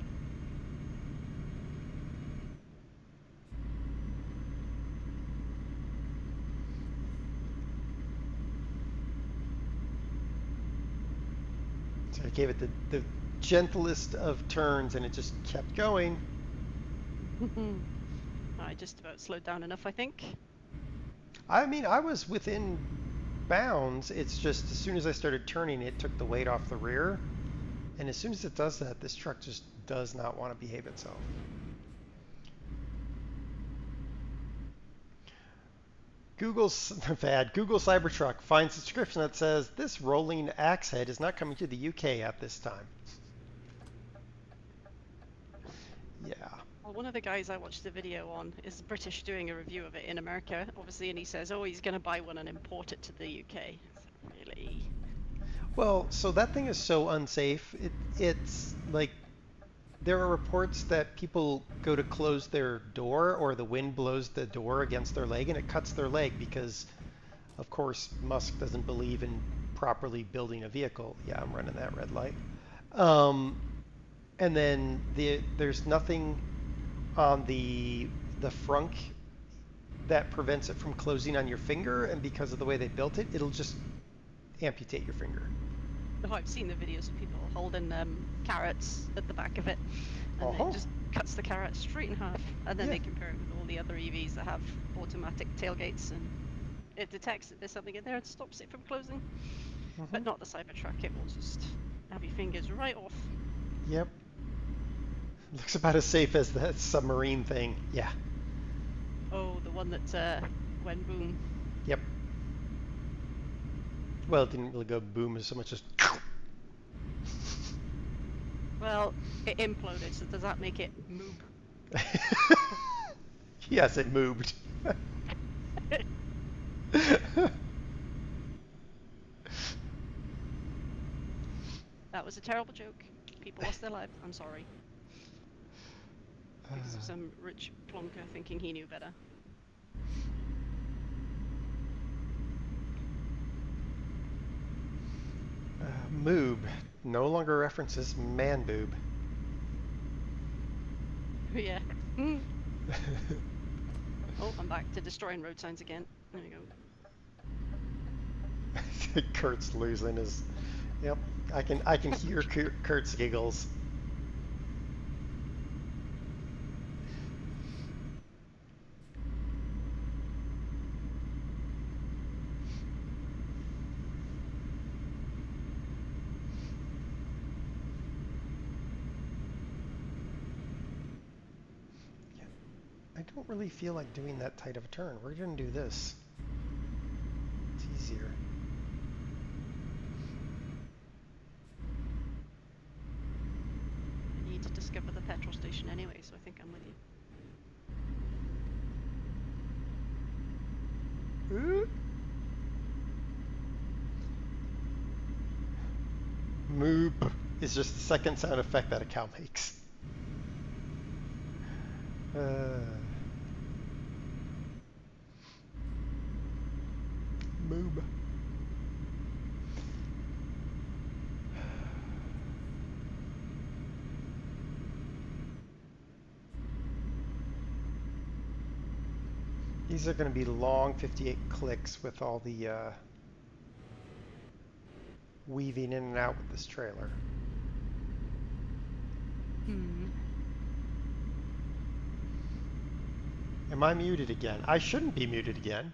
So I gave it the gentlest of turns and it just kept going. I just about slowed down enough, I think. I mean, I was within bounds. It's just as soon as I started turning, it took the weight off the rear. And as soon as it does that, this truck just does not want to behave itself. Google Cybertruck finds a description that says this rolling axe head is not coming to the UK at this time. Yeah. Well, one of the guys I watched the video on is British doing a review of it in America, obviously, and he says, oh, he's going to buy one and import it to the UK. It's like, really? Well, so that thing is so unsafe. It's like there are reports that people go to close their door or the wind blows the door against their leg and it cuts their leg because, of course, Musk doesn't believe in properly building a vehicle. Yeah, I'm running that red light. And then there's nothing on the frunk that prevents it from closing on your finger, and because of the way they built it, it'll just amputate your finger. Oh, I've seen the videos of people holding carrots at the back of it, and it just cuts the carrot straight in half, and then they compare it with all the other EVs that have automatic tailgates, and it detects that there's something in there and stops it from closing. But not the Cybertruck, it will just have your fingers right off. Yep. Looks about as safe as that submarine thing. Yeah. Oh, the one that went boom. Yep. Well, it didn't really go boom as so much as... Well, it imploded, so does that make it move? Yes, it moved. That was a terrible joke. People lost their lives. I'm sorry. Because of some rich plonker thinking he knew better. Moob no longer references man boob. Yeah. Oh, I'm back to destroying road signs again. There you go. Kurt's losing his... Yep, I can hear Kurt's giggles. I don't really feel like doing that tight of a turn. We're going to do this. It's easier. I need to discover the petrol station anyway, so I think I'm with you. Moob is just the second sound effect that a cow makes. Moob. These are going to be long 58 clicks with all the weaving in and out with this trailer. Am I muted again? I shouldn't be muted again.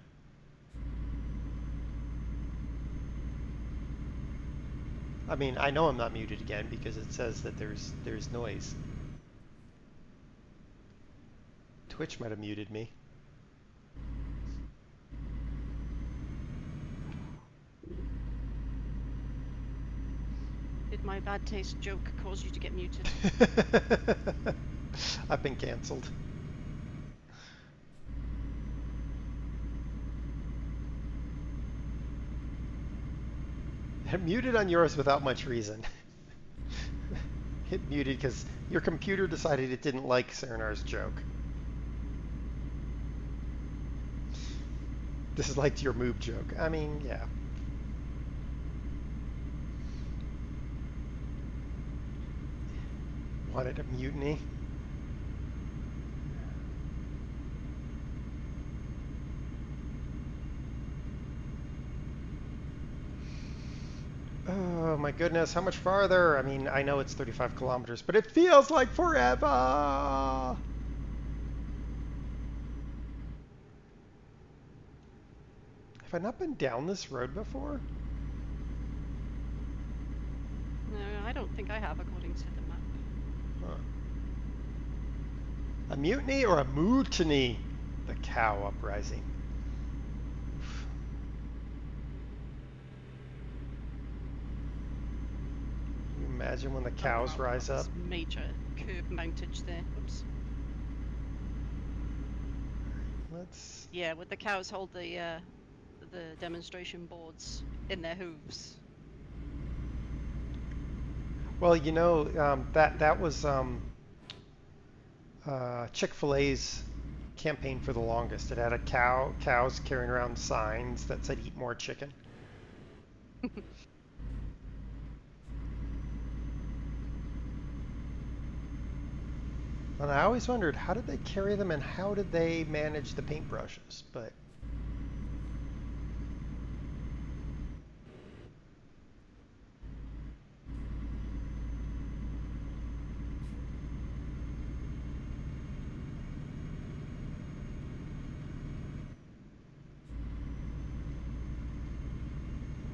I mean, I know I'm not muted again because it says that there's noise. Twitch might have muted me. Did my bad taste joke cause you to get muted? I've been cancelled. I'm muted on yours without much reason. Hit muted because your computer decided it didn't like Serenaar's joke. Disliked your moob joke. I mean, yeah. Wanted a mutiny. Oh my goodness, how much farther? I mean, I know it's 35 kilometers, but it feels like forever! Have I not been down this road before? No, I don't think I have, according to the map. Huh. A mutiny or a mutiny? The cow uprising. Can you imagine when the cows rise up? Major curb mountage there. Oops. Let's... Yeah, would the cows hold the demonstration boards in their hooves? Well, you know, that was Chick-fil-A's campaign for the longest. It had cows carrying around signs that said "Eat more chicken." And I always wondered, how did they carry them and how did they manage the paintbrushes? But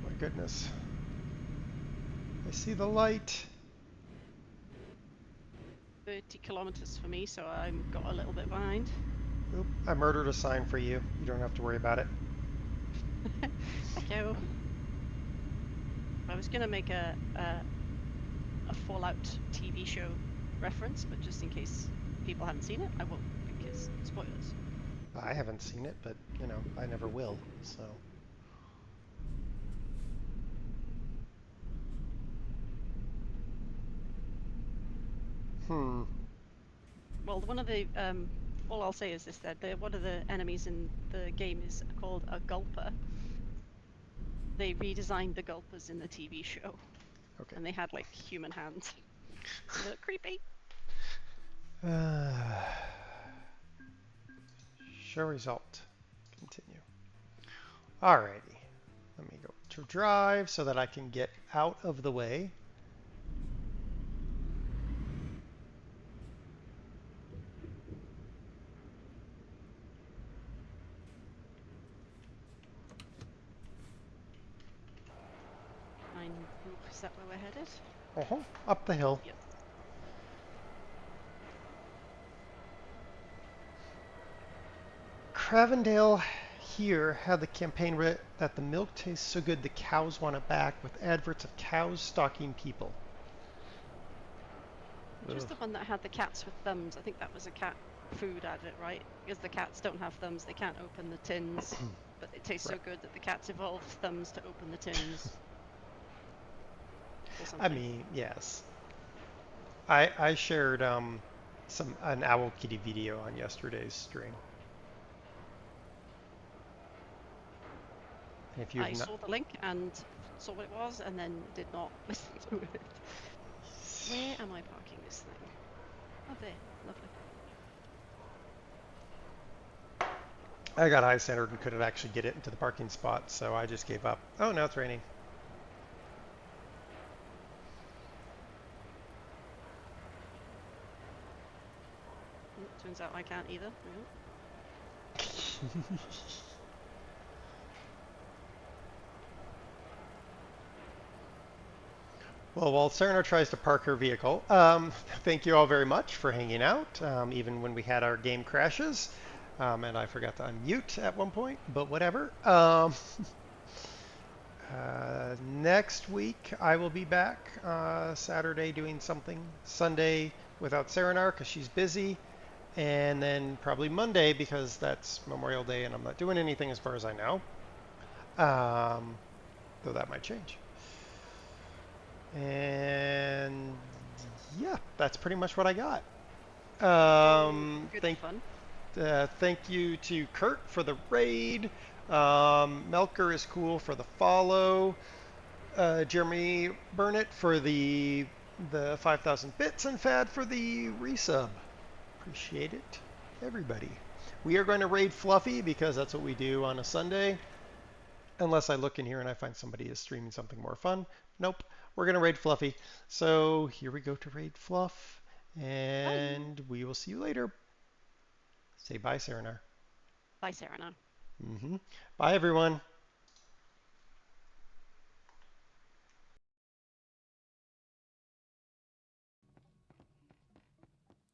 my goodness. I see the light. 30 kilometers for me, so I'm got a little bit behind. Oop, I murdered a sign for you. You don't have to worry about it. Thank you. I was gonna make a Fallout TV show reference, but just in case people haven't seen it, I won't, because spoilers. I haven't seen it, but, you know, I never will, so... Well, one of the all I'll say is this: that one of the enemies in the game is called a gulper. They redesigned the gulpers in the TV show, Okay. and they had like human hands. They look creepy. Show result. Continue. Alrighty. Let me go to drive so that I can get out of the way. Is that where we're headed? Up the hill. Yep. Cravendale here had the campaign writ that the milk tastes so good the cows want it back, with adverts of cows stalking people. Which was the one that had the cats with thumbs? I think that was a cat food advert, right? Because the cats don't have thumbs, they can't open the tins, but it tastes so good that the cats evolved thumbs to open the tins. I mean, yes. I shared an Owl Kitty video on yesterday's stream. If I saw the link and saw what it was, and then did not listen to it. Where am I parking this thing? Oh, there. Lovely. I got high centered and couldn't actually get it into the parking spot, so I just gave up. Oh, now it's raining. Turns out I can't either. Yeah. Well, while Serenar tries to park her vehicle, thank you all very much for hanging out, even when we had our game crashes. And I forgot to unmute at one point, but whatever. Next week, I will be back Saturday doing something. Sunday without Serenar because she's busy. And then probably Monday because that's Memorial Day and I'm not doing anything as far as I know. Though that might change. And yeah, that's pretty much what I got. Good fun. Thank you to Kurt for the raid. Melker is cool for the follow. Jeremy Burnett for the 5,000 bits, and Fad for the resub. Appreciate it, everybody. We are going to raid Fluffy because that's what we do on a Sunday. Unless I look in here and I find somebody is streaming something more fun. Nope. We're going to raid Fluffy. So here we go to raid Fluff. And we will see you later. Say bye, Serenar. Bye, Serenar. Bye, everyone.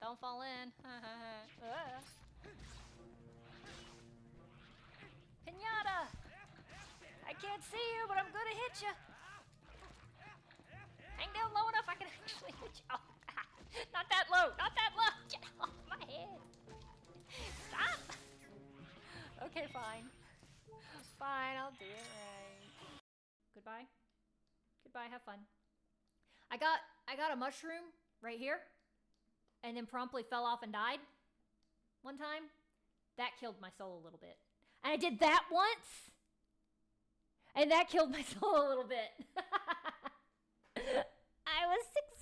Don't fall in. Pinata! I can't see you, but I'm gonna hit you. Hang down low enough, I can actually hit you. Oh, not that low, not that low. Get off my head. Stop. Okay, fine. Fine, I'll do it right. Goodbye. Goodbye, have fun. I got a mushroom right here, and then promptly fell off and died one time. That killed my soul a little bit. And I did that once, and that killed my soul a little bit. I was 6